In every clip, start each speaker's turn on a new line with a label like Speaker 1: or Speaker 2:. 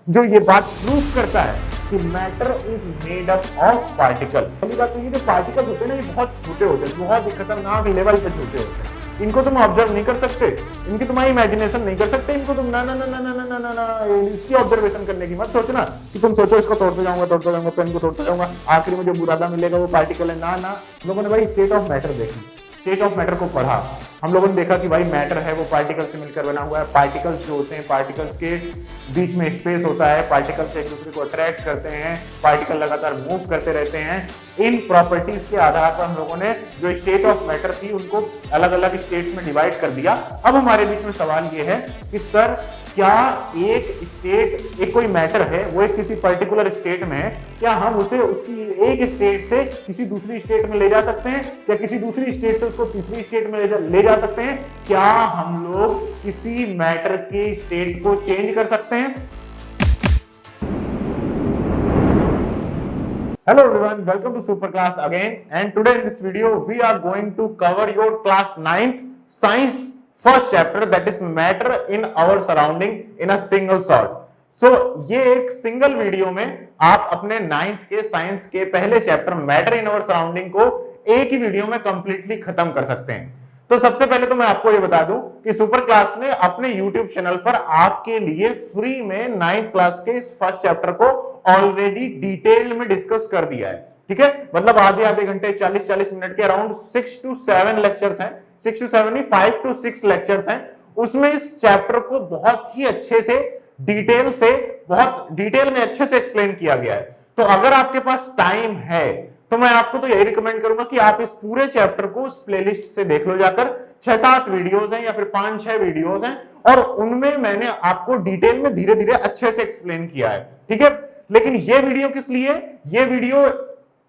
Speaker 1: जो ये बात प्रूव करता है कि matter is made up of particle. पहली बात तो ये जो पार्टिकल्स होते हैं ना, ये बहुत छोटे होते हैं, बहुत ही खतरनाक लेवल पे छोटे होते हैं। इनको तुम ऑब्जर्व नहीं कर सकते, इनकी तुम्हारी इमेजिनेशन नहीं कर सकते, इनको तुम ना ना ना ना ना ना ना ना ना इसकी ऑब्जर्वेशन करने की मत सोचना कि तुम सोचो इसको तोड़ते जाऊंगा, पेन को तोड़ते जाऊंगा, आखिर में जो बुरादा मिलेगा वो पार्टिकल है। ना ना, लोगों ने भाई स्टेट ऑफ मैटर देखी, स्टेट ऑफ मैटर को पढ़ा, हम लोगों ने देखा कि भाई मैटर है वो पार्टिकल से मिलकर बना हुआ है। पार्टिकल्स जो होते हैं, पार्टिकल्स के बीच में स्पेस होता है, पार्टिकल्स एक दूसरे को अट्रैक्ट करते हैं, पार्टिकल लगातार मूव करते रहते हैं। इन प्रॉपर्टीज के आधार पर हम लोगों ने जो स्टेट ऑफ मैटर थी उनको अलग अलग स्टेट्स में डिवाइड कर दिया। अब हमारे बीच में सवाल ये है कि सर क्या एक स्टेट, एक कोई मैटर है वो एक किसी पर्टिकुलर स्टेट में है, क्या हम उसे उसकी एक स्टेट से किसी दूसरी स्टेट में ले जा सकते हैं? क्या किसी दूसरी स्टेट से उसको तीसरी स्टेट में ले जा सकते हैं? क्या हम लोग किसी मैटर की स्टेट को चेंज कर सकते हैं? Hello everyone, welcome to Super Class again, and today in this video we are going to cover your class 9th science first chapter, that is matter in our surrounding in a single shot. So ये एक single video में आप अपने 9th के science के पहले chapter matter in our surrounding को एक ही वीडियो में कंप्लीटली खत्म कर सकते हैं। तो सबसे पहले तो मैं आपको ये बता दूं कि सुपर क्लास ने अपने YouTube चैनल पर आपके लिए फ्री में 9th क्लास के इस फर्स्ट चैप्टर को ऑलरेडी डिटेल में डिस्कस कर दिया है। ठीक है, मतलब आधे आधे घंटे 40-40 मिनट के अराउंड 6 to 7 लेक्चर्स हैं, 6 to 7 नहीं 5 to 6 लेक्चर्स हैं। उसमें इस चैप्टर को बहुत ही अच्छे से बहुत डिटेल में अच्छे से एक्सप्लेन किया गया है। तो अगर आपके पास टाइम है तो मैं आपको तो यही रिकमेंड करूंगा कि आप इस पूरे चैप्टर को उस प्लेलिस्ट से देख लो जाकर। 6-7 वीडियोस हैं या फिर 5-6 वीडियोस हैं और उनमें मैंने आपको डिटेल में धीरे धीरे अच्छे से एक्सप्लेन किया है। ठीक है, लेकिन ये वीडियो किस लिए? ये वीडियो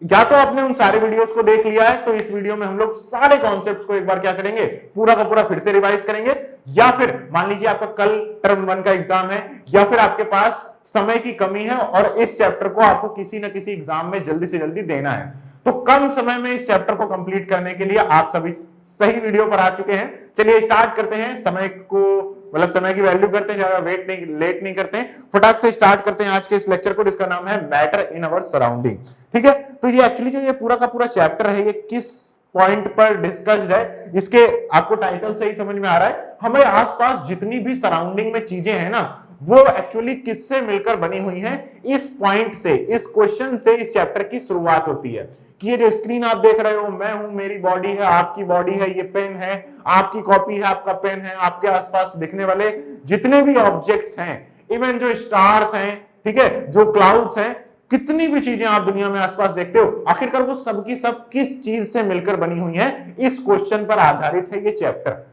Speaker 1: या तो आपने उन सारे वीडियोस को देख लिया है तो इस वीडियो में हम लोग सारे कॉन्सेप्ट्स को एक बार क्या करेंगे, पूरा का पूरा फिर से रिवाइज करेंगे, या फिर मान लीजिए आपका कल टर्म 1 का एग्जाम है या फिर आपके पास समय की कमी है और इस चैप्टर को आपको किसी ना किसी एग्जाम में जल्दी से जल्दी देना है, तो कम समय में इस चैप्टर को कंप्लीट करने के लिए आप सभी सही वीडियो पर आ चुके हैं। चलिए स्टार्ट करते हैं, समय को मतलब समय की वैल्यू करते हैं, ज्यादा लेट नहीं करते हैं, फटाक से स्टार्ट करते हैं आज के इस लेक्चर को जिसका नाम है मैटर इन अवर सराउंडिंग। ठीक है, तो ये एक्चुअली जो ये पूरा का पूरा चैप्टर है ये किस पॉइंट पर डिस्कस्ड है, इसके आपको टाइटल से ही समझ में आ रहा है। हमारे आसपास जितनी भी सराउंडिंग में चीजें हैं ना, वो एक्चुअली किससे मिलकर बनी हुई हैं? इस पॉइंट से, इस क्वेश्चन से इस चैप्टर की शुरुआत होती है कि ये जो स्क्रीन आप देख रहे हो, मैं हूं, मेरी बॉडी है, आपकी बॉडी है, ये पेन है, आपकी कॉपी है, आपका पेन है, आपके आसपास दिखने वाले जितने भी ऑब्जेक्ट्स हैं, इवन जो स्टार्स हैं, ठीक है, जो क्लाउड्स हैं, कितनी भी चीजें आप दुनिया में आसपास देखते हो, आखिरकार वो सब की सब किस चीज से मिलकर बनी हुई है? इस क्वेश्चन पर आधारित है ये चैप्टर।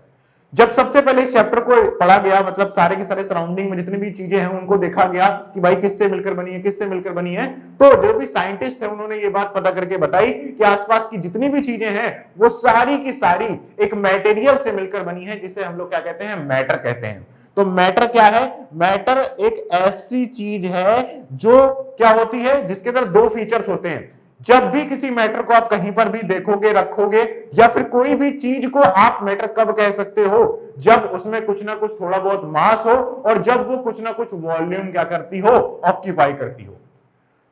Speaker 1: जब सबसे पहले इस चैप्टर को पढ़ा गया, मतलब सारे के सारे सराउंडिंग में जितनी भी चीजें हैं उनको देखा गया कि भाई किससे मिलकर बनी है, किससे मिलकर बनी है, तो जो भी साइंटिस्ट थे उन्होंने ये बात पता करके बताई कि आसपास की जितनी भी चीजें हैं वो सारी की सारी एक मटेरियल से मिलकर बनी है, जिसे हम लोग क्या कहते हैं? मैटर कहते हैं। तो मैटर क्या है? मैटर एक ऐसी चीज है जो क्या होती है, जिसके अंदर दो फीचर्स होते हैं। जब भी किसी मैटर को आप कहीं पर भी देखोगे, रखोगे, या फिर कोई भी चीज को आप मैटर कब कह सकते हो? जब उसमें कुछ ना कुछ थोड़ा बहुत मास हो और जब वो कुछ ना कुछ वॉल्यूम क्या करती हो? ऑक्यूपाई करती हो।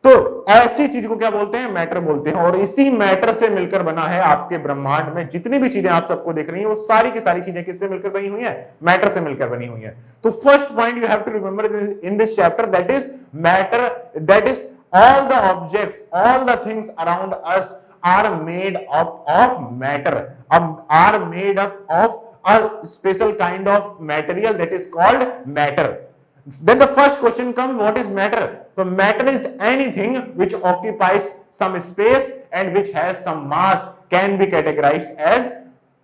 Speaker 1: तो ऐसी चीज को क्या बोलते हैं? मैटर बोलते हैं। और इसी मैटर से मिलकर बना है आपके ब्रह्मांड में जितनी भी चीजें आप सबको देख रही हैं, वो सारी की सारी चीजें किससे मिलकर बनी हुई है? मैटर से मिलकर बनी हुई है। तो first point you have to remember in this chapter, that is matter, that is all the objects, all the things around us are made up of matter, are made up of a special kind of material that is called matter. Then the first question comes, what is matter? So matter is anything which occupies some space and which has some mass, can be categorized as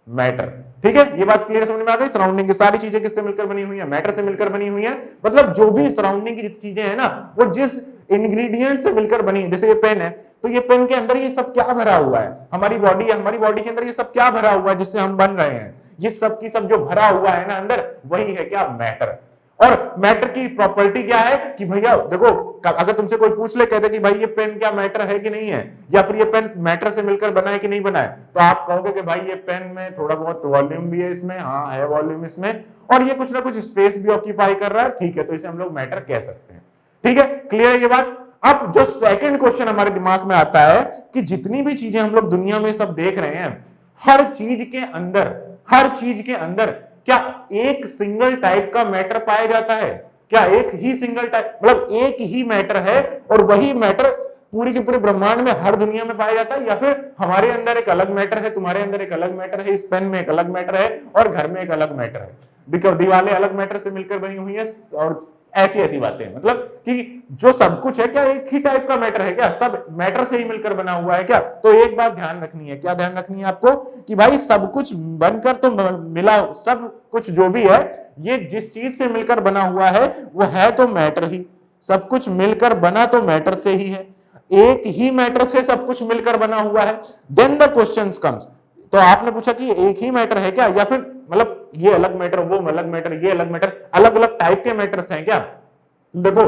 Speaker 1: matter. ठीक है, ये बात clear समझ में आ गई? Surrounding की सारी चीजें किससे मिलकर बनी हुई है? मैटर से मिलकर बनी हुई है। मतलब जो भी सराउंडिंग की चीजें हैं ना, वो जिस इंग्रेडिएंट से मिलकर बनी है, जैसे ये पेन है, तो ये पेन के अंदर ये सब क्या भरा हुआ है? हमारी बॉडी है, हमारी बॉडी के अंदर ये सब क्या भरा हुआ है जिससे हम बन रहे हैं? ये सब की सब जो भरा हुआ है ना अंदर, वही है क्या? मैटर। और मैटर की प्रॉपर्टी क्या है कि भैया देखो, अगर तुमसे कोई पूछ ले, कहते कि भाई ये पेन क्या मैटर है कि नहीं है, या फिर ये पेन मैटर से मिलकर बना है कि नहीं बना है, तो आप कहोगे कि भाई ये पेन में थोड़ा बहुत वॉल्यूम भी है, इसमें हाँ है वॉल्यूम इसमें, और ये कुछ ना कुछ स्पेस भी ऑक्यूपाई कर रहा है, ठीक है, तो इसे हम लोग मैटर कह सकते हैं। ठीक है, क्लियर है ये बात। अब जो सेकंड क्वेश्चन हमारे दिमाग में आता है कि जितनी भी चीजें हम लोग दुनिया में सब देख रहे हैं, हर चीज के अंदर क्या एक सिंगल टाइप का मैटर पाया जाता है? क्या एक ही सिंगल टाइप, मतलब एक ही मैटर है और वही मैटर पूरी के पूरे ब्रह्मांड में हर दुनिया में पाया जाता है, या फिर हमारे अंदर एक अलग मैटर है, तुम्हारे अंदर एक अलग मैटर है, इस पेन में एक अलग मैटर है और घर में एक अलग मैटर है, देखो दीवारें अलग मैटर से मिलकर बनी हुई है और ऐसी ऐसी बातें, मतलब कि जो सब कुछ है क्या एक ही टाइप का मैटर है क्या? सब मैटर से ही मिलकर बना हुआ है क्या? तो एक बात ध्यान रखनी है, क्या ध्यान रखनी है आपको कि भाई सब कुछ बनकर तो मिला, सब कुछ जो भी है ये जिस चीज से मिलकर बना हुआ है वो है तो मैटर ही, सब कुछ मिलकर बना तो मैटर से ही है, एक ही मैटर से सब कुछ मिलकर बना हुआ है। देन द क्वेश्चन कम्स, तो आपने पूछा कि एक ही मैटर है क्या, या फिर मतलब ये अलग मैटर, वो अलग मैटर, ये अलग मैटर, अलग अलग टाइप के मैटर्स हैं क्या? देखो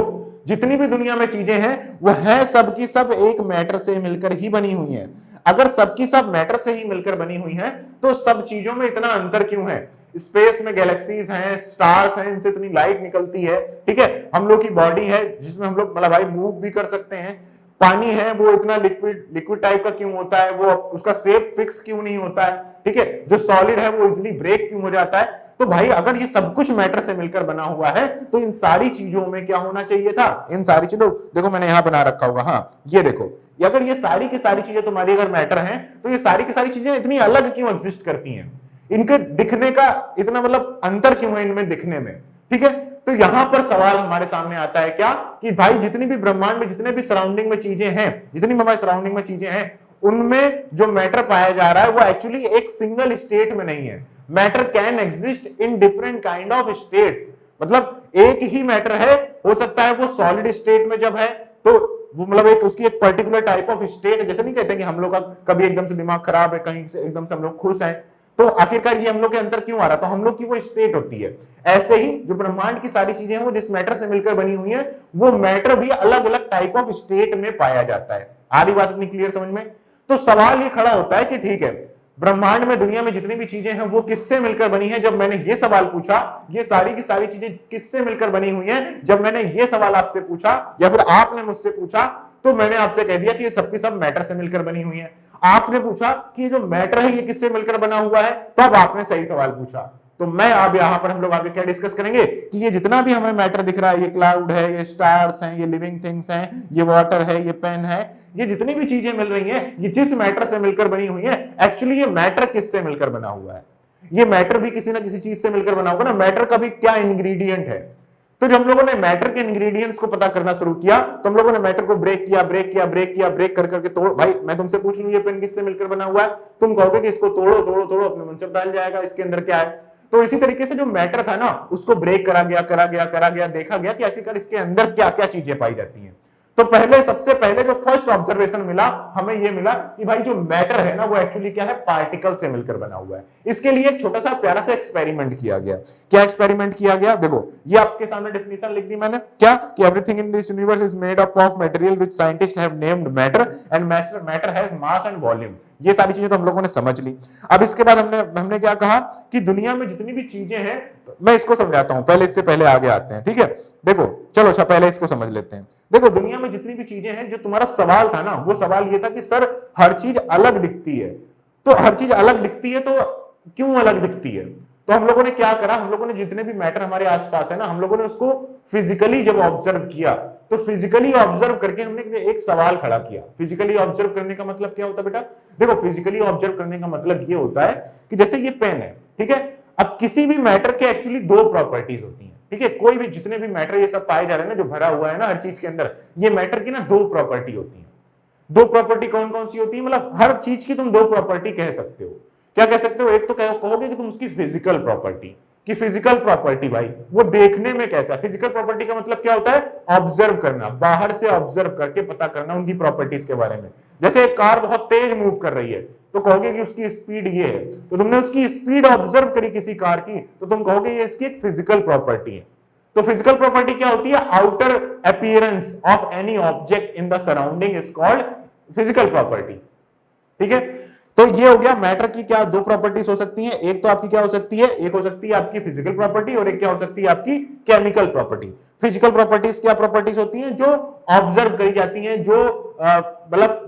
Speaker 1: जितनी भी दुनिया में चीजें हैं वो है सबकी सब एक मैटर से मिलकर ही बनी हुई हैं। अगर सबकी सब मैटर से ही मिलकर बनी हुई हैं तो सब चीजों में इतना अंतर क्यों है? स्पेस में गैलेक्सीज हैं, स्टार्स हैं, इनसे इतनी लाइट निकलती है, ठीक है, हम लोग की बॉडी है जिसमें हम लोग मतलब भाई मूव भी कर सकते हैं, पानी है वो इतना लिक्विड टाइप का क्यों होता है, वो उसका शेप फिक्स क्यों नहीं होता है, ठीक है, जो सॉलिड है वो इजीली ब्रेक क्यों हो जाता है? तो भाई अगर ये सब कुछ मैटर से मिलकर बना हुआ है तो इन सारी चीजों में क्या होना चाहिए था? इन सारी चीजों, देखो मैंने यहां बना रखा होगा, हाँ ये देखो, अगर ये सारी की सारी चीजें तुम्हारी अगर मैटर हैं तो ये सारी की सारी चीजें इतनी अलग क्यों एग्जिस्ट करती हैं? इनके दिखने का इतना मतलब अंतर क्यों है इनमें दिखने में? ठीक है, तो यहां पर सवाल हमारे सामने आता है क्या कि भाई जितनी भी ब्रह्मांड में जितने भी सराउंडिंग में चीजें हैं, जितनी भी हमारे सराउंडिंग में चीजें हैं, उनमें जो मैटर पाया जा रहा है वो एक्चुअली एक सिंगल स्टेट में नहीं है। Matter can exist in different kind of states, मतलब एक ही मैटर है, हो सकता है वो सॉलिड स्टेट में जब है तो वो मतलब एक उसकी एक पर्टिकुलर टाइप ऑफ स्टेट है, जैसे नहीं कहते कि हम लोग का कभी एकदम से दिमाग खराब है, कहीं से एकदम से हम लोग खुश हैं, तो आखिरकार ये हम लोग के अंदर क्यों आ रहा? तो हम लोग की वो स्टेट होती है। ऐसे ही जो ब्रह्मांड की सारी चीजें हैं वो जिस मैटर से मिलकर बनी हुई है वो मैटर भी अलग अलग टाइप ऑफ स्टेट में पाया जाता है। आधी बात इतनी क्लियर समझ में? तो सवाल ये खड़ा होता है कि ठीक है, ब्रह्मांड में दुनिया में जितनी भी चीजें हैं वो किससे मिलकर बनी है? जब मैंने ये सवाल पूछा, ये सारी की सारी चीजें किससे मिलकर बनी हुई हैं, जब मैंने ये सवाल आपसे पूछा या फिर आपने मुझसे पूछा तो मैंने आपसे कह दिया कि ये सबकी सब मैटर से मिलकर बनी हुई है। आपने पूछा कि ये जो मैटर है ये किससे मिलकर बना हुआ है, तब आपने सही सवाल पूछा। तो मैं अब यहां पर हम लोग आगे क्या डिस्कस करेंगे कि ये जितना भी हमें मैटर दिख रहा है, ये क्लाउड है, ये स्टार्स हैं, ये लिविंग थिंग्स हैं, ये वाटर है, ये पेन है, ये जितनी भी चीजें मिल रही हैं ये जिस मैटर से मिलकर बनी हुई है, एक्चुअली ये मैटर किससे मिलकर बना हुआ है? ये मैटर भी किसी ना किसी चीज से मिलकर बना होगा ना। मैटर का भी क्या इंग्रेडिएंट है? तो जब हम लोगों ने मैटर के इंग्रेडिएंट्स को पता करना शुरू किया तो हम लोगों ने मैटर को ब्रेक किया, ब्रेक कर करके तोड़। भाई मैं तुमसे पूछ लूं ये पेन किससे मिलकर बना हुआ है, तुम कहोगे कि इसको तोड़ो तोड़ो तोड़ो, अपने मन से डाल जाएगा इसके अंदर क्या है। तो इसी तरीके से जो मैटर था ना उसको ब्रेक करा गया, देखा गया कि आखिरकार इसके अंदर क्या क्या चीजें पाई जाती हैं। तो सबसे पहले जो फर्स्ट ऑब्जर्वेशन मिला हमें ये मिला कि भाई जो मैटर है ना वो एक्चुअली क्या है, पार्टिकल से मिलकर बना हुआ है। इसके लिए एक छोटा सा प्यारा सा एक्सपेरिमेंट किया गया। क्या एक्सपेरिमेंट किया गया? देखो ये आपके सामने डेफिनेशन लिख दी मैंने, क्या कि everything in this universe is made up of material which scientists have named matter and matter has mass and volume. ये सारी चीजें तो हम लोगों ने समझ ली। अब इसके बाद हमने क्या कहा कि दुनिया में जितनी भी चीजें हैं, मैं इसको समझाता हूं पहले, इससे पहले आगे आते हैं, ठीक है। देखो चलो अच्छा पहले इसको समझ लेते हैं। देखो दुनिया में जितनी भी चीजें हैं, जो तुम्हारा सवाल था ना वो सवाल ये था कि सर हर चीज अलग दिखती है, तो हर चीज अलग दिखती है तो क्यों अलग दिखती है? तो हम लोगों ने क्या करा, हम लोगों ने जितने भी मैटर हमारे आसपास है ना, हम लोगों ने उसको फिजिकली जब ऑब्जर्व किया तो फिजिकली ऑब्जर्व करके हमने एक सवाल खड़ा किया। फिजिकली ऑब्जर्व करने का मतलब क्या होता है बेटा? देखो फिजिकली ऑब्जर्व करने का मतलब ये होता है कि जैसे ये पेन है, ठीक है, अब किसी भी मैटर के एक्चुअली दो प्रॉपर्टीज होती हैं, ठीक है, कोई भी जितने भी मैटर ये सब पाए जा रहे हैं ना, जो भरा हुआ है ना हर चीज के अंदर, ये मैटर की ना दो प्रॉपर्टी होती है। दो प्रॉपर्टी कौन कौन सी होती है? मतलब हर चीज की तुम दो प्रॉपर्टी कह सकते हो। क्या कह सकते हो? एक तो कहोगे कि तुम उसकी फिजिकल प्रॉपर्टी, कि फिजिकल प्रॉपर्टी भाई वो देखने में कैसा है। फिजिकल प्रॉपर्टी का मतलब क्या होता है? ऑब्जर्व करना, बाहर से ऑब्जर्व करके पता करना उनकी प्रॉपर्टीज के बारे में। जैसे एक कार बहुत तेज मूव कर रही है तो कहोगे कि उसकी स्पीड ये है, तो तुमने उसकी स्पीड ऑब्जर्व करी किसी कार की तो तुम कहोगे ये इसकी एक फिजिकल प्रॉपर्टी है। तो फिजिकल प्रॉपर्टी क्या होती है? Outer appearance of any object in the surrounding is called physical property, ठीक है। तो ये हो गया मैटर की क्या दो प्रॉपर्टीज हो सकती हैं, एक तो आपकी क्या हो सकती है, एक हो सकती है आपकी फिजिकल प्रॉपर्टी और एक क्या हो सकती है आपकी केमिकल प्रॉपर्टी। फिजिकल प्रॉपर्टीज क्या प्रॉपर्टीज होती हैं, जो ऑब्जर्व करी जाती हैं, जो मतलब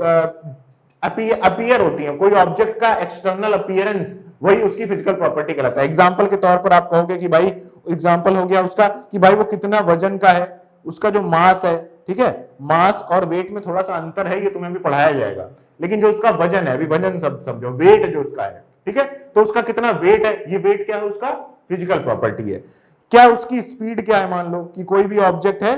Speaker 1: अपीयर होती है, कोई ऑब्जेक्ट का एक्सटर्नल अपीयरेंस, वही उसकी फिजिकल प्रॉपर्टी कहलाता है। एग्जांपल के तौर पर आप कहोगे कि भाई, एग्जांपल हो गया उसका कि भाई वो कितना वजन का है, उसका जो मास है, ठीक है, मास और वेट में थोड़ा सा अंतर है, ये तुम्हें भी पढ़ाया जाएगा, लेकिन जो उसका वजन है, अभी वजन सब समझो, वेट जो उसका है, ठीक है, तो उसका कितना वेट है, ये वेट क्या है, उसका फिजिकल प्रॉपर्टी है। क्या उसकी स्पीड क्या है, मान लो कि कोई भी ऑब्जेक्ट है,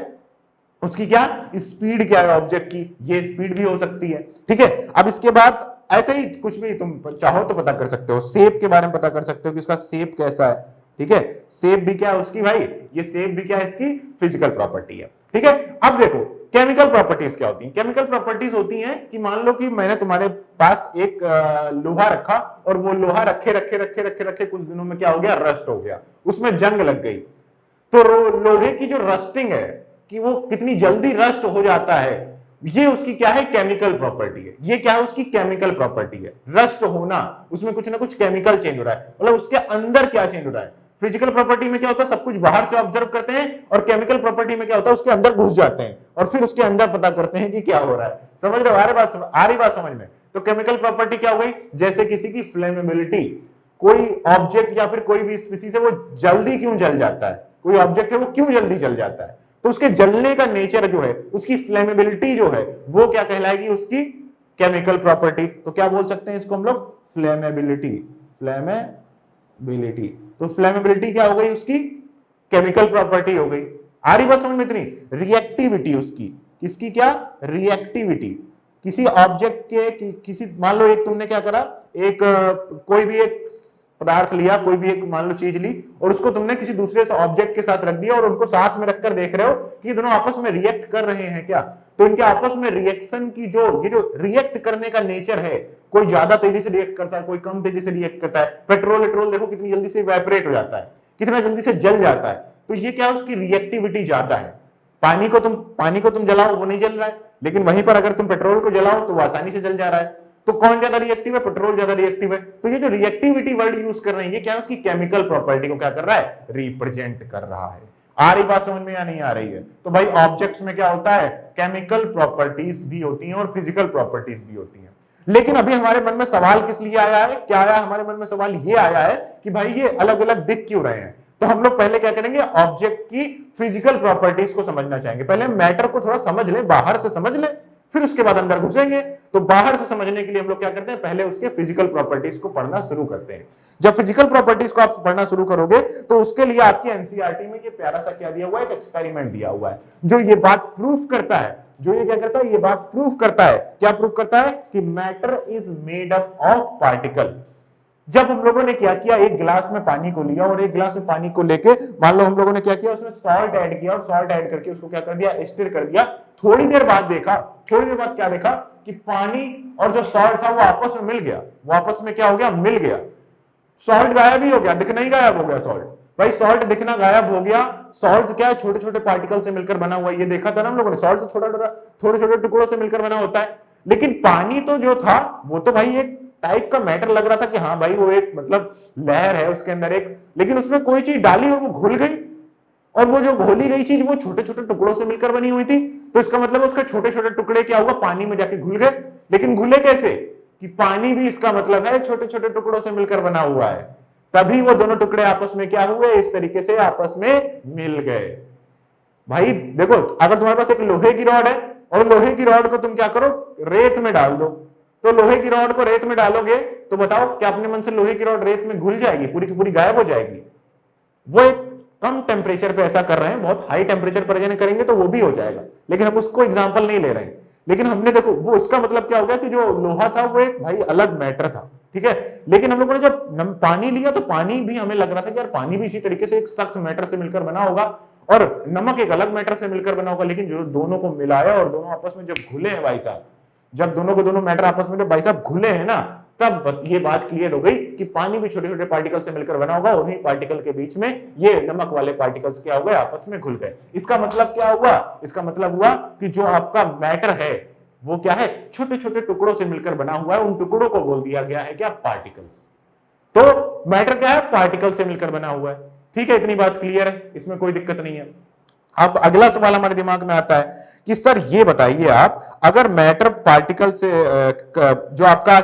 Speaker 1: उसकी क्या स्पीड क्या है ऑब्जेक्ट की, ये स्पीड भी हो सकती है, ठीक है। अब इसके बाद ऐसे ही कुछ भी तुम चाहो तो पता कर सकते हो, शेप के बारे में पता कर सकते हो कि उसका शेप कैसा है, ठीक है, शेप भी क्या है उसकी, भाई ये शेप भी क्या है इसकी फिजिकल प्रॉपर्टी है, ठीक है। अब देखो केमिकल प्रॉपर्टीज क्या होती हैं। केमिकल प्रॉपर्टीज होती हैं कि मान लो कि मैंने तुम्हारे पास एक लोहा रखा और वो लोहा रखे रखे रखे रखे रखे कुछ दिनों में क्या हो गया, रस्ट हो गया, उसमें जंग लग गई। तो लोहे की जो रस्टिंग है कि वो कितनी जल्दी रस्ट हो जाता है, ये उसकी क्या है, केमिकल प्रॉपर्टी है। ये क्या है, उसकी केमिकल प्रॉपर्टी है, रस्ट होना, उसमें कुछ ना कुछ केमिकल चेंज हो रहा है, मतलब उसके अंदर क्या चेंज हो रहा है। फिजिकल प्रॉपर्टी में क्या होता है, सब कुछ बाहर से ऑब्जर्व करते हैं, और केमिकल प्रॉपर्टी में क्या होता है, उसके अंदर घुस जाते हैं और फिर उसके अंदर पता करते हैं कि क्या हो रहा है। समझ रहे हो, आ रही बात समझ में। तो केमिकल प्रॉपर्टी क्या हो गई, जैसे किसी की फ्लेमेबिलिटी, कोई ऑब्जेक्ट या फिर कोई भी स्पीसीज है वो जल्दी क्यों जल जाता है, कोई ऑब्जेक्ट है वो क्यों जल्दी जल जाता है, तो उसके जलने का नेचर जो है, उसकी फ्लेमेबिलिटी जो है, वो क्या कहलाएगी, उसकी केमिकल प्रॉपर्टी। तो क्या बोल सकते हैं इसको हम लोग, फ्लेमेबिलिटी। फ्लेमेबिलिटी, तो फ्लेमेबिलिटी क्या हो गई, उसकी केमिकल प्रॉपर्टी हो गई। आ रही बात समझ में इतनी। रिएक्टिविटी उसकी, किसकी क्या, रिएक्टिविटी, किसी ऑब्जेक्ट के किसी, मान लो एक तुमने क्या करा, एक कोई भी एक पदार्थ लिया, कोई भी एक मान लो चीज ली, और उसको तुमने किसी दूसरे से ऑब्जेक्ट के साथ रख दिया और उनको साथ में रखकर देख रहे हो कि ये दोनों आपस में रिएक्ट कर रहे हैं क्या, तो इनके आपस में रिएक्शन की जो ये जो रिएक्ट करने का नेचर है, कोई ज्यादा तेजी से रिएक्ट करता है, कोई कम तेजी से रिएक्ट करता है। पेट्रोल देखो कितनी जल्दी से इवेपोरेट हो जाता है, कितना जल्दी से जल जाता है, तो ये क्या है, उसकी रिएक्टिविटी ज्यादा है। पानी को तुम जलाओ वो नहीं जल रहा है, लेकिन वहीं पर अगर तुम पेट्रोल को जलाओ तो वो आसानी से जल जा रहा है। तो कौन ज्यादा रिएक्टिव है, पेट्रोल ज्यादा रिएक्टिव है। तो ये जो रिएक्टिविटी वर्ड यूज कर रहे हैं, ये क्या है, उसकी केमिकल प्रॉपर्टी को क्या कर रहा है, रिप्रेजेंट कर रहा है। आ रही बात समझ में या नहीं आ रही है। तो भाई ऑब्जेक्ट्स में क्या होता है, केमिकल प्रॉपर्टीज भी होती हैं और फिजिकल प्रॉपर्टीज भी होती हैं। लेकिन अभी हमारे मन में सवाल किस लिए आया है, क्या आया हमारे मन में सवाल ये आया है कि भाई ये अलग अलग दिख क्यों रहे हैं। तो हम लोग पहले क्या करेंगे, ऑब्जेक्ट की फिजिकल प्रॉपर्टीज को समझना चाहेंगे। पहले मैटर को थोड़ा समझ ले, बाहर से समझ ले, फिर उसके बाद अंदर घुसेंगे। तो बाहर से समझने के लिए हम लोग क्या करते हैं, पहले उसके फिजिकल प्रॉपर्टीज को पढ़ना शुरू करते हैं। जब फिजिकल प्रॉपर्टीज को आप पढ़ना शुरू करोगे तो उसके लिए आपकी एनसीईआरटी में ये प्यारा सा क्या दिया हुआ है, एक एक्सपेरिमेंट दिया हुआ है, जो ये बात प्रूफ करता है, जो ये क्या करता है, ये बात प्रूफ करता है, क्या प्रूफ करता है कि matter is made up of particle. जब हम लोगों ने क्या किया, एक गिलास में पानी को लिया और एक गिलास में पानी को लेके मान लो हम लोगों ने क्या किया, उसमें सॉल्ट ऐड किया और सॉल्ट ऐड करके उसको क्या कर दिया, स्टिर कर दिया। थोड़ी देर बाद देखा, थोड़ी देर बाद क्या देखा कि पानी और जो सॉल्ट था वो आपस में मिल गया, वो आपस में क्या हो गया, मिल गया। सॉल्ट गायब ही हो गया, दिखना ही गायब हो गया सॉल्ट। भाई सॉल्ट दिखना गायब हो गया। सॉल्ट क्या है, छोटे छोटे पार्टिकल से मिलकर बना हुआ है, ये देखा था ना हम लोगों ने, सॉल्ट तो छोटे छोटे टुकड़ों से मिलकर बना होता है। लेकिन पानी तो जो था वो तो भाई एक टाइप का मैटर लग रहा था कि हाँ भाई वो एक मतलब लहर है उसके अंदर एक, लेकिन उसमें कोई चीज डाली और वो घुल गई, और वो जो घोली गई चीज वो छोटे छोटे टुकड़ों से मिलकर बनी हुई थी। तो इसका मतलब उसके छोटे छोटे टुकड़े क्या हुआ, पानी में जाके घुल गए। लेकिन घुले कैसे, कि पानी भी इसका मतलब है छोटे छोटे टुकड़ों से मिलकर बना हुआ है, तभी वो दोनों टुकड़े आपस में क्या हुए, इस तरीके से आपस में मिल गए। भाई देखो, अगर तुम्हारे पास एक लोहे की रॉड है और लोहे की रॉड को तुम क्या करो, रेत में डाल दो, तो लोहे की रॉड को रेत में डालोगे तो बताओ क्या अपने मन से लोहे की रॉड रेत में घुल जाएगी, पूरी की पूरी गायब हो जाएगी। वो एक कम टेम्परेचर पे ऐसा कर रहे हैं, बहुत हाई टेम्परेचर पर जाने करेंगे तो वो भी हो जाएगा, लेकिन हम उसको एग्जांपल नहीं ले रहे हैं। लेकिन हमने देखो वो इसका मतलब क्या हो गया कि जो लोहा था वो एक भाई अलग मैटर था, ठीक है। लेकिन हम लोगों ने जब पानी लिया तो पानी भी हमें लग रहा था कि यार पानी भी इसी तरीके से एक सख्त मैटर से मिलकर बना होगा और नमक एक अलग मैटर से मिलकर बना होगा। लेकिन जो दोनों को मिलाया और दोनों आपस में जब घुले हैं भाई साहब, जब दोनों को दोनों मैटर आपस में जब भाई साहब घुले हैं ना, तब ये बात क्लियर हो गई कि पानी भी छोटे छोटे पार्टिकल से मिलकर बना होगा, उन्हीं पार्टिकल के बीच में ये नमक वाले पार्टिकल्स क्या हो गए, आपस में घुल गए। इसका मतलब क्या हुआ, इसका मतलब हुआ कि जो आपका मैटर है वो क्या है, छोटे छोटे टुकड़ों से मिलकर बना हुआ है, उन टुकड़ों को बोल दिया गया है क्या, पार्टिकल्स। तो मैटर क्या है, पार्टिकल से मिलकर बना हुआ है। ठीक है, इतनी बात क्लियर है, इसमें कोई दिक्कत नहीं है। अब अगला सवाल हमारे दिमाग में आता है कि सर ये बताइए आप, अगर मैटर पार्टिकल से जो आपका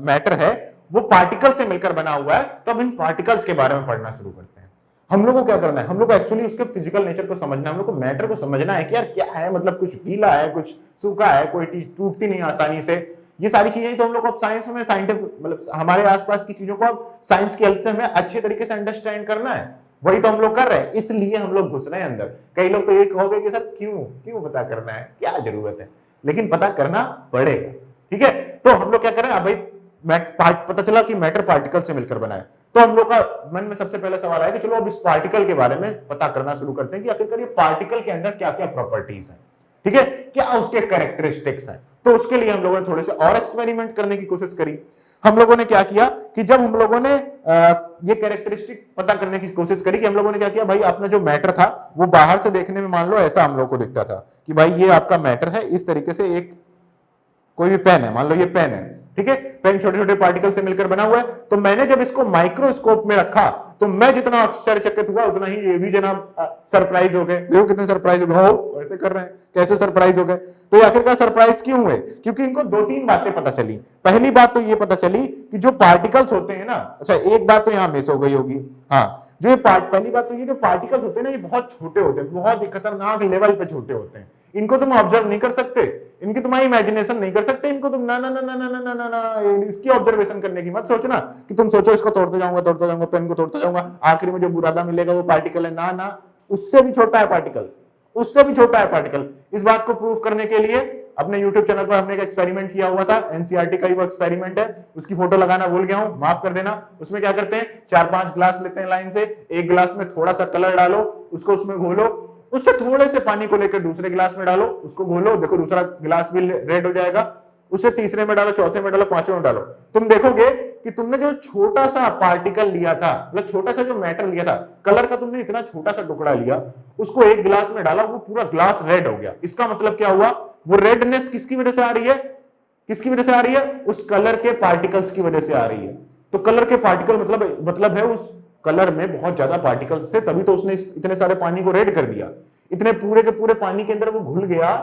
Speaker 1: मैटर है वो पार्टिकल से मिलकर बना हुआ है, तो अब इन पार्टिकल्स के बारे में पढ़ना शुरू करते हैं। हम लोग को क्या करना है, हम लोग को एक्चुअली उसके फिजिकल नेचर को समझना है, हम लोग को मैटर को समझना है कि यार क्या है, मतलब कुछ गीला है, कुछ सूखा है, कोई चीज टूटती नहीं आसानी से। ये सारी चीजें तो हम लोग को अब साइंस में, साइंटिफिक मतलब हमारे आसपास की चीजों को अब साइंस की हेल्प से हमें अच्छे तरीके से अंडरस्टैंड करना है, वही तो हम लोग कर रहे हैं, इसलिए हम लोग घुस रहे हैं अंदर। कई लोग तो ये कहोगे कि सर क्यों क्यों पता करना है, क्या जरूरत है, लेकिन पता करना पड़ेगा। ठीक है, तो हम लोग क्या करें, अब भाई पता चला कि मैटर पार्टिकल से मिलकर बना है, तो हम लोग का मन में सबसे पहला सवाल आया कि चलो अब इस पार्टिकल के बारे में पता करना शुरू करते हैं कि आखिरकार ये पार्टिकल के अंदर क्या क्या प्रॉपर्टीज हैं, ठीक है, क्या उसके कैरेक्टरिस्टिक्स हैं। तो उसके लिए हम लोगों ने थोड़े से और एक्सपेरिमेंट करने की कोशिश करी। हम लोगों ने क्या किया कि जब हम लोगों ने ये कैरेक्टरिस्टिक पता करने की कोशिश करी कि हम लोगों ने क्या किया, भाई अपना जो मैटर था वो बाहर से देखने में मान लो ऐसा हम लोग को दिखता था कि भाई ये आपका मैटर है, इस तरीके से एक कोई भी पेन है, मान लो ये पेन है, ठीक है, पेन छोटे छोटे पार्टिकल से मिलकर बना हुआ है। तो मैंने जब इसको माइक्रोस्कोप में रखा तो मैं जितना आश्चर्यचकित हुआ उतना ही ये भी जनाब सरप्राइज हो गए। देखो कितने सरप्राइज हो गए, ऐसे कर रहे हैं, कैसे सरप्राइज हो गए। तो आखिरकार सरप्राइज क्यों हुए, क्योंकि इनको दो तीन बातें पता चली। पहली बात तो ये पता चली कि जो पार्टिकल्स होते हैं ना, अच्छा एक बात तो यहाँ मिस हो गई होगी, हाँ, जो पहली बात तो ये जो पार्टिकल्स होते हैं ना, ये बहुत छोटे होते हैं, बहुत ही खतरनाक लेवल पे छोटे होते हैं। इनको तुम ऑब्जर्व नहीं कर सकते, इनकी तुम्हारी इमेजिनेशन नहीं कर सकते, इनको तुम ना ना ना ना ना ना ना ना इसकी ऑब्जर्वेशन करने की मत सोचना कि तुम सोचो इसको तोड़ते जाऊंगा, पेन को तोड़ते जाऊंगा, आखिरी में जो बुरादा मिलेगा वो पार्टिकल है। ना ना, उससे भी छोटा है पार्टिकल, उससे भी छोटा है पार्टिकल। इस बात को प्रूव करने के लिए अपने YouTube चैनल पर हमने एक एक्सपेरिमेंट किया हुआ था, एनसीईआरटी का ही वो एक्सपेरिमेंट है, उसकी फोटो लगाना भूल गया हूं, माफ कर देना। उसमें क्या करते हैं, 4-5 ग्लास लेते हैं लाइन से, एक ग्लास में थोड़ा सा कलर डालो, उसको उसमें घोलो, उससे थोड़े से पानी को लेकर दूसरे गिलास में डालो, उसको घोलो, देखो दूसरा गिलास भी रेड हो जाएगा, उससे तीसरे में डालो, चौथे में डालो, पांचवें में डालो। तुम देखोगे कि तुमने जो छोटा सा पार्टिकल लिया था, मतलब छोटा सा जो मैटर लिया था, कलर का तुमने इतना छोटा सा टुकड़ा लिया, उसको एक गिलास में डाला, वो पूरा ग्लास रेड हो गया। इसका मतलब क्या हुआ, वो रेडनेस किसकी वजह से आ रही है, किसकी वजह से आ रही है, उस कलर के पार्टिकल्स की वजह से आ रही है। तो कलर के पार्टिकल मतलब है उस कलर में बहुत ज्यादा पार्टिकल्स थे, तभी तो उसने इतने सारे पानी को रेड कर दिया। इतने पूरे के पूरे पानी के अंदर वो घुल गया,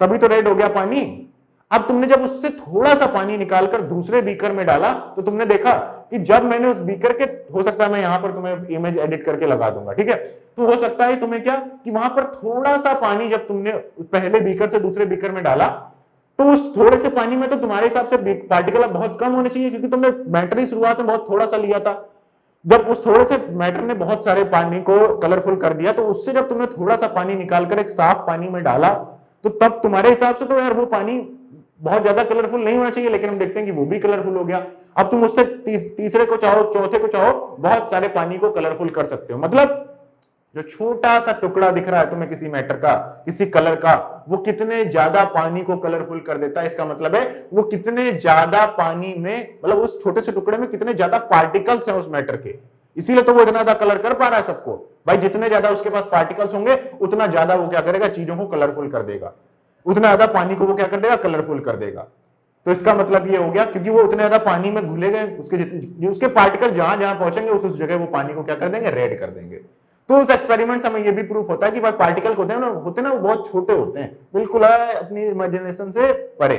Speaker 1: तभी तो रेड हो गया पानी। अब तुमने जब उससे थोड़ा सा पानी निकालकर दूसरे बीकर में डाला, तो तुमने देखा कि जब मैंने उस बीकर के, हो सकता है मैं यहां पर तुम्हें इमेज एडिट करके लगा दूंगा, ठीक है, तो हो सकता है तुम्हें क्या कि वहां पर थोड़ा सा पानी जब तुमने पहले बीकर से दूसरे बीकर में डाला, तो उस थोड़े से पानी में तो तुम्हारे हिसाब से पार्टिकल बहुत कम होने चाहिए, क्योंकि तुमने मैटर ही शुरुआत में बहुत थोड़ा सा लिया था। जब उस थोड़े से मैटर ने बहुत सारे पानी को कलरफुल कर दिया, तो उससे जब तुमने थोड़ा सा पानी निकालकर एक साफ पानी में डाला, तो तब तुम्हारे हिसाब से तो यार वो पानी बहुत ज्यादा कलरफुल नहीं होना चाहिए, लेकिन हम देखते हैं कि वो भी कलरफुल हो गया। अब तुम उससे तीसरे को चाहो, चौथे को चाहो, बहुत सारे पानी को कलरफुल कर सकते हो। मतलब जो छोटा सा टुकड़ा दिख रहा है तुम्हें किसी मैटर का, किसी कलर का, वो कितने ज्यादा पानी को कलरफुल कर देता है। इसका मतलब है वो कितने ज्यादा पानी में, मतलब उस छोटे से टुकड़े में कितने ज्यादा पार्टिकल्स हैं उस मैटर के, इसीलिए तो वो इतना ज्यादा कलर कर पा रहा है सबको। भाई जितने ज्यादा उसके पास पार्टिकल्स होंगे, उतना ज्यादा वो क्या करेगा, चीजों को कलरफुल कर देगा, उतना ज्यादा पानी को वो क्या कर देगा, कलरफुल कर देगा। तो इसका मतलब ये हो गया, क्योंकि वो उतने ज्यादा पानी में घुले गए, उसके पार्टिकल जहां जहां पहुंचेंगे उस जगह वो पानी को क्या कर देंगे, रेड कर देंगे। तो उस एक्सपेरिमेंट से हमें ये भी प्रूफ होता है कि भाई पार्टिकल होते हैं ना, वो बहुत छोटे होते हैं, बिल्कुल अपनी इमेजिनेशन से परे।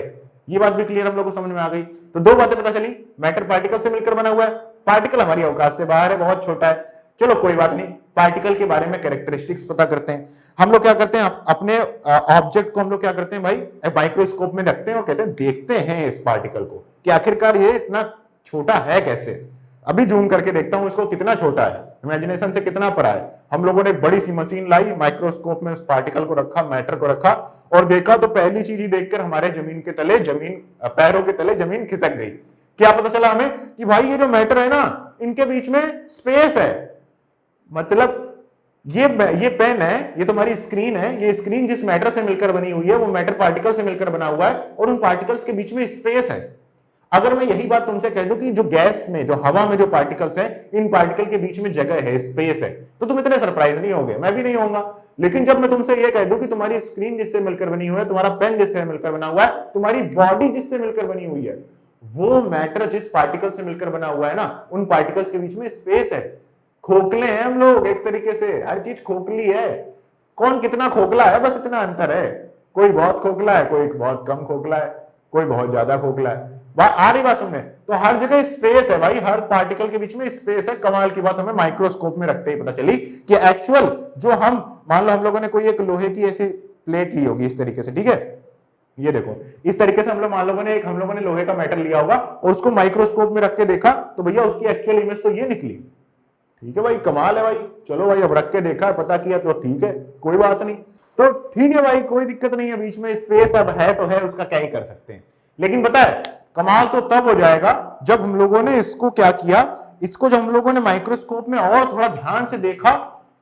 Speaker 1: ये बात भी क्लियर हम लोग को समझ में आ गई। तो दो बातें पता चली, मैटर पार्टिकल से मिलकर बना हुआ है, पार्टिकल हमारी औकात से बाहर है, बहुत छोटा है। चलो कोई बात नहीं, पार्टिकल के बारे में कैरेक्टरिस्टिक्स पता करते हैं। हम लोग क्या करते हैं, अपने ऑब्जेक्ट को हम लोग क्या करते हैं भाई, माइक्रोस्कोप में रखते हैं और कहते हैं देखते हैं इस पार्टिकल को कि आखिरकार ये इतना छोटा है कैसे। अभी जूम करके देखता हूं इसको कितना छोटा है, इमेजिनेशन से कितना परा है। हम लोगों ने एक बड़ी सी मशीन लाई, माइक्रोस्कोप में उस पार्टिकल को रखा, मैटर को रखा और देखा, तो पहली चीज ही देखकर हमारे जमीन के तले, पैरों के तले जमीन खिसक गई। क्या पता चला हमें कि भाई ये जो मैटर है ना, इनके बीच में स्पेस है। मतलब ये पेन है, ये तुम्हारी स्क्रीन है, ये स्क्रीन जिस मैटर से मिलकर बनी हुई है वो मैटर पार्टिकल से मिलकर बना हुआ है, और उन पार्टिकल्स के बीच में स्पेस है। अगर मैं यही बात तुमसे कह दूं कि जो गैस में, जो हवा में जो पार्टिकल्स हैं, इन पार्टिकल के बीच में जगह है, स्पेस है, तो तुम इतने सरप्राइज नहीं होगे, मैं भी नहीं होऊंगा। लेकिन जब मैं तुमसे ये कह दूं कि तुम्हारी स्क्रीन जिससे मिलकर बनी हुई है, तुम्हारा पेन जिससे मिलकर बना हुआ है, तुम्हारी बॉडी जिससे मिलकर बनी हुई है, वो मैटर जिस पार्टिकल से मिलकर बना हुआ है ना, उन पार्टिकल्स के बीच में स्पेस है। खोखले हैं हम लोग एक तरीके से, हर चीज खोखली है। कौन कितना खोखला है, बस इतना अंतर है। कोई बहुत खोखला है, कोई बहुत कम खोखला है, कोई बहुत ज्यादा खोखला है। आ रही बात सुनने? तो हर जगह स्पेस है भाई, हर पार्टिकल के बीच में स्पेस है। कमाल की बात हमें माइक्रोस्कोप में रखते ही पता चली कि एक्चुअल जो हम, मान लो हम लोगों ने कोई एक लोहे की ऐसी प्लेट ली होगी इस तरीके से, ठीक है, ये देखो इस तरीके से हम लोगों ने लोहे का मेटल लिया होगा और उसको माइक्रोस्कोप में रख के देखा, तो भैया उसकी एक्चुअल इमेज तो ये निकली। ठीक है भाई, कमाल है भाई। चलो भाई, अब रख के देखा, पता किया, तो ठीक है, कोई बात नहीं। तो ठीक है भाई, कोई दिक्कत नहीं है, बीच में स्पेस अब है तो है, उसका क्या ही कर सकते हैं। लेकिन पता है कमाल तो तब हो जाएगा जब हम लोगों ने इसको क्या किया, इसको जब हम लोगों ने माइक्रोस्कोप में और थोड़ा ध्यान से देखा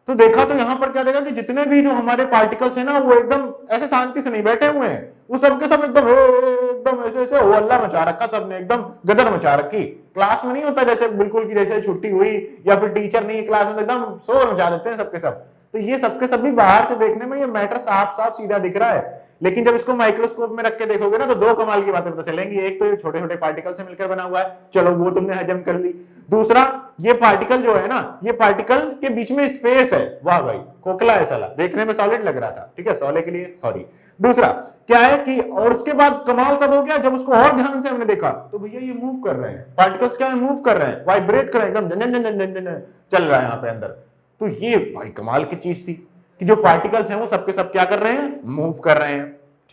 Speaker 1: तो यहां पर क्या देखा कि जितने भी जो हमारे पार्टिकल्स हैं ना, वो एकदम ऐसे शांति से नहीं बैठे हुए हैं, वो सबके सब एकदम ऐसे ऐसे हो अल्लाह मचा रखा, सबने एकदम गदर मचा रखी। क्लास में नहीं होता जैसे बिल्कुल की जैसे छुट्टी हुई या फिर टीचर नहीं क्लास में, तो एकदम शोर मचा देते हैं सबके सब। तो ये सबके सब भी बाहर से देखने में ये मैटर साफ साफ सीधा दिख रहा है, लेकिन जब इसको माइक्रोस्कोप में रख के देखोगे ना, तो दो कमाल की बातें पता चलेंगी। एक तो ये छोटे छोटे पार्टिकल से मिलकर बना हुआ है, चलो वो तुमने हजम कर ली। दूसरा, ये पार्टिकल जो है ना, ये पार्टिकल के बीच में स्पेस है। वाह भाई, खोखला है साला, देखने में सॉलिड लग रहा था, ठीक है, सॉले के लिए सॉरी। दूसरा क्या है कि, और उसके बाद कमाल तब हो गया जब उसको और ध्यान से हमने देखा, तो भैया ये मूव कर रहे हैं, पार्टिकल्स क्या है, मूव कर रहे हैं, वाइब्रेट कर रहे हैं, एकदम जन जन जन जन चल रहा है यहाँ पे अंदर। तो ये भाई कमाल की चीज थी कि जो पार्टिकल्स हैं वो सबके सब क्या कर रहे हैं, मूव कर रहे हैं।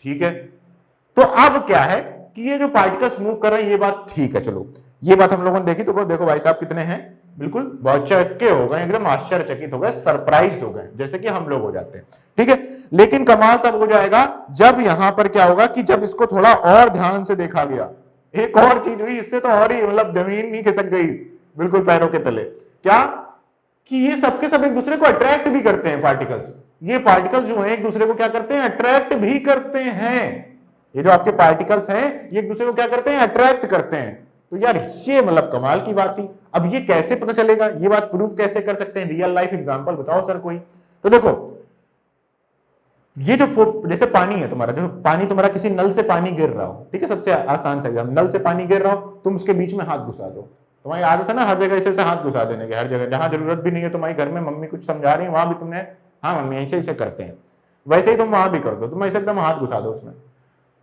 Speaker 1: ठीक है, तो अब क्या है कि ये जो पार्टिकल्स मूव कर रहे हैं, ये बात ठीक है, चलो ये बात हम लोगों ने देखी। तो देखो भाई साहब कितने हैं, बिल्कुल बहुत चक्के हो गए, एकदम आश्चर्यचकित हो गए, सरप्राइज हो गए, जैसे कि हम लोग हो जाते हैं। ठीक है, लेकिन कमाल तब हो जाएगा जब यहां पर क्या होगा कि जब इसको थोड़ा और ध्यान से देखा गया। एक और चीज हुई, इससे तो और ही मतलब जमीन नहीं खिसक गई बिल्कुल पैरों के तले। क्या कि ये सबके सब एक दूसरे को अट्रैक्ट भी करते हैं पार्टिकल्स। ये पार्टिकल्स जो हैं एक दूसरे को क्या करते हैं, अट्रैक्ट भी करते हैं। ये जो आपके पार्टिकल्स हैं ये एक दूसरे को क्या करते हैं, अट्रैक्ट करते हैं। तो यार ये मतलब कमाल की बात थी। अब ये कैसे पता चलेगा, ये बात प्रूफ कैसे कर सकते हैं, रियल लाइफ एग्जांपल बताओ सर कोई। तो देखो ये जो जैसे पानी है तुम्हारा, जो पानी तुम्हारा किसी नल से पानी गिर रहा हो, ठीक है, सबसे आसान सा एग्जांपल, नल से पानी गिर रहा हो, तुम उसके बीच में हाथ घुसा दो। तुम्हारी आदत है ना हर जगह ऐसे हाथ घुसा देने की, हर जगह जहां जरूरत भी नहीं है, तुम्हारी घर में मम्मी कुछ समझा रही है वहां भी तुमने, हाँ मम्मी ऐसे ऐसे करते हैं, वैसे ही तुम वहां भी कर दो, तुम ऐसे एकदम हाथ घुसा दो उसमें।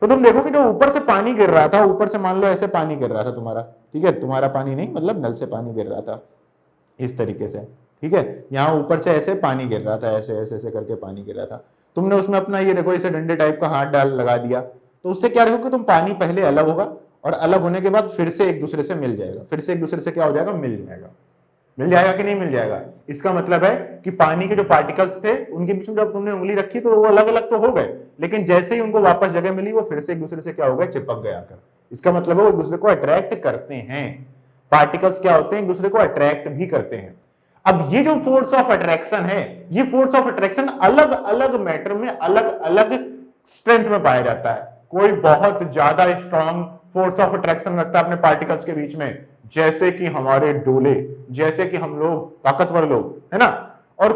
Speaker 1: तो तुम देखो कि जो ऊपर से पानी गिर रहा था, ऊपर से मान लो ऐसे पानी गिर रहा था तुम्हारा, ठीक है, तुम्हारा पानी नहीं मतलब नल से पानी गिर रहा था इस तरीके से, ठीक है, यहाँ ऊपर से ऐसे पानी गिर रहा था, ऐसे ऐसे ऐसे करके पानी गिर रहा था। तुमने उसमें अपना ये देखो इसे डंडे टाइप का हाथ डाल लगा दिया, तो उससे क्या देखो कि तुम पानी पहले अलग होगा और अलग होने के बाद फिर से एक दूसरे से मिल जाएगा, फिर से एक दूसरे से क्या हो जाएगा, मिल जाएगा। मिल जाएगा कि नहीं मिल जाएगा, इसका मतलब है कि पानी के जो पार्टिकल्स थे उनके बीच में जब तुमने उंगली रखी तो वो अलग अलग तो हो गए, लेकिन जैसे ही उनको वापस जगह मिली वो फिर से एक दूसरे से क्या हो गए, चिपक गए आकर। इसका मतलब है वो एक दूसरे को अट्रैक्ट करते हैं। पार्टिकल्स क्या होते हैं, एक दूसरे को अट्रैक्ट भी करते हैं। अब ये जो फोर्स ऑफ अट्रैक्शन है, ये फोर्स ऑफ अट्रैक्शन अलग अलग मैटर में अलग अलग स्ट्रेंथ में पाया जाता है। कोई बहुत ज्यादा स्ट्रांग फोर्स ऑफ अट्रैक्शन रखता है अपने पार्टिकल्स के बीच में, जैसे कि हमारे डोले, जैसे कि हम लोग ताकतवर लोग, है ना। और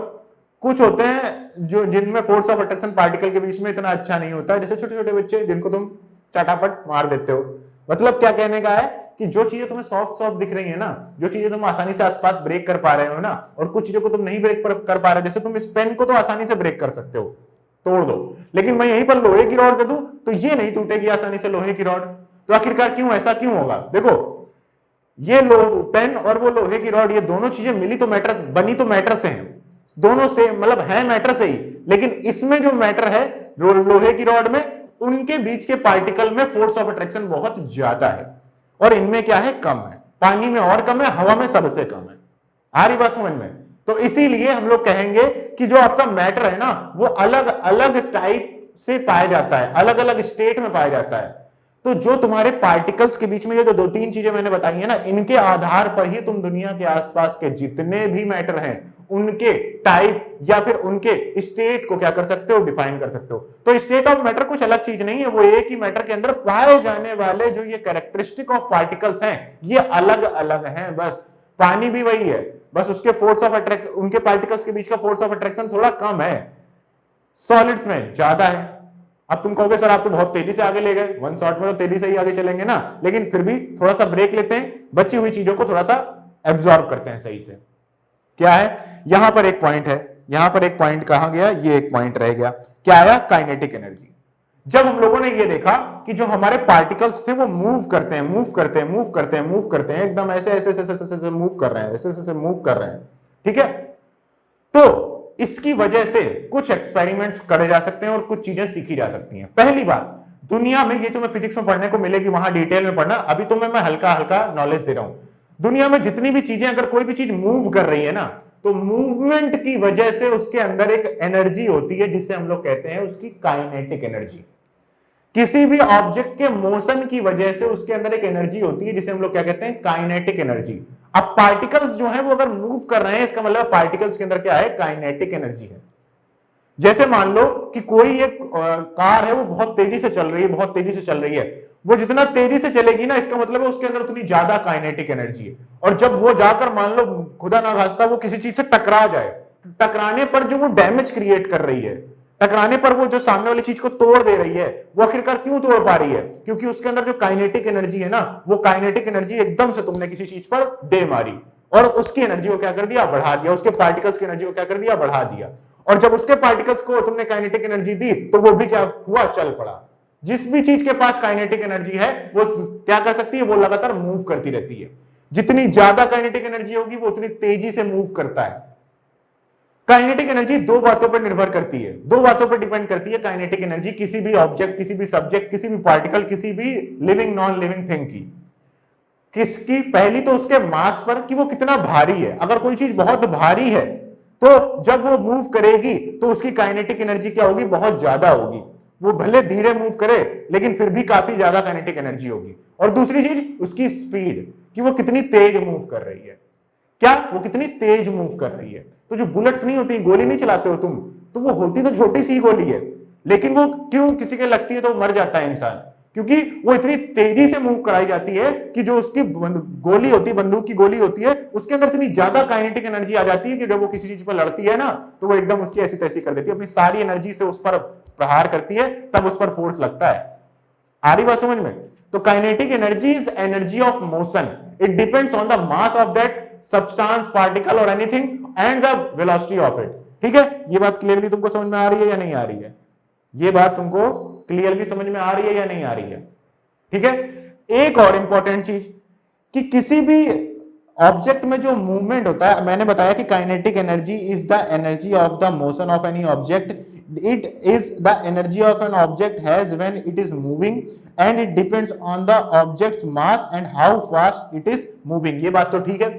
Speaker 1: कुछ होते हैं जो जिनमें फोर्स ऑफ अट्रैक्शन पार्टिकल के बीच में इतना अच्छा नहीं होता है, जैसे छोटे छोटे बच्चे जिनको तुम चटापट मार देते हो। मतलब क्या कहने का है कि जो चीजें तुम्हें सॉफ्ट सॉफ्ट दिख रही है ना, जो चीजें तुम आसानी से आसपास ब्रेक कर पा रहे हो ना, और कुछ चीजों को तुम नहीं ब्रेक कर पा रहे हो, जैसे तुम इस पेन को तो आसानी से ब्रेक कर सकते हो, तोड़ दो, लेकिन मैं यहीं पर लोहे की रॉड दे दूं तो ये नहीं टूटेगी आसानी से लोहे की रॉड। तो आखिरकार क्यों, ऐसा क्यों होगा? देखो ये पेन और वो लोहे की रॉड, ये दोनों चीजें मिली तो मैटर, बनी तो मैटर से हैं, दोनों से मतलब है मैटर से ही, लेकिन इसमें जो मैटर है लोहे की रॉड में, उनके बीच के पार्टिकल में फोर्स ऑफ अट्रैक्शन बहुत ज्यादा है और इनमें क्या है, कम है। पानी में और कम है, हवा में सबसे कम है। आ रही बात समझ में? तो इसीलिए हम लोग कहेंगे कि जो आपका मैटर है ना, वो अलग अलग टाइप से पाया जाता है, अलग अलग स्टेट में पाया जाता है। तो जो तुम्हारे पार्टिकल्स के बीच में ये जो दो तीन चीजें मैंने बताई है ना, इनके आधार पर ही तुम दुनिया के आसपास के जितने भी मैटर हैं उनके टाइप या फिर उनके स्टेट को क्या कर सकते हो, डिफाइन कर सकते हो। तो स्टेट ऑफ मैटर कुछ अलग चीज नहीं है, वो एक ही मैटर के अंदर पाए जाने वाले जो ये कैरेक्टरिस्टिक ऑफ पार्टिकल्स हैं ये अलग अलग हैं। बस पानी भी वही है, बस उसके फोर्स ऑफ अट्रैक्शन, उनके पार्टिकल्स के बीच का फोर्स ऑफ अट्रैक्शन थोड़ा कम है, सॉलिड्स में ज्यादा है। अब तुम कहोगे सर आप तो बहुत तेजी से आगे ले गए, वन शॉट में तो तेजी से ही आगे चलेंगे ना, लेकिन फिर भी थोड़ा सा ब्रेक लेते हैं, बची हुई चीजों को थोड़ा सा एब्जॉर्ब करते हैं सही से। क्या है, यहां पर एक पॉइंट है, यहां पर एक पॉइंट कहा गया, ये एक पॉइंट रह गया, क्या आया, काइनेटिक एनर्जी। जब हम लोगों ने ये देखा कि जो हमारे पार्टिकल्स थे वो मूव करते हैं, मूव करते हैं, मूव करते हैं, मूव करते हैं, एकदम ऐसे ऐसे ऐसे ऐसे ऐसे मूव कर रहे हैं, ऐसे ऐसे मूव कर रहे हैं, ठीक है, तो इसकी वजह से कुछ एक्सपेरिमेंट्स करे जा सकते हैं और कुछ चीजें सीखी जा सकती हैं। पहली बात, दुनिया में ये जो मैं फिजिक्स में पढ़ने को मिलेगी वहां डिटेल में पढ़ना, अभी तो मैं हल्का हल्का नॉलेज दे रहा हूं। दुनिया में जितनी भी चीजें, अगर कोई भी चीज मूव कर रही है ना, तो मूवमेंट की वजह से उसके अंदर एक एनर्जी होती है जिसे हम लोग कहते हैं उसकी काइनेटिक एनर्जी। किसी भी ऑब्जेक्ट के मोशन की वजह से उसके अंदर एक एनर्जी होती है जिसे हम लोग क्या कहते हैं, काइनेटिक एनर्जी। अब पार्टिकल्स जो है वो अगर मूव कर रहे हैं, इसका मतलब पार्टिकल्स के अंदर क्या है, काइनेटिक एनर्जी है। जैसे मान लो कि कोई एक कार है वो बहुत तेजी से चल रही है, बहुत तेजी से चल रही है, वो जितना तेजी से चलेगी ना, इसका मतलब है उसके अंदर उतनी ज्यादा काइनेटिक एनर्जी है। और जब वो जाकर मान लो खुदा ना खास्ता वो किसी चीज से टकरा जाए, टकराने पर जो वो डैमेज क्रिएट कर रही है, टकराने पर वो जो सामने वाली चीज को तोड़ दे रही है, वो आखिरकार क्यों तोड़ पा रही है, क्योंकि उसके अंदर जो काइनेटिक एनर्जी है ना, वो काइनेटिक एनर्जी एकदम से तुमने किसी चीज पर दे मारी और उसकी एनर्जी को क्या कर दिया, बढ़ा दिया, उसके पार्टिकल्स की एनर्जी को क्या कर दिया, बढ़ा दिया। और जब उसके पार्टिकल्स को तुमने काइनेटिक एनर्जी दी तो वो भी क्या हुआ, चल पड़ा। जिस भी चीज के पास काइनेटिक एनर्जी है वो क्या कर सकती है, वो लगातार मूव करती रहती है। जितनी ज्यादा काइनेटिक एनर्जी होगी वो उतनी तेजी से मूव करता है। काइनेटिक एनर्जी दो बातों पर निर्भर करती है, दो बातों पर डिपेंड करती है काइनेटिक एनर्जी किसी भी ऑब्जेक्ट, किसी भी सब्जेक्ट, किसी भी पार्टिकल, किसी भी लिविंग नॉन लिविंग थिंग की। किसकी, पहली तो उसके मास पर कि वो कितना भारी है। अगर कोई चीज बहुत भारी है तो जब वो मूव करेगी तो उसकी काइनेटिक एनर्जी क्या होगी, बहुत ज्यादा होगी। वो भले धीरे मूव करे लेकिन फिर भी काफी ज्यादा काइनेटिक एनर्जी होगी। और दूसरी चीज उसकी स्पीड, कि वो कितनी तेज मूव कर रही है, क्या वो कितनी तेज मूव कर रही है। तो जो बुलेट्स नहीं होती, गोली नहीं चलाते हो तुम, तो वो होती तो छोटी सी गोली है, लेकिन वो क्यों किसी के लगती है तो मर जाता है इंसान, क्योंकि वो इतनी तेजी से मूव कराई जाती है कि जो उसकी गोली होती है, बंदूक की गोली होती है, उसके अंदर इतनी ज्यादा काइनेटिक एनर्जी आ जाती है कि जब वो किसी चीज पर लड़ती है ना, तो वो एकदम उसकी ऐसी तैसी कर देती है, अपनी सारी एनर्जी से उस पर प्रहार करती है, तब उस पर फोर्स लगता है। आ रही बात समझ में? तो kinetic energy is energy of motion, it depends on the mass of that substance, particle और anything and the velocity of it. ठीक है, ये बात क्लियरली तुमको समझ में आ रही है या नहीं आ रही है? ये बात तुमको क्लियरली समझ में आ रही है या नहीं आ रही है? ठीक है, एक और इंपॉर्टेंट चीज कि किसी भी ऑब्जेक्ट में जो मूवमेंट होता है, मैंने बताया कि kinetic energy is the energy of the motion of any object, it is the energy of an object has when it is moving and it depends on the object's mass and how fast it is moving। ये बात तो ठीक है।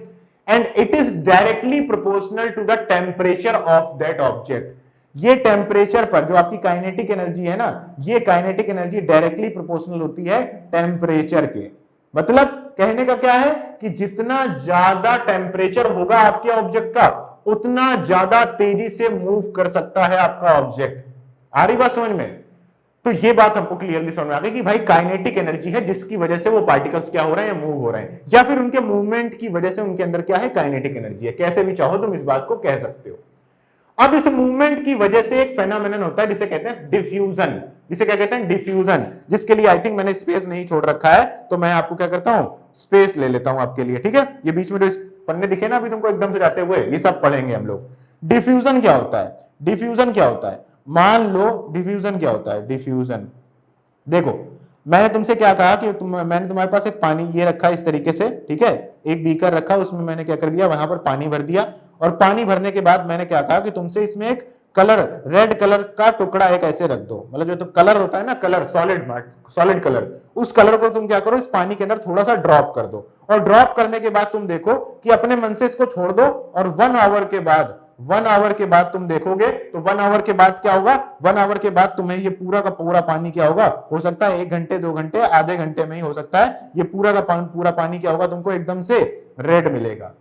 Speaker 1: and it is directly proportional to the temperature of that object। ये temperature पर जो आपकी kinetic energy है ना, ये काइनेटिक एनर्जी डायरेक्टली प्रोपोर्शनल होती है टेम्परेचर के। मतलब कहने का क्या है कि जितना ज्यादा टेम्परेचर होगा आपके ऑब्जेक्ट का, उतना ज्यादा तेजी से मूव कर सकता है आपका ऑब्जेक्ट। आ रही बात समझ में? तो ये बात हमको क्लियरली समझ में आ गई कि भाई काइनेटिक एनर्जी है जिसकी वजह से वो पार्टिकल्स क्या हो रहे हैं, मूव हो रहे हैं, या फिर उनके मूवमेंट की वजह से उनके अंदर क्या है, काइनेटिक एनर्जी है। कैसे भी चाहो तुम इस बात को कह सकते हो। अब इस मूवमेंट की वजह से एक फेनोमेनन होता है जिसे कहते हैं डिफ्यूजन। जिसे क्या कहते हैं, डिफ्यूजन, जिसके लिए आई थिंक मैंने स्पेस नहीं छोड़ रखा है, तो मैं आपको क्या करता हूं, स्पेस ले लेता हूं आपके लिए। ठीक है, ये बीच में जो पन्ने दिखे ना अभी तुमको एकदम से जाते हुए, ये सब पढ़ेंगे हम लोग। डिफ्यूजन क्या होता है, डिफ्यूजन क्या होता है, मान लो डिफ्यूजन क्या होता है। डिफ्यूजन देखो, मैंने तुमसे क्या कहा कि मैंने तुम्हारे पास एक पानी ये रखा इस तरीके से, ठीक है, एक बीकर रखा, उसमें मैंने क्या कर दिया, वहां पर पानी भर दिया, और पानी भरने के बाद मैंने क्या कहा कि तुमसे इसमें एक कलर, रेड कलर का टुकड़ा एक ऐसे रख दो। मतलब जो तो कलर होता है ना, कलर, सॉलिड कलर, उस कलर को तुम क्या करो, इस पानी के अंदर थोड़ा सा ड्रॉप कर दो, और ड्रॉप करने के बाद तुम देखो कि अपने मन से इसको छोड़ दो, और 1 आवर के बाद 1 आवर के बाद तुम देखोगे तो 1 आवर के बाद क्या होगा, 1 आवर के बाद तुम्हें ये पूरा का पूरा पानी क्या होगा, हो सकता है 1 घंटे 2 घंटे आधे घंटे में ही हो सकता है ये पूरा का पूरा पानी क्या होगा, तुमको एकदम से रेड मिलेगा।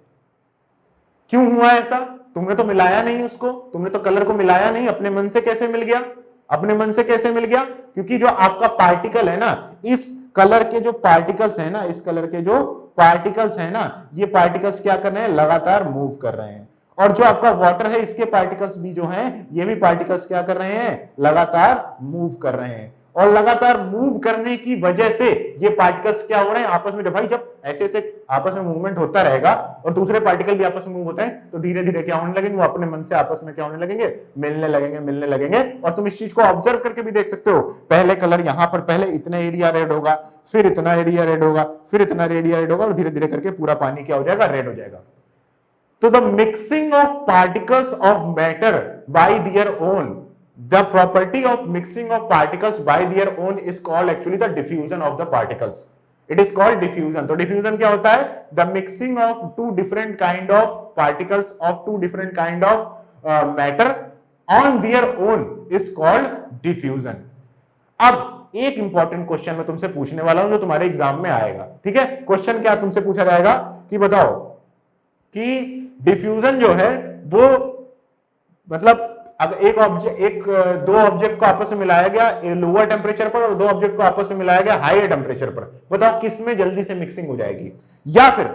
Speaker 1: क्यों हुआ ऐसा? तुमने तो मिलाया नहीं उसको, तुमने तो कलर को मिलाया नहीं, अपने मन से कैसे मिल गया, अपने मन से कैसे मिल गया? क्योंकि जो आपका पार्टिकल है ना, इस कलर के जो पार्टिकल्स है ना, इस कलर के जो पार्टिकल्स है ना, ये पार्टिकल्स क्या कर रहे हैं, लगातार मूव कर रहे हैं। और जो आपका वाटर है इसके पार्टिकल्स भी जो हैं, ये भी पार्टिकल्स क्या कर रहे हैं, लगातार मूव कर रहे हैं। और लगातार मूव करने की वजह से ये पार्टिकल्स क्या हो रहे हैं आपस में, जब भाई जब ऐसे ऐसे आपस में मूवमेंट होता रहेगा और दूसरे पार्टिकल भी आपस में मूव होते हैं तो धीरे धीरे क्या होने लगेंगे, वो अपने मन से आपस में क्या होने लगेंगे, मिलने लगेंगे, मिलने लगेंगे। और तुम इस चीज को ऑब्जर्व करके भी देख सकते हो, पहले कलर यहां पर पहले इतना एरिया रेड होगा, फिर इतना एरिया रेड होगा, फिर इतना एरिया रेड होगा और धीरे धीरे करके पूरा पानी क्या हो जाएगा, रेड हो जाएगा। तो the mixing of particles of matter bye their own, the property of mixing of particles by their own is called actually the diffusion of the particles. It is called diffusion. तो diffusion क्या होता है, the mixing of two different kind of particles of two different kind of matter on their own is called diffusion. अब एक important question मैं तुमसे पूछने वाला हूं जो तुम्हारे एग्जाम में आएगा, ठीक है। क्वेश्चन क्या तुमसे पूछा जाएगा कि बताओ कि डिफ्यूजन जो है वो मतलब अगर दो ऑब्जेक्ट को आपस में मिलाया गया लोअर टेम्परेचर पर और दो ऑब्जेक्ट को आपस में मिलाया गया हायर टेम्परेचर पर, बताओ किस में जल्दी से मिक्सिंग हो जाएगी? या फिर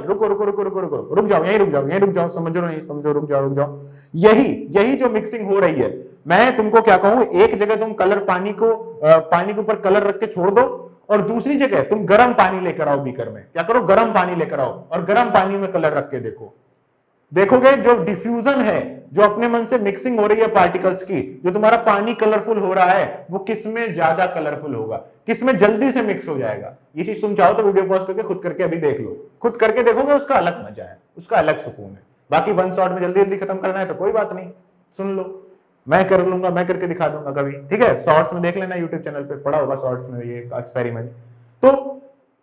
Speaker 1: रुक जाओ, यहीं रुक जाओ, समझो नहीं समझो, रुक जाओ। यही जो मिक्सिंग हो रही है, मैं तुमको क्या कहूं, एक जगह तुम कलर पानी के ऊपर कलर रख के छोड़ दो और दूसरी जगह तुम गर्म पानी लेकर आओ बीकर में, क्या करो, गर्म पानी लेकर आओ और गर्म पानी में कलर रख के देखोगे जो डिफ्यूजन है, जो अपने मन से मिक्सिंग हो रही है पार्टिकल्स की, जो तुम्हारा पानी कलरफुल हो रहा है वो किसमें ज्यादा कलरफुल होगा, किसमें जल्दी से मिक्स हो जाएगा। ये चीज तुम चाहो तो वीडियो पॉज करके खुद करके अभी देख लो, खुद करके देखोगे, उसका अलग मजा है, उसका अलग सुकून है। बाकी वन शॉट में जल्दी जल्दी खत्म करना है तो कोई बात नहीं, सुन लो, मैं कर लूंगा, मैं करके दिखा दूंगा कभी, ठीक है। शॉर्ट्स में देख लेना, यूट्यूब चैनल पे पड़ा होगा शॉर्ट्स में ये एक्सपेरिमेंट। तो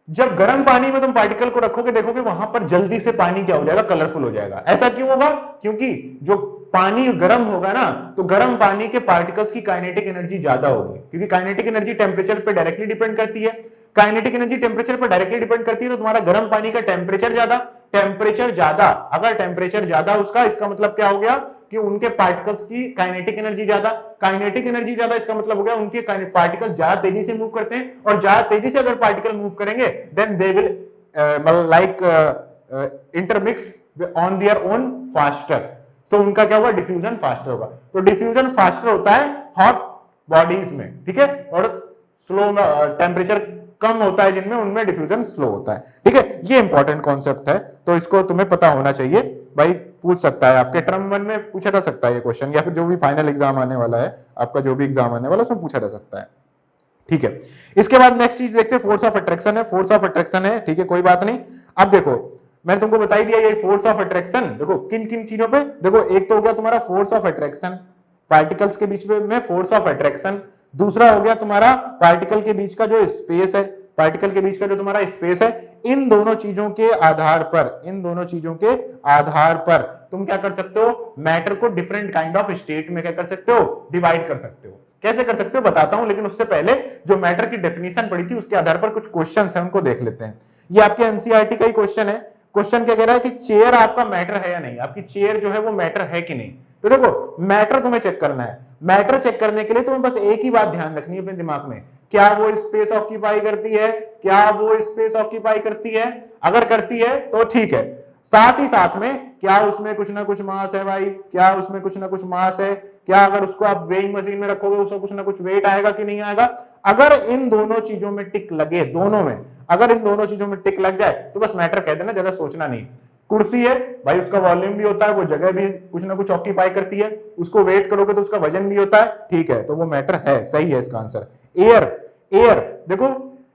Speaker 1: जब गर्म पानी में तुम पार्टिकल को रखोगे, देखोगे वहां पर जल्दी से पानी क्या हो जाएगा, कलरफुल हो जाएगा। ऐसा क्यों होगा? क्योंकि जो पानी गर्म होगा ना, तो गर्म पानी के पार्टिकल्स की काइनेटिक एनर्जी ज्यादा होगी, क्योंकि काइनेटिक एनर्जी टेम्परेचर पे डायरेक्टली डिपेंड करती है। काइनेटिक एनर्जी टेम्परेचर पर डायरेक्टली डिपेंड करती है, तो तुम्हारा गर्म पानी का टेम्परेचर ज्यादा, अगर टेम्परेचर ज्यादा उसका, इसका मतलब क्या हो गया कि उनके पार्टिकल्स की काइनेटिक एनर्जी ज्यादा, काइनेटिक एनर्जी ज्यादा, इसका मतलब हो गया उनके पार्टिकल ज्यादा तेजी से मूव करते हैं, और ज्यादा तेजी से अगर पार्टिकल मूव करेंगे then they will intermix on their own faster. So उनका क्या होगा, डिफ्यूजन फास्टर होगा। तो डिफ्यूजन फास्टर होता है हॉट बॉडीज में, ठीक है, और स्लो टेम्परेचर कम होता है जिनमें, उनमें डिफ्यूजन स्लो होता है, ठीक है। ये इंपॉर्टेंट कॉन्सेप्ट है, तो इसको तुम्हें पता होना चाहिए भाई। पूछ सकता है आपके टर्म 1 में पूछा जा सकता है ये क्वेश्चन, या फिर जो भी फाइनल एग्जाम आने वाला है आपका, जो भी एग्जाम आने वाला है उसमें पूछा जा सकता है, ठीक है। इसके बाद नेक्स्ट चीज देखते हैं, फोर्स ऑफ अट्रैक्शन है। फोर्स ऑफ अट्रैक्शन है, ठीक है, कोई बात नहीं। अब देखो मैंने तुमको बता ही दिया ये फोर्स ऑफ अट्रैक्शन, देखो किन किन चीजों पे, देखो एक तो हो गया तुम्हारा फोर्स ऑफ अट्रैक्शन, पार्टिकल्स के बीच में फोर्स ऑफ अट्रैक्शन। दूसरा हो गया तुम्हारा पार्टिकल के बीच का जो स्पेस है, पार्टिकल के बीच का जो तुम्हारा स्पेस है। इन दोनों चीजों के आधार पर तुम क्या कर सकते हो, मैटर को डिफरेंट काइंड ऑफ स्टेट में क्या कर सकते हो, डिवाइड कर सकते हो। कैसे कर सकते हो बताता हूं, लेकिन उससे पहले जो मैटर की डेफिनेशन पड़ी थी उसके आधार पर कुछ क्वेश्चंस हैं, उनको देख लेते हैं। ये आपके एनसीईआरटी का ही क्वेश्चन है। क्वेश्चन क्या कह रहा है कि चेयर आपका मैटर है या नहीं, आपकी चेयर जो है वो मैटर है कि नहीं। तो देखो मैटर तुम्हें चेक करना है, मैटर चेक करने के लिए तुम्हें बस एक ही बात ध्यान रखनी है अपने दिमाग में, क्या वो स्पेस ऑक्यूपाई करती है, क्या वो स्पेस ऑक्यूपाई करती है। अगर करती है तो ठीक है, साथ ही साथ में क्या उसमें कुछ ना कुछ मास है भाई, क्या उसमें कुछ ना कुछ मास है, क्या अगर उसको आप वेइंग मशीन में रखोगे उसका कुछ ना कुछ वेट आएगा कि नहीं आएगा। अगर इन दोनों चीजों में टिक लगे, दोनों में अगर इन दोनों चीजों में टिक लग जाए तो बस मैटर कह देना, ज्यादा सोचना नहीं। कुर्सी है भाई, उसका वॉल्यूम भी होता है, वो जगह भी कुछ ना कुछ ऑक्यूपाई करती है, उसको वेट करोगे तो उसका वजन भी होता है, ठीक है, तो वो मैटर है, सही है इसका आंसर। एयर देखो,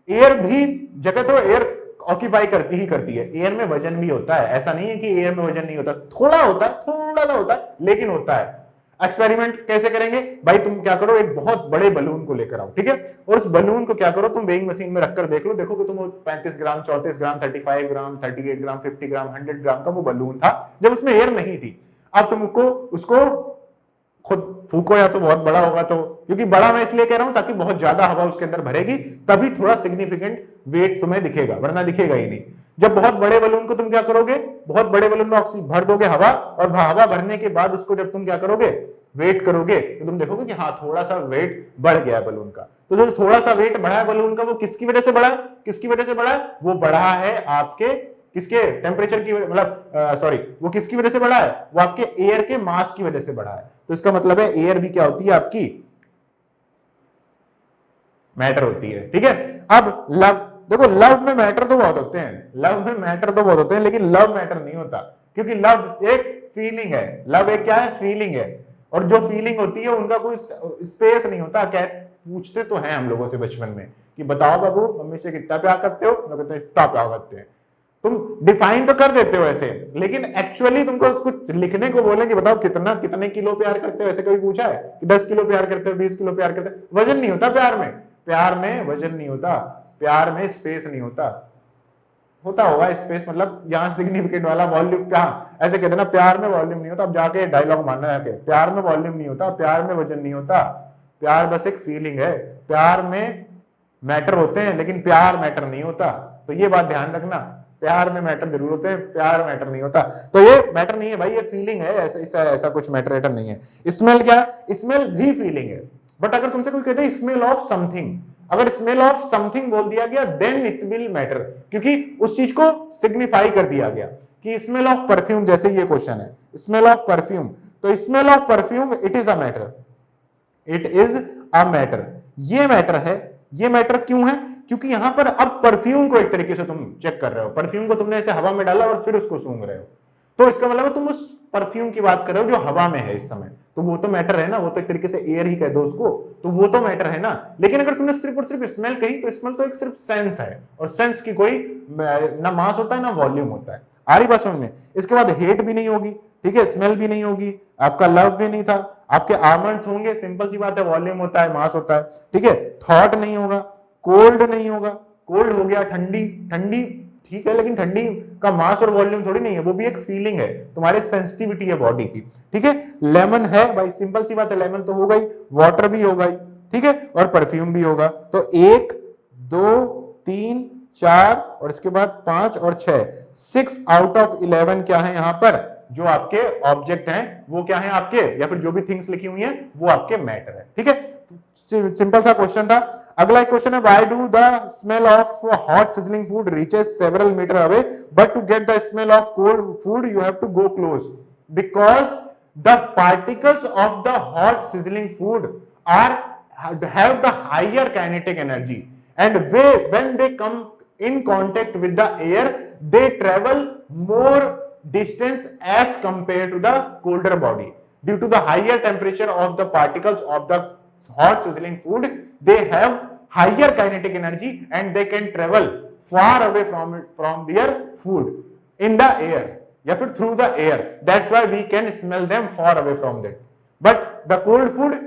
Speaker 1: एयर भी जगह तो एयर ऑक्यूपाई करती ही करती है, एयर में वजन भी होता है, ऐसा नहीं है कि एयर में वजन नहीं होता, थोड़ा होता है, थोड़ा सा होता है, लेकिन होता है। एक्सपेरिमेंट कैसे करेंगे भाई, तुम क्या करो, एक बहुत बड़े बलून को लेकर आओ, ठीक है, और उस बलून को क्या करो, तुम वेइंग मशीन में रखकर देख लो, देखो कि तुम 35 ग्राम, 34 ग्राम, 35 ग्राम, 38 ग्राम, 50 ग्राम, 100 ग्राम का वो बलून था जब उसमें एयर नहीं थी। अब तुमको उसको खुद फूको या तो बहुत बड़ा होगा तो, क्योंकि बड़ा मैं इसलिए कह रहा हूं ताकि बहुत ज्यादा हवा उसके अंदर भरेगी तभी थोड़ा सिग्निफिकेंट वेट तुम्हें दिखेगा, वरना दिखेगा ही नहीं। जब बहुत बड़े बलून को तुम क्या करोगे, बहुत बड़े बलून में ऑक्सीजन भर दोगे हवा, और हवा भरने के बाद उसको जब तुम क्या करोगे, वेट करोगे, तो तुम देखोगे कि हाँ थोड़ा सा वेट बढ़ गया है बलून का। तो जो थोड़ा सा वेट बढ़ा है बलून का वो किसकी वजह से बढ़ा है, किसकी वजह से बढ़ा है, वो बढ़ा है आपके किसके टेम्परेचर की, मतलब सॉरी वो किसकी वजह से बढ़ा है, वो आपके एयर के मास की वजह से बढ़ा है। तो इसका मतलब है एयर भी क्या होती है आपकी, मैटर होती है। ठीक है, अब लव, देखो लव में मैटर तो बहुत होते हैं, लव में मैटर तो बहुत होते हैं, लेकिन लव मैटर नहीं होता, क्योंकि लव एक फीलिंग है, लव एक क्या है, फीलिंग है, और जो फीलिंग होती है उनका कोई स्पेस नहीं होता। पूछते तो हैं हम लोगों से बचपन में कि बताओ बाबू मम्मी से कितना प्यार करते हो, मैं कहते हैं इतना प्यार करते हैं। तुम डिफाइन तो कर देते हो ऐसे, लेकिन एक्चुअली तुमको कुछ लिखने को बोले कि बताओ कितना, कितने किलो प्यार करते हो, ऐसे कभी पूछा है कि 10 किलो प्यार करते हो, 20 किलो प्यार करते हो? वजन नहीं होता प्यार में, प्यार में वजन नहीं होता, प्यार में स्पेस नहीं होता, होता होगा स्पेस, मतलब यहाँ सिग्निफिकेंट वाला वॉल्यूम, क्या ऐसे कहते ना प्यार में वॉल्यूम नहीं होता। अब जाके डायलॉग मानना है, प्यार में वॉल्यूम नहीं होता, प्यार में वजन नहीं होता, प्यार बस एक फीलिंग है। प्यार में मैटर होते हैं लेकिन प्यार मैटर नहीं होता, तो ये बात ध्यान रखना, प्यार में मैटर जरूर होते हैं, प्यार मैटर नहीं होता। तो ये मैटर नहीं है भाई, ये फीलिंग है, ऐसा कुछ मैटर नहीं है। स्मेल क्या, स्मेल भी फीलिंग है, बट अगर तुमसे कोई कहते हैं स्मेल ऑफ समथिंग, अगर स्मेल ऑफ समथिंग बोल दिया गया देन इट विल मैटर, क्योंकि उस चीज को सिग्निफाई कर दिया गया कि स्मेल ऑफ परफ्यूम, जैसे ये क्वेश्चन है स्मेल ऑफ परफ्यूम, तो smell of perfume it is a matter, it is a matter, ये मैटर है। ये मैटर क्यों है, क्योंकि यहां पर अब परफ्यूम को एक तरीके से तुम चेक कर रहे हो, परफ्यूम को तुमने ऐसे हवा में डाला और फिर उसको सूंघ रहे हो, तो इसका मतलब है तुम उस परफ्यूम की बात कर रहे हो जो हवा में है इस समय, तो वो तो मैटर है ना, वो तो एक तरीके से एयर ही कह दो उसको, तो वो तो मैटर है ना। लेकिन अगर तुमने सिर्फ और सिर्फ स्मेल कही तो स्मेल तो एक सिर्फ सेंस है, और सेंस की कोई ना मास होता है ना वॉल्यूम होता है। आ रही बात समझ में? इसके बाद हेट भी नहीं होगी, ठीक है, स्मेल भी नहीं होगी, आपका लव भी नहीं था, आपके आमंड्स होंगे, सिंपल सी बात है, वॉल्यूम होता है, मास होता है, ठीक है। थॉट नहीं होगा, कोल्ड नहीं होगा, कोल्ड हो गया, ठंडी, ठंडी ठीक है, लेकिन ठंडी का मास और वॉल्यूम थोड़ी नहीं है, वो भी एक फीलिंग है, तुम्हारे सेंसिटिविटी है बॉडी की, ठीक है। लेमन है भाई, सिंपल सी बात है, लेमन तो होगा ही, वाटर भी होगा ही, ठीक है, और परफ्यूम भी होगा। तो 1 2 3 4 और इसके बाद 5 और 6, 6 आउट ऑफ 11 क्या है यहाँ पर, जो आपके ऑब्जेक्ट हैं वो क्या है आपके, या फिर जो भी थिंग्स लिखी हुई हैं वो आपके मैटर है, ठीक है। सिंपल सा क्वेश्चन था। अगला एक क्वेश्चन है, why do the smell of hot sizzling food reaches several metre away but to get the smell of cold food you have to go close, because the particles of the hot sizzling food are have the higher kinetic energy and when they come in contact with the air they travel more distance as compared to the colder body due to the higher temperature of the particles of the hot sizzling food. They have higher kinetic energy and they can travel far away from their food in the air या फिर through the air. That's why we can smell them far away from that. But the cold food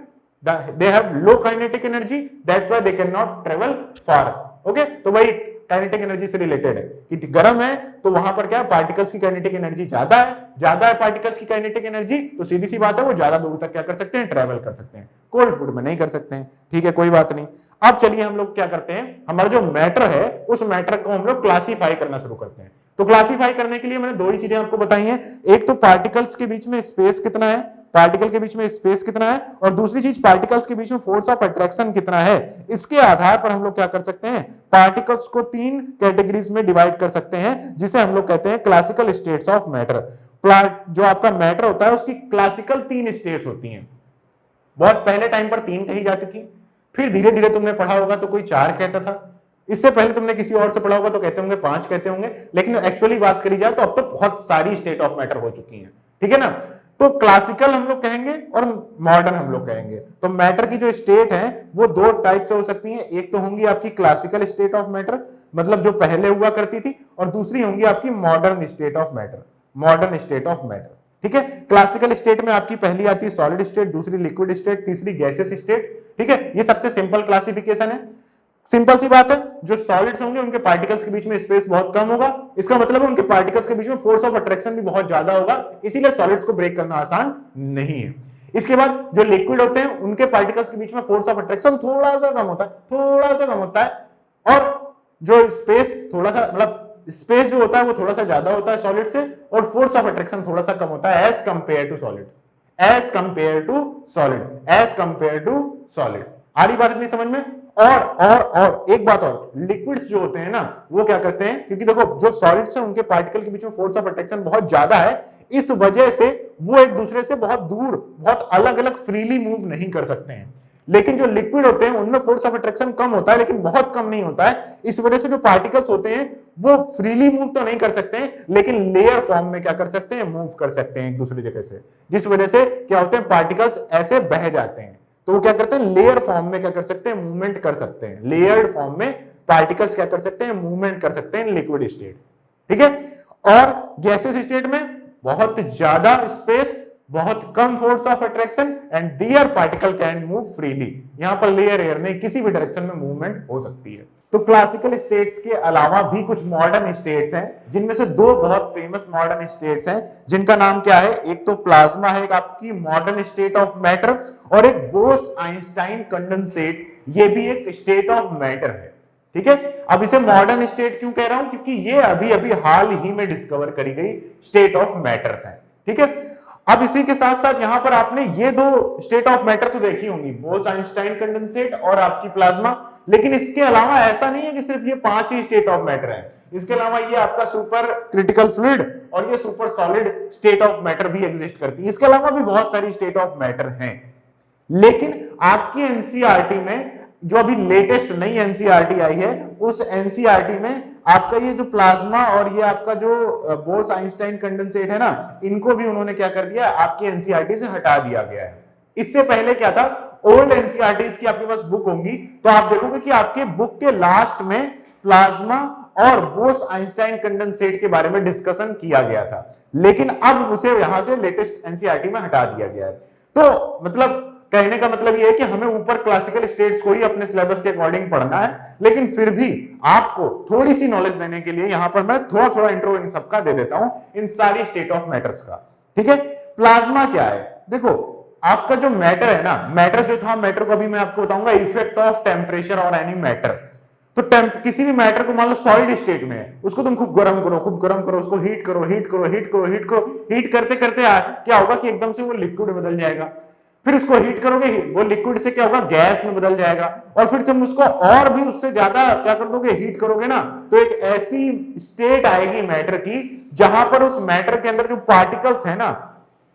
Speaker 1: they have low kinetic energy, that's why they cannot travel far. Okay, तो वही kinetic energy से related है कि गर्म है तो वहां पर क्या पार्टिकल्स की काइनेटिक एनर्जी ज्यादा है पार्टिकल्स की काइनेटिक एनर्जी, तो सीधी सी बात है वो ज्यादा दूर तक क्या कर सकते हैं, ट्रेवल कर सकते हैं, कोल्ड फूड में नहीं कर सकते हैं, ठीक है, कोई बात नहीं। अब चलिए हम लोग क्या करते हैं, हमारा जो मैटर है उस मैटर को हम लोग क्लासीफाई करना शुरू करते हैं। तो क्लासीफाई करने के लिए मैंने दो ही चीजें आपको बताई हैं, एक तो पार्टिकल्स के बीच में स्पेस कितना है, पार्टिकल के बीच में स्पेस कितना है, और दूसरी चीज पार्टिकल्स के बीच में फोर्स ऑफ अट्रैक्शन कितना है। इसके आधार पर हम लोग क्या कर सकते हैं, पार्टिकल्स को 3 कैटेगरीज में डिवाइड कर सकते हैं, जिसे हम लोग कहते हैं क्लासिकल स्टेट्स ऑफ मैटर। जो आपका मैटर होता है उसकी क्लासिकल 3 स्टेट्स होती हैं। बहुत पहले टाइम पर 3 कही जाती थी, फिर धीरे धीरे तुमने पढ़ा होगा तो कोई 4 कहता था, इससे पहले तुमने किसी और से पढ़ा होगा तो कहते होंगे 5 कहते होंगे, लेकिन एक्चुअली बात करी जाए तो अब तो बहुत सारी स्टेट ऑफ मैटर हो चुकी है, ठीक है ना। तो क्लासिकल हम लोग कहेंगे और मॉडर्न हम लोग कहेंगे। तो मैटर की जो स्टेट है वो 2 टाइप से हो सकती है, एक तो होंगी आपकी क्लासिकल स्टेट ऑफ मैटर, मतलब जो पहले हुआ करती थी, और दूसरी होंगी आपकी modern state of matter, modern state of matter, ठीक है। क्लासिकल स्टेट में आपकी पहली आती है सॉलिड स्टेट, दूसरी लिक्विड स्टेट, तीसरी गैसियस स्टेट, ठीक है। ये सबसे सिंपल क्लासिफिकेशन है। सिंपल सी बात है, जो सॉलिड्स होंगे उनके पार्टिकल्स के बीच में स्पेस बहुत कम होगा, इसका मतलब है उनके पार्टिकल्स के बीच में फोर्स ऑफ अट्रैक्शन भी बहुत ज्यादा होगा, इसीलिए सॉलिड्स को ब्रेक करना आसान नहीं है। इसके बाद जो लिक्विड होते हैं उनके पार्टिकल्स के बीच में फोर्स ऑफ अट्रैक्शन थोड़ा सा कम होता है, थोड़ा सा कम होता है, और जो स्पेस थोड़ा सा, मतलब स्पेस जो होता है वो थोड़ा सा ज्यादा होता है सॉलिड से, और फोर्स ऑफ अट्रैक्शन थोड़ा सा कम होता है as compare to solid, as compare to solid, as compare to solid. आ रही बात इतनी समझ में? और एक बात और, लिक्विड्स जो होते हैं ना वो क्या करते हैं, क्योंकि देखो जो सॉलिड्स हैं उनके पार्टिकल के बीच में फोर्स ऑफ अट्रैक्शन बहुत ज्यादा है, इस वजह से वो एक दूसरे से बहुत दूर, बहुत अलग अलग फ्रीली मूव नहीं कर सकते हैं। लेकिन जो लिक्विड होते हैं उनमें फोर्स ऑफ अट्रैक्शन कम होता है, लेकिन बहुत कम नहीं होता है, इस वजह से जो पार्टिकल्स होते हैं वो फ्रीली मूव तो नहीं कर सकते हैं, लेकिन लेयर फॉर्म में क्या कर सकते हैं, मूव कर सकते हैं एक दूसरी जगह से, जिस वजह से क्या होते हैं, पार्टिकल्स ऐसे बह जाते हैं। तो वो क्या करते हैं, लेयर फॉर्म में क्या कर सकते हैं, मूवमेंट कर सकते हैं, लेयर्ड फॉर्म में पार्टिकल्स क्या कर सकते हैं, मूवमेंट कर सकते हैं लिक्विड स्टेट। ठीक है, और गैसियस स्टेट में बहुत ज्यादा स्पेस, बहुत कम force of attraction, and their particle can move freely. यहां पर लेयर एयर नहीं, किसी भी डायरेक्शन में मूवमेंट हो सकती है। तो क्लासिकल स्टेट्स के अलावा भी कुछ मॉडर्न स्टेट्स हैं, जिनमें से दो बहुत फेमस मॉडर्न स्टेट्स हैं, जिनका नाम क्या है, एक तो प्लाज्मा है, एक आपकी मॉडर्न स्टेट ऑफ मैटर, और एक बोस आइंस्टाइन कंडेंसेट, ये भी एक स्टेट ऑफ मैटर है। ठीक है, अब इसे मॉडर्न स्टेट क्यों कह रहा हूं, क्योंकि ये अभी अभी हाल ही में डिस्कवर करी गई स्टेट ऑफ मैटर्स है। ठीक है, अब इसी के साथ साथ यहां पर आपने ये दो स्टेट ऑफ मैटर तो देखी होंगी, बोस आइंस्टाइन कंडेंसेट और आपकी प्लाज्मा, लेकिन इसके अलावा ऐसा नहीं है कि सिर्फ ये 5 ही स्टेट ऑफ मैटर है। इसके अलावा ये आपका सुपर क्रिटिकल फ्लूइड और ये super solid state of matter भी एग्जिस्ट करती है। इसके अलावा भी बहुत सारी स्टेट ऑफ मैटर हैं, लेकिन आपकी एनसीईआरटी में जो अभी लेटेस्ट नई एनसीईआरटी आई है, उस एनसीईआरटी में आपका ये जो प्लाज्मा और ये आपका जो बोस आइंस्टाइन कंडेंसेट है ना, इनको भी उन्होंने क्या कर दिया, आपकी एनसीईआरटी से हटा दिया गया है। इससे पहले क्या था, ओल्ड एनसीईआरटीज की आपके पास बुक होंगी तो आप देखोगे कि आपके बुक के लास्ट में प्लाज्मा और बोस आइंस्टाइन कंडेंसेट के बारे में डिस्कशन किया गया था, लेकिन अब उसे यहां से लेटेस्ट एनसीईआरटी में हटा दिया गया है। तो मतलब कहने का मतलब यह है कि हमें ऊपर क्लासिकल स्टेट्स को ही अपने सिलेबस के अकॉर्डिंग पढ़ना है, लेकिन फिर भी आपको थोड़ी सी नॉलेज देने के लिए यहां पर मैं थोड़ा थोड़ा इंट्रो इन सबका दे देता हूं, इन सारी स्टेट ऑफ मैटर्स का। ठीक है, प्लाज्मा क्या है, देखो आपका जो मैटर है ना, मैटर जो था, मैटर को अभी मैं आपको बताऊंगा इफेक्ट ऑफ टेम्परेचर और एनी मैटर। तो किसी भी मैटर को मान लो सॉलिड स्टेट में है, उसको तुम खूब गर्म करो, खूब गर्म करो, उसको हीट करो, हीट करो, हीट करो, हीट करो, हीट करते करते क्या होगा कि एकदम से वो लिक्विड में बदल जाएगा। फिर उसको हीट करोगे, वो लिक्विड से क्या होगा, गैस में बदल जाएगा, और फिर तुम उसको और भी उससे ज्यादा क्या कर दोगे, हीट करोगे ना, तो एक ऐसी स्टेट आएगी मैटर की जहां पर उस मैटर के अंदर जो पार्टिकल्स है ना,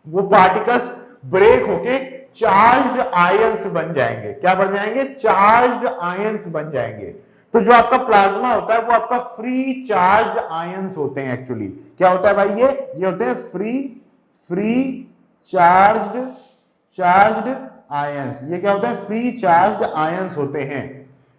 Speaker 1: वो पार्टिकल्स ब्रेक होके चार्ज्ड आयंस बन जाएंगे। क्या बन जाएंगे, चार्ज्ड आयंस बन जाएंगे। तो जो आपका प्लाज्मा होता है वो आपका फ्री चार्ज्ड आयंस होते हैं। एक्चुअली क्या होता है भाई, ये होते हैं फ्री चार्ज्ड आयंस। ये क्या होता है, फ्री चार्ज्ड आयंस होते हैं।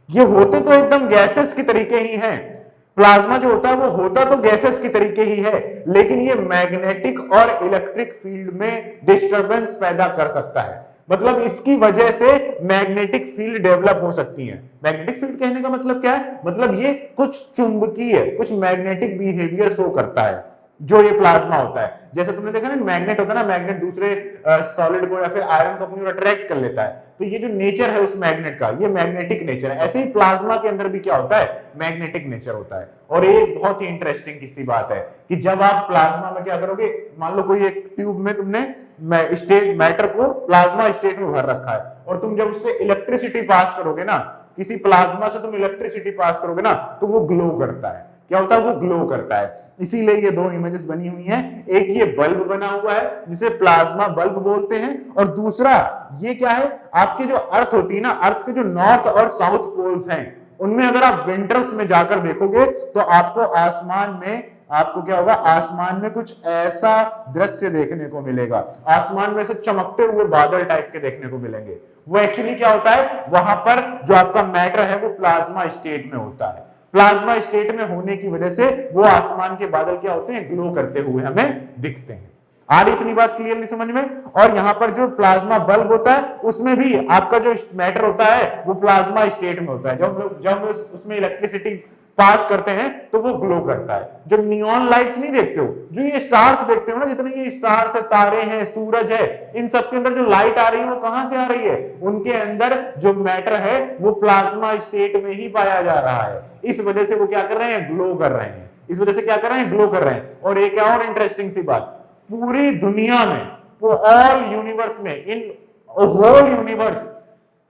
Speaker 1: ये होते तो एकदम गैसेस की तरीके ही हैं। प्लाज्मा जो होता है वो होता तो गैसेस की तरीके ही है, लेकिन ये मैग्नेटिक और इलेक्ट्रिक फील्ड में डिस्टरबेंस पैदा कर सकता है। मतलब इसकी वजह से मैग्नेटिक फील्ड डेवलप हो सकती है। मैग्नेटिक फील्ड कहने का मतलब क्या है, मतलब ये कुछ चुंबकीय, कुछ मैग्नेटिक बिहेवियर शो करता है जो ये प्लाज्मा होता है। जैसे तुमने देखा ना, मैग्नेट होता है ना, मैग्नेट दूसरे सॉलिड को या फिर आयरन को अपनी ओर अट्रैक्ट कर लेता है। तो ये जो नेचर है उस मैग्नेट का, ये मैग्नेटिक नेचर है। ऐसे ही प्लाज्मा के अंदर भी क्या होता है, मैग्नेटिक नेचर होता है। और एक बहुत ही इंटरेस्टिंग किसी बात है कि जब आप प्लाज्मा में क्या करोगे, मान लो कोई एक ट्यूब में तुमने स्टेट मैटर को प्लाज्मा स्टेट में भर रखा है, और तुम जब उससे इलेक्ट्रिसिटी पास करोगे ना, किसी प्लाज्मा से तुम इलेक्ट्रिसिटी पास करोगे ना, तो वो ग्लो करता है। क्या होता है, वो ग्लो करता है। इसीलिए ये दो इमेजेस बनी हुई हैं। एक ये बल्ब बना हुआ है जिसे प्लाज्मा बल्ब बोलते हैं, और दूसरा ये क्या है, आपकी जो अर्थ होती है ना, अर्थ के जो नॉर्थ और साउथ पोल्स हैं, उनमें अगर आप विंटर्स में जाकर देखोगे तो आपको आसमान में, आपको क्या होगा, आसमान में कुछ ऐसा दृश्य देखने को मिलेगा। आसमान में से चमकते हुए बादल टाइप के देखने को मिलेंगे। वो एक्चुअली क्या होता है, वहां पर जो आपका मैटर है वो प्लाज्मा स्टेट में होता है। प्लाज्मा स्टेट में होने की वजह से वो आसमान के बादल क्या होते हैं, ग्लो करते हुए हमें दिखते हैं। आ रही इतनी बात क्लियरली समझ में? और यहां पर जो प्लाज्मा बल्ब होता है उसमें भी आपका जो मैटर होता है वो प्लाज्मा स्टेट में होता है। जब उसमें इलेक्ट्रिसिटी पास करते हैं तो वो ग्लो करता है। जो नियॉन लाइट्स नहीं देखते हो, जो ये स्टार्स देखते हो ना, जितने ये स्टार्स है, तारे हैं, सूरज है, इन सब के अंदर जो लाइट आ रही है वो कहां से आ रही है? उनके अंदर जो मैटर है वो प्लाज्मा स्टेट में ही पाया जा रहा है। इस वजह से वो क्या कर रहे हैं? ग्लो कर रहे हैं। इस वजह से क्या कर रहे हैं? ग्लो कर रहे हैं। और एक और इंटरेस्टिंग सी बात, पूरी दुनिया में, ऑल यूनिवर्स में, इन होल यूनिवर्स,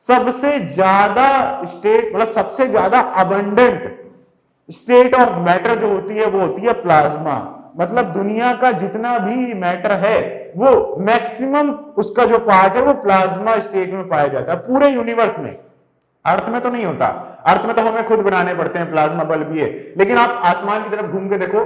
Speaker 1: सबसे ज्यादा स्टेट, मतलब सबसे ज्यादा अबंडेंट स्टेट ऑफ मैटर जो होती है वो होती है प्लाज्मा। मतलब दुनिया का जितना भी मैटर है वो मैक्सिमम उसका जो पार्ट है वो प्लाज्मा स्टेट में पाया जाता है पूरे यूनिवर्स में। अर्थ में तो नहीं होता, अर्थ में तो हमें खुद बनाने पड़ते हैं प्लाज्मा बल्ब ये, लेकिन आप आसमान की तरफ घूम के देखो,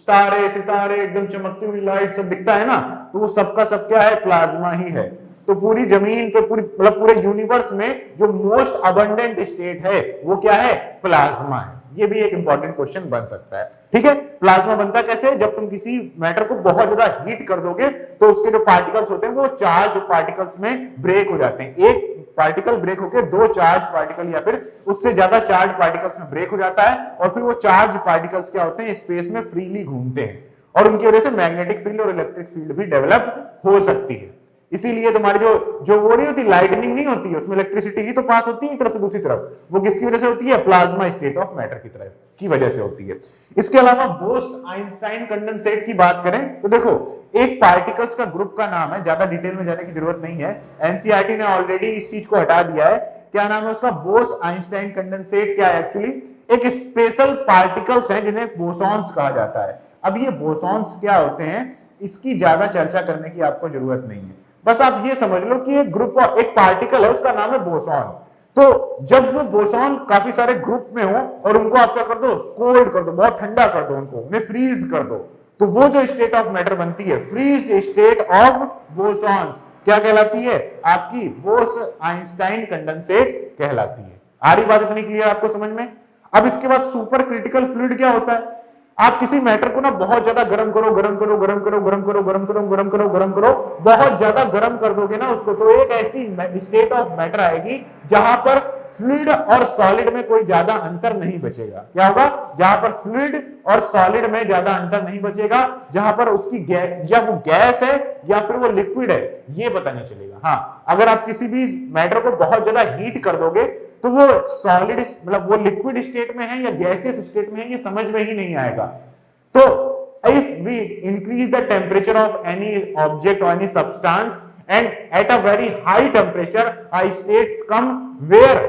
Speaker 1: तारे सितारे एकदम चमकती हुई लाइट सब दिखता है ना, तो वो सबका सब क्या है? प्लाज्मा ही है। तो पूरी जमीन पे, पूरी मतलब पूरे यूनिवर्स में जो मोस्ट अबंडेंट स्टेट है वो क्या है? प्लाज्मा है। ये भी एक इंपॉर्टेंट क्वेश्चन बन सकता है। ठीक है, प्लाज्मा बनता कैसे? जब तुम किसी मैटर को बहुत ज्यादा हीट कर दोगे तो उसके जो पार्टिकल्स होते हैं वो चार्ज पार्टिकल्स में ब्रेक हो जाते हैं। एक पार्टिकल ब्रेक होकर दो चार्ज पार्टिकल या फिर उससे ज्यादा चार्ज पार्टिकल्स में ब्रेक हो जाता है, और फिर वो चार्ज पार्टिकल्स क्या होते हैं? स्पेस में फ्रीली घूमते हैं, और उनकी वजह से मैग्नेटिक फील्ड और इलेक्ट्रिक फील्ड भी डेवलप हो सकती है। इसीलिए तुम्हारी जो वो नहीं होती, लाइटनिंग नहीं होती है, उसमें इलेक्ट्रिसिटी ही तो पास होती है एक तरफ से दूसरी तरफ, वो किसकी वजह से होती है? प्लाज्मा स्टेट ऑफ मैटर की तरफ की वजह से होती है। इसके अलावा बोस-आइंस्टाइन कंडेंसेट की बात करें तो देखो, एक पार्टिकल्स का ग्रुप का नाम है, ज्यादा डिटेल में जाने की जरूरत नहीं है, एनसीईआरटी ने ऑलरेडी इस चीज को हटा दिया है। क्या नाम है उसका? बोस-आइंस्टाइन कंडेंसेट। क्या है एक्चुअली? एक स्पेशल पार्टिकल्स हैं जिन्हें बोसॉन्स कहा जाता है। अब ये बोसॉन्स क्या होते हैं इसकी ज्यादा चर्चा करने की आपको जरूरत नहीं है, बस आप ये समझ लो कि एक ग्रुप, एक पार्टिकल है उसका नाम है बोसॉन। तो जब वो बोसॉन काफी सारे ग्रुप में हो और उनको आप क्या कर दो? कोल्ड कर दो, बहुत ठंडा कर दो, उन्हें फ्रीज कर दो, तो वो जो स्टेट ऑफ मैटर बनती है, फ्रीज स्टेट ऑफ बोसॉन्स, क्या कहलाती है? आपकी बोस-आइंस्टाइन कंडेंसेट कहलाती है। आ रही बात इतनी क्लियर आपको समझ में? अब इसके बाद सुपर क्रिटिकल फ्लूइड क्या होता है? आप किसी मैटर को ना बहुत ज्यादा गर्म करो, गर्म करो, गर्म करो, गर्म करो, गर्म करो, गर्म करो, गर्म करो, बहुत ज्यादा गर्म कर दोगे ना उसको, तो एक ऐसी स्टेट ऑफ मैटर आएगी जहां पर फ्लूइड और सॉलिड में कोई ज्यादा अंतर नहीं बचेगा। क्या होगा? जहां पर फ्लूइड और सॉलिड में ज्यादा अंतर नहीं बचेगा, जहां पर उसकी या वो गैस है या फिर वो लिक्विड है ये पता नहीं चलेगा। हाँ, अगर आप किसी भी मैटर को बहुत ज्यादा हीट कर दोगे तो वो सॉलिड, मतलब वो लिक्विड स्टेट में है या गैसियस स्टेट में है, ये समझ में ही नहीं आएगा। तो if we increase the temperature of any object or any substance and at a very high temperature a states come where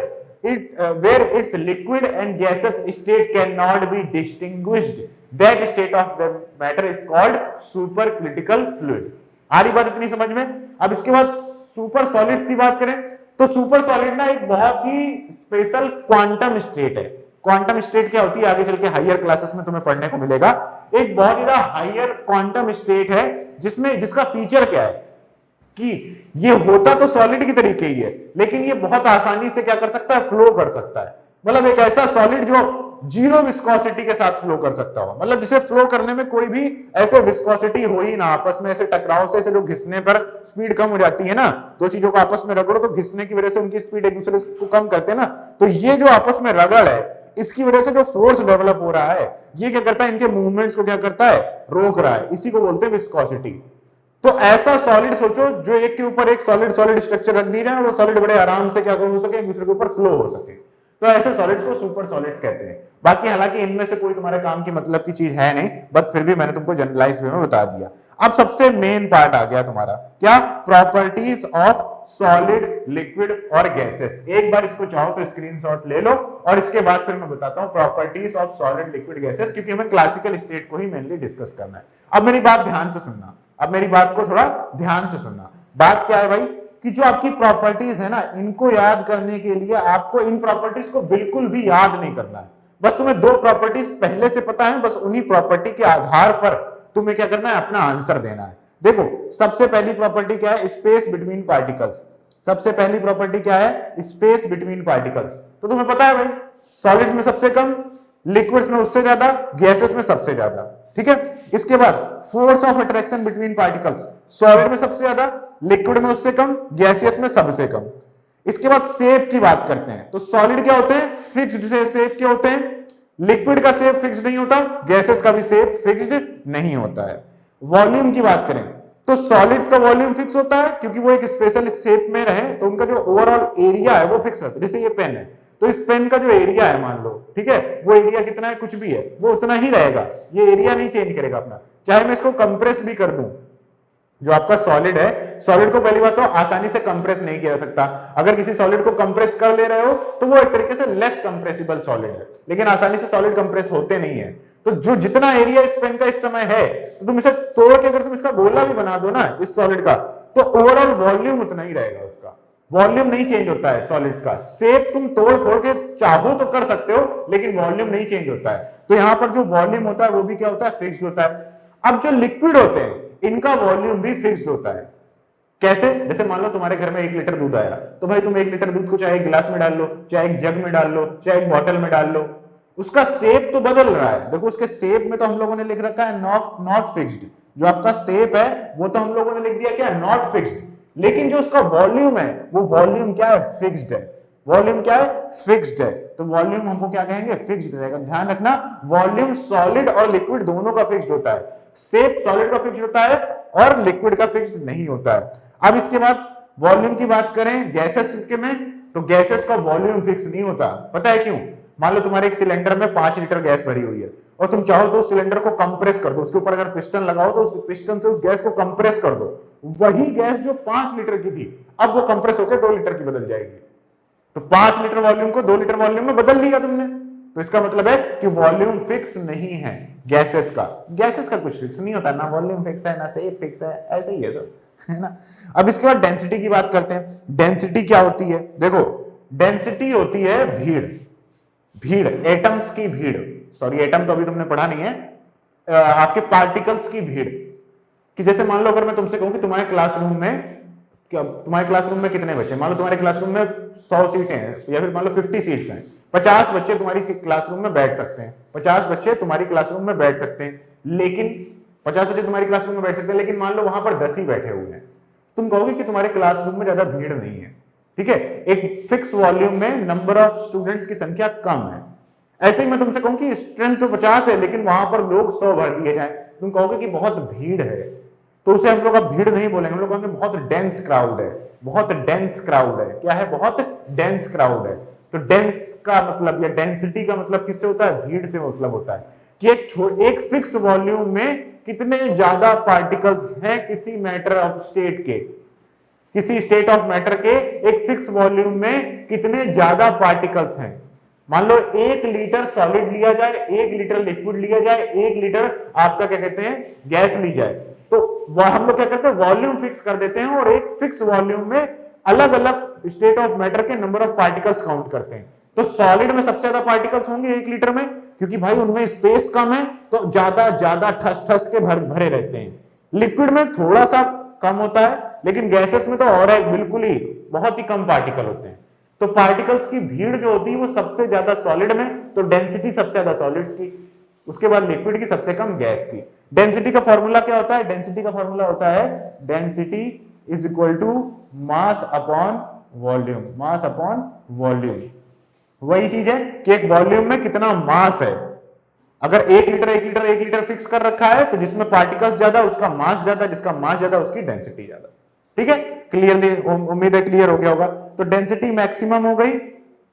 Speaker 1: its liquid and gaseous state cannot be distinguished, that state of the matter is called supercritical fluid। आ रही बात इतनी समझ में? अब इसके बाद super solids की बात करें तो सुपर सॉलिड ना एक बहुत ही स्पेशल क्वांटम स्टेट है। क्वांटम स्टेट क्या होती है आगे चल के हायर क्लासेस में तुम्हें पढ़ने को मिलेगा। एक बहुत ही हायर क्वांटम स्टेट है जिसका फीचर क्या है कि ये होता तो सॉलिड की तरीके ही है, लेकिन ये बहुत आसानी से क्या कर सकता है? फ्लो कर सकता है। मतलब एक ऐसा सॉलिड जो जीरो विस्कोसिटी के साथ फ्लो कर सकता हो, मतलब जिसे फ्लो करने में कोई भी ऐसे विस्कोसिटी हो ही ना, आपस में ऐसे टकराव से जो घिसने पर स्पीड कम हो जाती है ना, दो चीजों को आपस में रगड़ो तो घिसने की वजह से उनकी स्पीड एक दूसरे को कम करते हैं ना, तो ये जो आपस में रगड़ है इसकी वजह से जो फोर्स डेवलप हो रहा है ये क्या करता है? इनके मूवमेंट्स को क्या करता है? रोक रहा है। इसी को बोलते हैं विस्कोसिटी। तो ऐसा सॉलिड सोचो जो एक के ऊपर एक सॉलिड स्ट्रक्चर रख दी जाए और वो सॉलिड बड़े आराम से क्या हो सके? एक दूसरे के ऊपर फ्लो हो सके, तो ऐसे सॉलिड्स को सुपर सॉलिड्स कहते हैं। बाकी हालांकि इनमें से कोई तुम्हारे काम की मतलब की चीज है नहीं, बट फिर भी मैंने तुमको जनरलाइज वे में बता दिया। अब सबसे मेन पार्ट आ गया तुम्हारा, क्या? प्रॉपर्टीज ऑफ सॉलिड, लिक्विड और गैसेस। एक बार इसको चाहो तो स्क्रीनशॉट ले लो और इसके बाद फिर मैं बताता हूं properties of solid, liquid, gases, क्योंकि हमें क्लासिकल स्टेट को ही मेनली डिस्कस करना है। अब मेरी बात ध्यान से सुनना, अब मेरी बात को थोड़ा ध्यान से सुनना। बात क्या है भाई कि जो आपकी प्रॉपर्टीज है ना, इनको याद करने के लिए आपको इन प्रॉपर्टीज को बिल्कुल भी याद नहीं करना है। बस तुम्हें दो प्रॉपर्टीज पहले से पता है, बस उन्हीं प्रॉपर्टी के आधार पर तुम्हें क्या करना है? अपना आंसर देना है। देखो, सबसे पहली प्रॉपर्टी क्या है? Space between particles. सबसे पहली प्रॉपर्टी क्या है? Space between particles. तो तुम्हें पता है भाई, सॉलिड्स में सबसे कम, लिक्विड्स में उससे ज्यादा, गैसेस में सबसे ज्यादा। ठीक है। इसके बाद force of attraction between particles, solid में सबसे ज्यादा, लिक्विड में उससे कम, गैसियस में सबसे कम। इसके बाद शेप की बात करते हैं, तो सॉलिड क्या होते हैं, फिक्स्ड शेप के होते हैं, लिक्विड का शेप फिक्स्ड नहीं होता, गैसेस का भी शेप फिक्स्ड नहीं होता है। वॉल्यूम की बात करें तो सॉलिड्स का वॉल्यूम फिक्स होता है क्योंकि वो एक स्पेशल शेप में रहे, तो उनका जो ओवरऑल एरिया है वो फिक्स रहता है। जैसे ये पेन है, तो इस पेन का जो एरिया है मान लो, ठीक है, वो एरिया कितना है, कुछ भी है, वो उतना ही रहेगा, ये एरिया नहीं चेंज करेगा अपना, चाहे मैं इसको कंप्रेस भी कर दूं। जो आपका सॉलिड है, सॉलिड को पहली बात तो आसानी से कंप्रेस नहीं किया जा सकता। अगर किसी सॉलिड को कंप्रेस कर ले रहे हो तो वो एक तरीके से लेस कंप्रेसिबल सॉलिड है, लेकिन आसानी से सॉलिड कंप्रेस होते नहीं है। तो जो जितना एरिया इस पेन का इस समय है, तो तुम इसे तोड़ के अगर तुम इसका गोला भी बना दो ना इस सॉलिड का, तो ओवरऑल वॉल्यूम उतना ही रहेगा, उसका वॉल्यूम नहीं चेंज होता है सॉलिड्स का। शेप तुम तोड़ फोड़ के चाहो तो कर सकते हो, लेकिन वॉल्यूम नहीं चेंज होता है। तो यहां पर जो वॉल्यूम होता है वो भी क्या होता है, फिक्स्ड होता है। अब जो लिक्विड होते हैं इनका वॉल्यूम भी फिक्स्ड होता है। कैसे, जैसे मान लो तुम्हारे घर में 1 लीटर दूध आया, तो भाई तुम 1 लीटर दूध को चाहे एक गिलास में डाल लो, चाहे एक जग में डाल लो, चाहे एक बॉटल में डाल लो, उसका शेप तो बदल रहा है। देखो उसके शेप में तो हम लोगों ने लिख रखा है नॉट फिक्स्ड, जो आपका शेप है वो तो हम लोगों ने लिख दिया क्या, नॉट फिक्स्ड, लेकिन जो उसका वॉल्यूम है वो वॉल्यूम क्या है, फिक्स्ड है। वॉल्यूम क्या है, फिक्स्ड है। तो वॉल्यूम हमको क्या कहेंगे, फिक्स्ड रहेगा। ध्यान रखना, वॉल्यूम सॉलिड और लिक्विड दोनों का फिक्स्ड होता है, शेप सॉलिड का फिक्स्ड होता है और लिक्विड का फिक्स्ड नहीं होता है। अब इसके बाद वॉल्यूम की बात करें गैसेस के में, तो गैसेस का वॉल्यूम फिक्स नहीं होता। पता है क्यों? मान लो तुम्हारे एक सिलेंडर में 5 लीटर गैस भरी हुई है और तुम चाहो तो उस सिलेंडर को कंप्रेस कर दो, उसके ऊपर अगर पिस्टन लगाओ तो उस पिस्टन से उस गैस को कंप्रेस कर दो, वही गैस जो 5 लीटर की थी अब वो कंप्रेस होकर 2 लीटर की बदल जाएगी। तो 5 लीटर वॉल्यूम को 2 लीटर वॉल्यूम में बदल लिया तुमने, तो इसका मतलब है कि वॉल्यूम फिक्स नहीं है गैसेस का। गैसेस का कुछ फिक्स नहीं होता, ना वॉल्यूम फिक्स है ना शेप फिक्स है, ऐसे ही है तो, है ना। अब इसके बाद डेंसिटी की बात करते हैं। डेंसिटी क्या होती है, देखो डेंसिटी होती है भीड़, भीड़ एटम्स की भीड़, सॉरी एटम तो अभी तुमने पढ़ा नहीं है, आपके पार्टिकल्स की भीड़। कि जैसे मान लो अगर मैं तुमसे कहूं कि तुम्हारे क्लासरूम में कितने बच्चे, मान लो तुम्हारे क्लासरूम में 100 सीटें हैं या फिर मान लो 50 सीट्स हैं, 50 बच्चे तुम्हारी क्लासरूम में बैठ सकते हैं, 50 बच्चे तुम्हारी क्लासरूम में बैठ सकते हैं, लेकिन 50 बच्चे तुम्हारी क्लासरूम में बैठ सकते हैं, लेकिन मान लो वहां पर 10 ही बैठे हुए हैं। तुम कहोगे कि तुम्हारे क्लासरूम में ज्यादा भीड़ नहीं है, ठीक है, एक फिक्स वॉल्यूम में नंबर ऑफ स्टूडेंट्स की संख्या कम है। ऐसे ही मैं तुमसे कहूं कि स्ट्रेंथ तो 50 है लेकिन वहां पर लोग 100 भर दिए जाए, तुम कहोगे कि बहुत भीड़ है, तो उसे हम लोग अब भीड़ नहीं बोलेंगे, हम लोग कहेंगे बहुत डेंस क्राउड है, बहुत डेंस क्राउड है। क्या है, बहुत डेंस क्राउड है। तो डेंस का मतलब या डेंसिटी का मतलब किससे होता है, भीड़ से मतलब होता है कि एक फिक्स वॉल्यूम में कितने ज्यादा पार्टिकल्स हैं किसी मैटर ऑफ स्टेट के, किसी स्टेट ऑफ मैटर के एक फिक्स वॉल्यूम में कितने ज्यादा पार्टिकल्स हैं। मान लो 1 लीटर सॉलिड लिया जाए, 1 लीटर लिक्विड लिया जाए, 1 लीटर आपका क्या कहते हैं गैस ली जाए, तो वह हम लोग क्या करते हैं, वॉल्यूम फिक्स कर देते हैं और एक फिक्स वॉल्यूम में अलग अलग स्टेट ऑफ मैटर के नंबर ऑफ पार्टिकल्स काउंट करते हैं। तो सॉलिड में सबसे ज्यादा पार्टिकल्स होंगे 1 लीटर में, क्योंकि भाई उनमें स्पेस कम है तो ज्यादा ठस ठस के भरे रहते हैं। लिक्विड में थोड़ा सा कम होता है, लेकिन गैसेस में तो और है बिल्कुल ही बहुत ही कम पार्टिकल होते हैं। तो पार्टिकल्स की भीड़ जो होती है वो सबसे ज्यादा सॉलिड में, तो डेंसिटी सबसे ज्यादा सॉलिड्स की, उसके बाद लिक्विड की, सबसे कम गैस की। डेंसिटी का फॉर्मूला क्या होता है, डेंसिटी का फॉर्मूला होता है density is equal to mass upon volume, mass upon volume. वही चीज है कि एक वॉल्यूम में कितना मास है। अगर 1 लीटर फिक्स कर रखा है तो जिसमें पार्टिकल्स ज्यादा उसका मास ज्यादा, जिसका मास ज्यादा उसकी डेंसिटी ज्यादा। ठीक है, क्लियरली, उम्मीद है क्लियर हो गया होगा। तो डेंसिटी मैक्सिमम हो गई,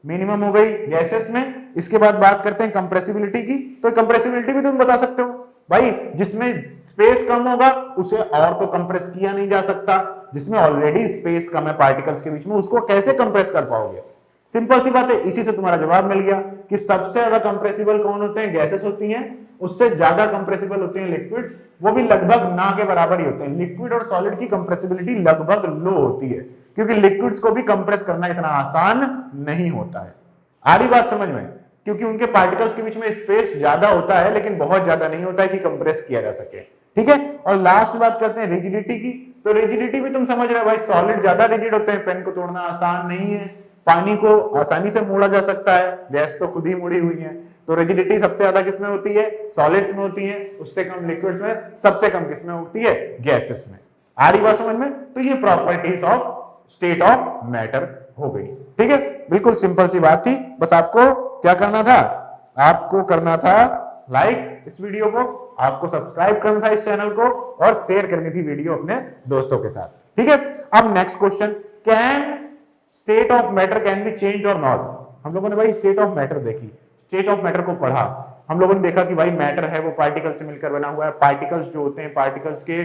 Speaker 1: मिनिमम हो गई गैसेस में। इसके बाद बात करते हैं कंप्रेसिबिलिटी की। तो कंप्रेसिबिलिटी भी तुम बता सकते हो भाई, जिसमें स्पेस कम होगा उसे और तो कंप्रेस किया नहीं जा सकता, जिसमें ऑलरेडी स्पेस कम है पार्टिकल्स के बीच में उसको कैसे कंप्रेस कर पाओगे। सिंपल सी बात है, इसी से तुम्हारा जवाब मिल गया कि सबसे ज्यादा कंप्रेसिबल कौन होते हैं, गैसेस होती हैं, उससे ज्यादा कंप्रेसिबल होते हैं लिक्विड्स, वो भी लगभग ना के बराबर ही होते हैं। लिक्विड और सॉलिड की कंप्रेसिबिलिटी लगभग लो होती है, क्योंकि लिक्विड्स को भी कंप्रेस करना इतना आसान नहीं होता है। आ रही बात समझ में, क्योंकि उनके पार्टिकल्स के बीच में स्पेस ज्यादा होता है लेकिन बहुत ज्यादा नहीं होता है कि कंप्रेस किया जा सके। ठीक है, और लास्ट बात करते हैं रिजिडिटी की। तो रिजिडिटी भी तुम समझ रहे हो भाई, सॉलिड ज्यादा रिजिड होते हैं, पेन को तोड़ना आसान नहीं है, पानी को आसानी से मोड़ा जा सकता है, गैस तो खुद ही मुड़ी हुई है। तो रिजिडिटी सबसे ज्यादा किसमें होती है? सॉलिड्स में होती है, उससे कम लिक्विड्स में, सबसे कम किसमें होती है? गैसेस में। आ रही बात समझ में? तो ये properties of state of matter हो गई। ठीक है, बिल्कुल सिंपल सी बात थी। बस आपको क्या करना था? आपको करना था लाइक इस वीडियो को, आपको सब्सक्राइब करना था इस चैनल को, और शेयर करनी थी वीडियो अपने दोस्तों के साथ। ठीक है, अब next question, can state of matter can be change और नॉट? हम लोगों ने भाई स्टेट ऑफ मैटर देखी, स्टेट ऑफ मैटर को पढ़ा, हम लोगों ने देखा कि भाई मैटर है वो पार्टिकल से मिलकर बना हुआ है। पार्टिकल्स जो होते हैं, पार्टिकल्स के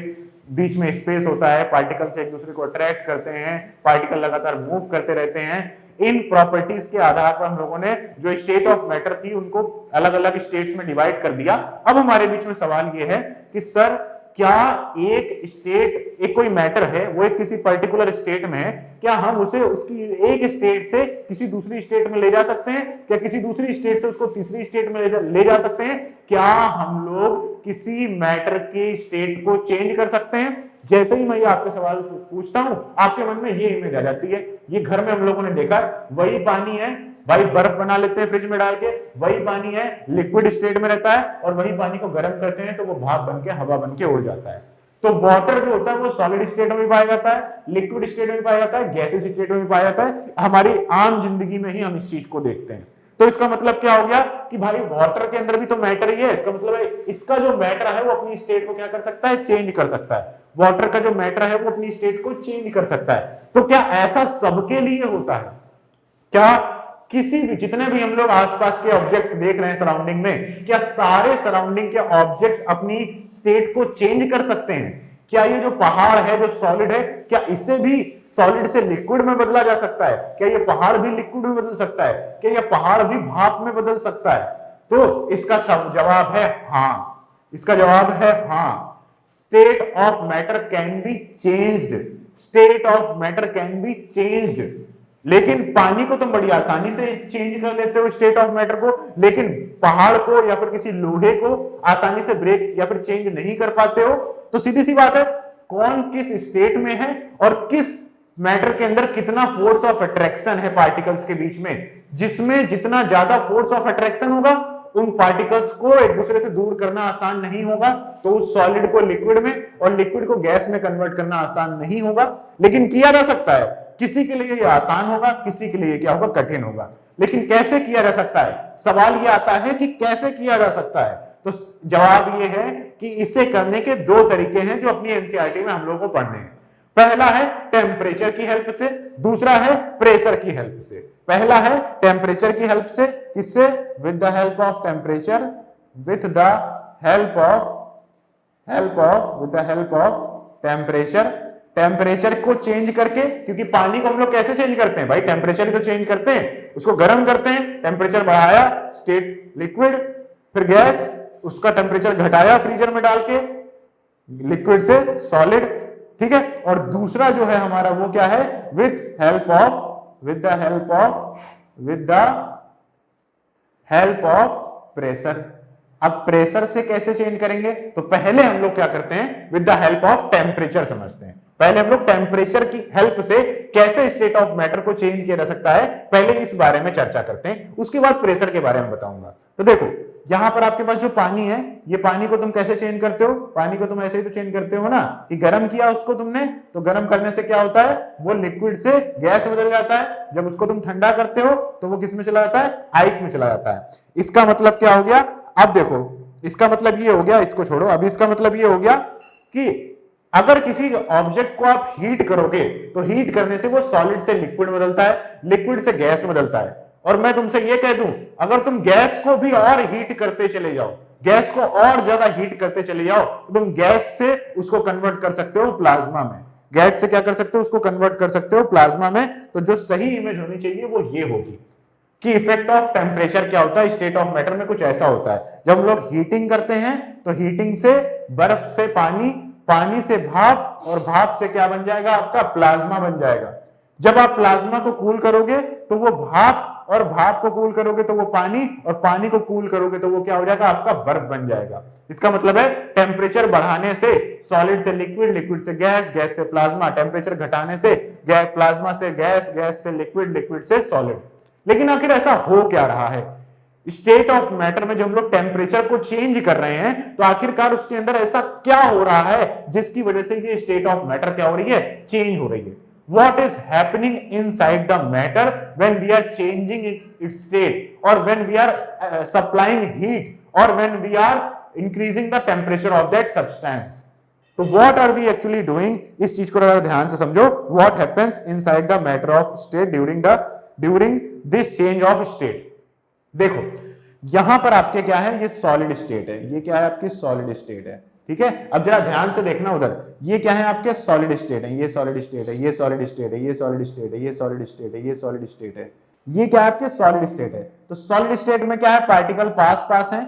Speaker 1: बीच में स्पेस होता है, पार्टिकल्स एक दूसरे को अट्रैक्ट करते हैं, पार्टिकल लगातार मूव करते रहते हैं। इन प्रॉपर्टीज के आधार पर हम लोगों ने जो स्टेट ऑफ मैटर थी उनको अलग अलग स्टेट्स में डिवाइड कर दिया। अब हमारे बीच में सवाल यह है कि सर क्या एक स्टेट, एक कोई मैटर है वो एक किसी पर्टिकुलर स्टेट में है, क्या हम उसे उसकी एक स्टेट से किसी दूसरी स्टेट में ले जा सकते हैं? क्या किसी दूसरी स्टेट से उसको तीसरी स्टेट में ले जा सकते हैं? क्या हम लोग किसी मैटर के स्टेट को चेंज कर सकते हैं? जैसे ही मैं ये आपके सवाल पूछता हूं, आपके मन में ये इमेज आ जाती है। ये घर में हम लोगों ने देखा, वही पानी है भाई, बर्फ बना लेते हैं फ्रिज में डाल के, वही पानी है लिक्विड स्टेट में रहता है, और वही पानी को गर्म करते हैं तो वो भाप बन के, हवा बन के उड़ जाता है। तो वाटर जो होता है वो सॉलिड स्टेट में पाया जाता है, लिक्विड स्टेट में पाया जाता है, गैसेस स्टेट में पाया जाता है। हमारी आम जिंदगी में ही हम इस चीज को देखते हैं। तो इसका मतलब क्या हो गया कि भाई वाटर के अंदर भी तो मैटर ही है। इसका मतलब है इसका जो मैटर है वो अपनी स्टेट को क्या कर सकता है? चेंज कर सकता है। वाटर का जो मैटर है वो अपनी स्टेट को चेंज कर सकता है। तो क्या ऐसा सबके लिए होता है? क्या किसी भी, जितने भी हम लोग आसपास के ऑब्जेक्ट्स देख रहे हैं सराउंडिंग में, क्या सारे सराउंडिंग के ऑब्जेक्ट्स अपनी स्टेट को चेंज कर सकते हैं? क्या ये जो पहाड़ है, जो सॉलिड है, क्या इसे भी सॉलिड से लिक्विड में बदला जा सकता है? क्या ये पहाड़ भी लिक्विड में बदल सकता है? क्या ये पहाड़ भी भाप में बदल सकता है? तो इसका जवाब है हाँ। इसका जवाब है हाँ। State of matter can be changed, state of matter can be changed. लेकिन पानी को तुम बड़ी आसानी से चेंज कर लेते हो स्टेट ऑफ मैटर को, लेकिन पहाड़ को या फिर किसी लोहे को आसानी से ब्रेक या फिर चेंज नहीं कर पाते हो। तो सीधी सी बात है, कौन किस स्टेट में है और किस मैटर के अंदर कितना फोर्स ऑफ अट्रैक्शन है पार्टिकल्स के बीच में, जिसमें जितना ज्यादा फोर्स ऑफ अट्रैक्शन होगा उन पार्टिकल्स को एक दूसरे से दूर करना आसान नहीं होगा। तो उस सॉलिड को लिक्विड में और लिक्विड को गैस में कन्वर्ट करना आसान नहीं होगा, लेकिन किया जा सकता है। किसी के लिए ये आसान होगा, किसी के लिए क्या होगा? कठिन होगा। लेकिन कैसे किया जा सकता है? सवाल ये आता है कि कैसे किया जा सकता है। तो जवाब ये है कि इसे करने के दो तरीके हैं जो अपनी एनसीईआरटी में हम लोगों को पढ़ने हैं। पहला है टेम्परेचर की हेल्प से, दूसरा है प्रेशर की हेल्प से। पहला है टेम्परेचर की हेल्प से, किससे? With the help of temperature, with the help of temperature. Temperature को चेंज करके, क्योंकि पानी को हम लोग कैसे चेंज करते हैं भाई? टेम्परेचर ही तो चेंज करते हैं, उसको गर्म करते हैं, टेम्परेचर बढ़ाया, स्टेट लिक्विड, फिर गैस, उसका टेम्परेचर घटाया फ्रीजर में डाल के, लिक्विड से सॉलिड। ठीक है, और दूसरा जो है हमारा वो क्या है? With the help of pressure. अब प्रेशर से कैसे चेंज करेंगे? तो पहले हम लोग क्या करते हैं? With the help of temperature समझते हैं। पहले हम लोग टेम्परेचर की हेल्प से कैसे स्टेट ऑफ मैटर को चेंज किया जा सकता है, पहले इस बारे में चर्चा करते हैं, उसके बाद प्रेशर के बारे में बताऊंगा। तो देखो, यहां पर आपके पास जो पानी है, ये पानी को तुम कैसे चेंज करते हो? पानी को तुम ऐसे ही तो चेंज करते हो ना, कि गर्म किया उसको तुमने, तो गर्म करने से क्या होता है? वो लिक्विड से गैस बदल जाता है। जब उसको तुम ठंडा करते हो तो वो किस में चला जाता है? आइस में चला जाता है। इसका मतलब क्या हो गया? अब देखो, इसका मतलब ये हो गया, इसको छोड़ो, अभी इसका मतलब ये हो गया कि अगर किसी ऑब्जेक्ट को आप हीट करोगे तो हीट करने से वो सॉलिड से लिक्विड बदलता है, लिक्विड से गैस बदलता है। और मैं तुमसे ये कह दूं, अगर तुम गैस को भी और हीट करते चले जाओ, गैस को और ज्यादा हीट करते चले जाओ, तो तुम गैस से उसको कन्वर्ट कर सकते हो प्लाज्मा में। गैस से क्या कर सकते हो? उसको कन्वर्ट कर सकते हो प्लाज्मा में। तो जो सही इमेज होनी चाहिए वो ये होगी कि इफेक्ट ऑफ टेम्परेचर क्या होता है स्टेट ऑफ मैटर में। कुछ ऐसा होता है, जब हम लोग हीटिंग करते हैं तो हीटिंग से बर्फ से पानी, पानी से भाप, और भाप से क्या बन जाएगा? आपका प्लाज्मा बन जाएगा। जब आप प्लाज्मा को कूल करोगे तो वो भाप, और भाप को कूल करोगे तो वो पानी, और पानी को कूल करोगे तो वो क्या हो जाएगा? आपका बर्फ बन जाएगा। इसका मतलब है टेम्परेचर बढ़ाने से सॉलिड से लिक्विड, लिक्विड से गैस, गैस से प्लाज्मा, टेम्परेचर घटाने से प्लाज्मा से गैस, गैस से लिक्विड, लिक्विड से सॉलिड। लेकिन आखिर ऐसा हो क्या रहा है? स्टेट ऑफ मैटर में जब हम लोग टेम्परेचर को चेंज कर रहे हैं, तो आखिरकार उसके अंदर ऐसा क्या हो रहा है जिसकी वजह से ये स्टेट ऑफ मैटर क्या हो रही है, चेंज हो रही है. What is happening inside the matter when we are changing its state, or when we are supplying heat, or when we are increasing the temperature of that substance. तो what are we actually doing, इस चीज को अगर ध्यान से समझो. What happens inside the matter of state during this change of state. देखो यहां पर आपके क्या है, ये सॉलिड स्टेट है, ये क्या है आपकी सॉलिड स्टेट है, ठीक है. अब जरा ध्यान से देखना उधर, ये क्या है आपके सॉलिड स्टेट है, ये सॉलिड स्टेट है, ये सॉलिड स्टेट है, ये सॉलिड स्टेट है, ये सॉलिड स्टेट है, ये सॉलिड स्टेट है, ये क्या है आपके सॉलिड स्टेट है. तो सॉलिड स्टेट में क्या है, पार्टिकल पास पास है,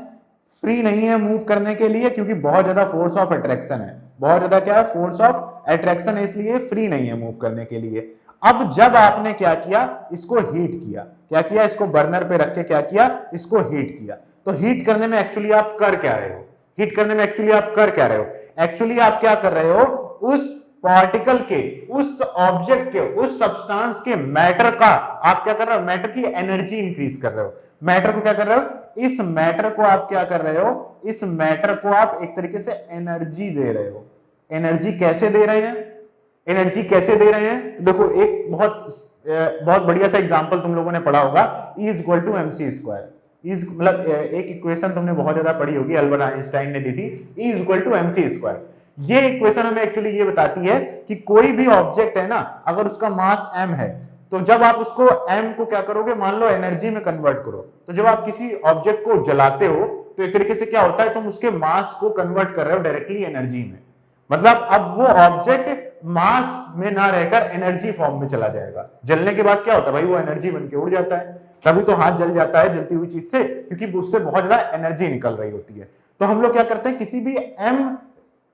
Speaker 1: फ्री नहीं है मूव करने के लिए, क्योंकि बहुत ज्यादा फोर्स ऑफ अट्रैक्शन है, बहुत ज्यादा क्या है फोर्स ऑफ अट्रैक्शन है, इसलिए फ्री नहीं है मूव करने के लिए. अब जब आपने क्या किया, इसको हीट किया, क्या किया, इसको बर्नर पे रख के क्या किया, इसको हीट किया. तो हीट करने में एक्चुअली आप कर क्या रहे हो, हीट करने में एक्चुअली आप कर क्या रहे हो, एक्चुअली आप क्या कर रहे हो, उस पार्टिकल के, उस ऑब्जेक्ट के, उस सब्सटेंस के मैटर का आप क्या कर रहे हो, मैटर की एनर्जी इंक्रीज कर रहे हो. मैटर को क्या कर रहे हो, इस मैटर को आप क्या कर रहे हो, इस मैटर को आप एक तरीके से एनर्जी दे रहे हो. एनर्जी कैसे दे रहे हैं, एनर्जी कैसे दे रहे हैं, देखो एक बहुत बढ़िया सा एग्जांपल तुम लोगों ने पढ़ा होगा, E is equal to mc square. मतलब एक इक्वेशन तुमने बहुत ज्यादा पढ़ी होगी, अल्बर्ट आइंस्टाइन ने दी थी, E is equal to mc square. ये इक्वेशन हमें एक्चुअली ये बताती है कि कोई भी ऑब्जेक्ट है ना, अगर उसका मास m है, तो जब आप उसको m को क्या करोगे, मान लो एनर्जी में कन्वर्ट करो, तो जब आप किसी ऑब्जेक्ट को जलाते हो तो एक तरीके से क्या होता है, तुम उसके मास को कन्वर्ट कर रहे हो डायरेक्टली एनर्जी में. मतलब अब वो ऑब्जेक्ट मास में ना रहकर एनर्जी फॉर्म में चला जाएगा. जलने के बाद क्या होता है भाई, वो एनर्जी बनके उड़ जाता है, तभी तो हाथ जल जाता है जलती हुई चीज से, क्योंकि उससे बहुत ज्यादा एनर्जी निकल रही होती है. तो हम लोग क्या करते हैं, किसी भी m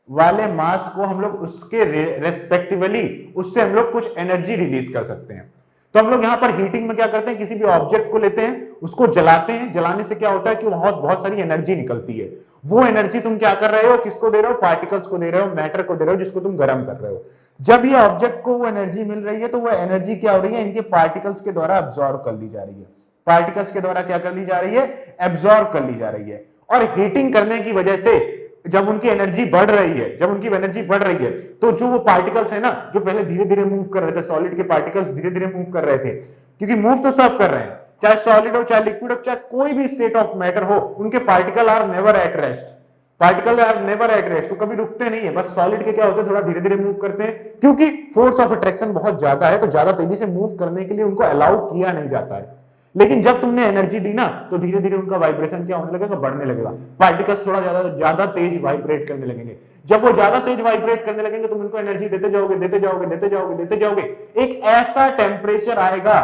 Speaker 1: वाले मास को हम लोग उसके रेस्पेक्टिवली उससे हम लोग कुछ एनर्जी रिलीज कर सकते हैं. तो हम लोग यहां पर हीटिंग में क्या करते हैं, किसी भी ऑब्जेक्ट को लेते हैं, उसको जलाते हैं, जलाने से क्या होता है कि बहुत सारी एनर्जी निकलती है. वो एनर्जी तुम क्या कर रहे हो, किसको दे रहे हो, पार्टिकल्स को दे रहे हो, मैटर को दे रहे हो, जिसको तुम गर्म कर रहे हो. जब ये ऑब्जेक्ट को वो एनर्जी मिल रही है, तो वो एनर्जी क्या हो रही है, इनके पार्टिकल्स के द्वारा अब्सॉर्ब कर ली जा रही है. पार्टिकल्स के द्वारा क्या कर ली जा रही है, एब्सॉर्ब कर ली जा रही है. और हीटिंग करने की वजह से जब उनकी एनर्जी बढ़ रही है, जब उनकी एनर्जी बढ़ रही है, तो जो वो पार्टिकल्स है ना, जो पहले धीरे धीरे मूव कर रहे थे, सॉलिड के पार्टिकल्स धीरे धीरे मूव कर रहे थे, क्योंकि मूव तो सब कर रहे हैं, चाहे सॉलिड हो, चाहे लिक्विड हो, चाहे कोई भी स्टेट ऑफ मैटर हो, उनके particle are never at rest. Particle are never at rest, तो कभी रुकते नहीं है. बस सॉलिड के क्या होते हैं, थोड़ा धीरे धीरे मूव करते हैं, क्योंकि फोर्स ऑफ अट्रैक्शन बहुत ज्यादा है, तो ज्यादा तेजी से मूव करने के लिए उनको अलाउ किया नहीं जाता है. लेकिन जब तुमने एनर्जी दी ना, तो धीरे धीरे उनका वाइब्रेशन क्या होने लगेगा, बढ़ने लगेगा. पार्टिकल्स थोड़ा ज्यादा तेज वाइब्रेट करने लगेंगे. जब वो ज्यादा तेज वाइब्रेट करने लगेंगे, तुम उनको एनर्जी देते जाओगे, देते जाओगे, देते जाओगे, देते जाओगे. एक ऐसा टेम्परेचर आएगा,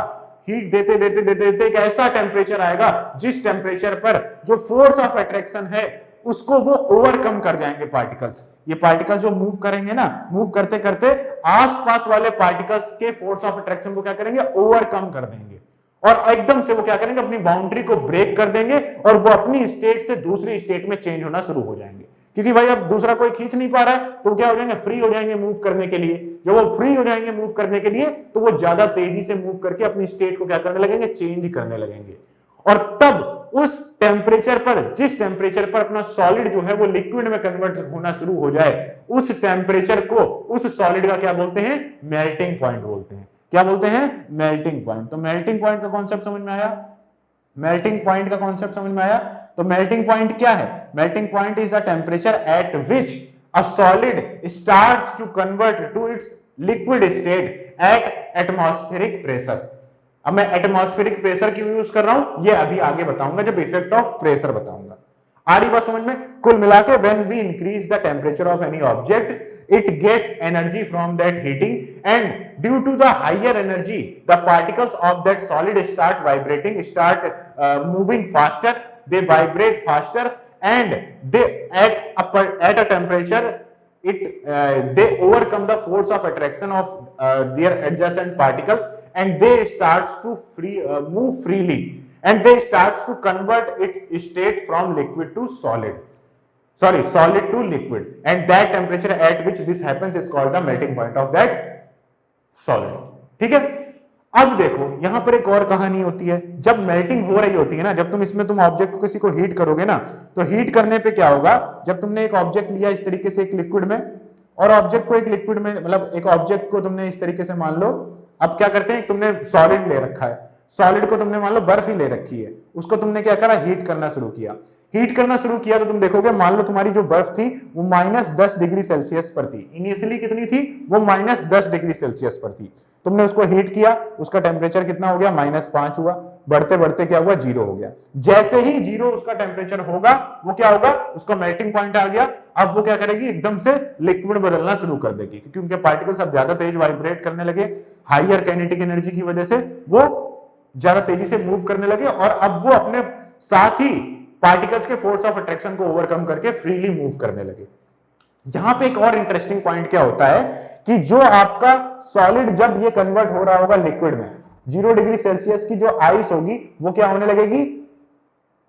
Speaker 1: हीट देते देते देते देते एक ऐसा टेम्परेचर आएगा, जिस टेम्परेचर पर जो फोर्स ऑफ अट्रैक्शन है उसको वो ओवरकम कर जाएंगे पार्टिकल्स. ये पार्टिकल्स जो मूव करेंगे ना, मूव करते करते आसपास वाले पार्टिकल्स के फोर्स ऑफ अट्रैक्शन को क्या करेंगे, ओवरकम कर देंगे. और एकदम से वो क्या करेंगे, अपनी बाउंड्री को ब्रेक कर देंगे, और वो अपनी स्टेट से दूसरी स्टेट में चेंज होना शुरू हो जाएंगे. क्योंकि भाई अब दूसरा कोई खींच नहीं पा रहा है, तो क्या हो जाएंगे, फ्री हो जाएंगे मूव करने के लिए. जब वो फ्री हो जाएंगे मूव करने के लिए, तो वो ज्यादा तेजी से मूव करके अपनी स्टेट को क्या करने लगेंगे, चेंज करने लगेंगे. और तब उस टेम्परेचर पर, जिस टेम्परेचर पर अपना सॉलिड जो है वो लिक्विड में कन्वर्ट होना शुरू हो जाए, उस टेम्परेचर को, उस सॉलिड का क्या बोलते हैं, मेल्टिंग पॉइंट बोलते हैं. क्या बोलते हैं, मेल्टिंग पॉइंट. तो मेल्टिंग पॉइंट का कॉन्सेप्ट समझ में आया, मेल्टिंग पॉइंट का कॉन्सेप्ट समझ में आया. तो मेल्टिंग पॉइंट क्या है, melting point is the temperature at which a solid starts to convert to its liquid state at atmospheric pressure. अब मैं एटमॉस्फेरिक प्रेशर क्यों यूज कर रहा हूं, ये अभी आगे बताऊंगा, जब इफेक्ट ऑफ प्रेशर बताऊंगा. आ रही बात समझ में. कुल मिलाके when we increase the temperature of any object, it gets energy from that heating, and due to the higher energy, the particles of that solid start vibrating, start moving faster, they vibrate faster, and they at a temperature they overcome the force of attraction of their adjacent particles, and they starts to move freely, and they starts to convert its state from liquid to solid to liquid, and that temperature at which this happens is called the melting point of that solid. ठीक है. अब देखो यहां पर एक और कहानी होती है, जब मेल्टिंग हो रही होती है ना, जब तुम ऑब्जेक्ट को किसी को हीट करोगे ना, तो हीट करने पे क्या होगा, जब तुमने एक ऑब्जेक्ट लिया इस तरीके से एक लिक्विड में, और ऑब्जेक्ट को एक लिक्विड में, मतलब एक ऑब्जेक्ट को तुमने इस तरीके से मान लो, अब क्या करते हैं, तुमने सॉलिड ले रखा है, सॉलिड को तुमने मान लो बर्फ ही ले रखी है, उसको तुमने क्या करा, हीट करना शुरू किया। हीट करना शुरू किया तो तुम देखोगे, मान लो तुम्हारी जो बर्फ थी वो -10 डिग्री सेल्सियस पर थी। इनिशियली कितनी थी, वो -10 डिग्री सेल्सियस पर थी। तुमने उसको हीट किया, उसका टेम्परेचर कितना हो गया, -5 हुआ, बढ़ते बढ़ते क्या हुआ, 0 हो गया। जैसे ही 0 उसका टेम्परेचर होगा, वो क्या होगा, उसका मेल्टिंग पॉइंट आ गया। अब वो क्या करेगी, एकदम से लिक्विड बदलना शुरू कर देगी, क्योंकि उनके पार्टिकल्स अब ज्यादा तेज वाइब्रेट करने लगे, हाइयर काइनेटिक एनर्जी की वजह से वो ज्यादा तेजी से मूव करने लगे, और अब वो अपने साथ ही पार्टिकल्स के फोर्स ऑफ अट्रैक्शन को ओवरकम करके फ्रीली मूव करने लगे। यहां पे एक और इंटरेस्टिंग पॉइंट क्या होता है कि जो आपका सॉलिड जब ये कन्वर्ट हो रहा होगा लिक्विड में, 0 डिग्री सेल्सियस की जो आइस होगी वो क्या होने लगेगी,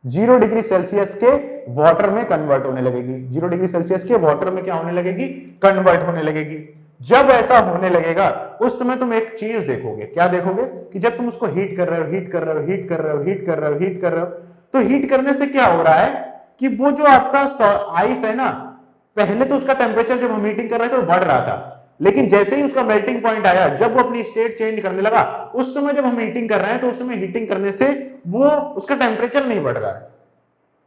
Speaker 1: 0 डिग्री सेल्सियस के वाटर में कन्वर्ट होने लगेगी। 0 डिग्री सेल्सियस के वाटर में क्या होने लगेगी, कन्वर्ट होने लगेगी। जब ऐसा होने लगेगा उस समय तुम एक चीज देखोगे, क्या देखोगे, कि जब तुम उसको हीट कर रहे हो, हीट कर रहे हो, हीट कर रहे हो, हीट कर रहे हो, हीट कर रहे हो, तो हीट करने से क्या हो रहा है कि वो जो आपका आइस है ना, पहले तो उसका टेम्परेचर जब हम हीटिंग कर रहे थे वो बढ़ रहा था, लेकिन जैसे ही उसका मेल्टिंग पॉइंट आया, जब वो अपनी स्टेट चेंज करने लगा, उस समय जब हम हीटिंग कर रहे हैं तो उस समय हीटिंग करने से वो उसका टेम्परेचर नहीं बढ़ रहा है।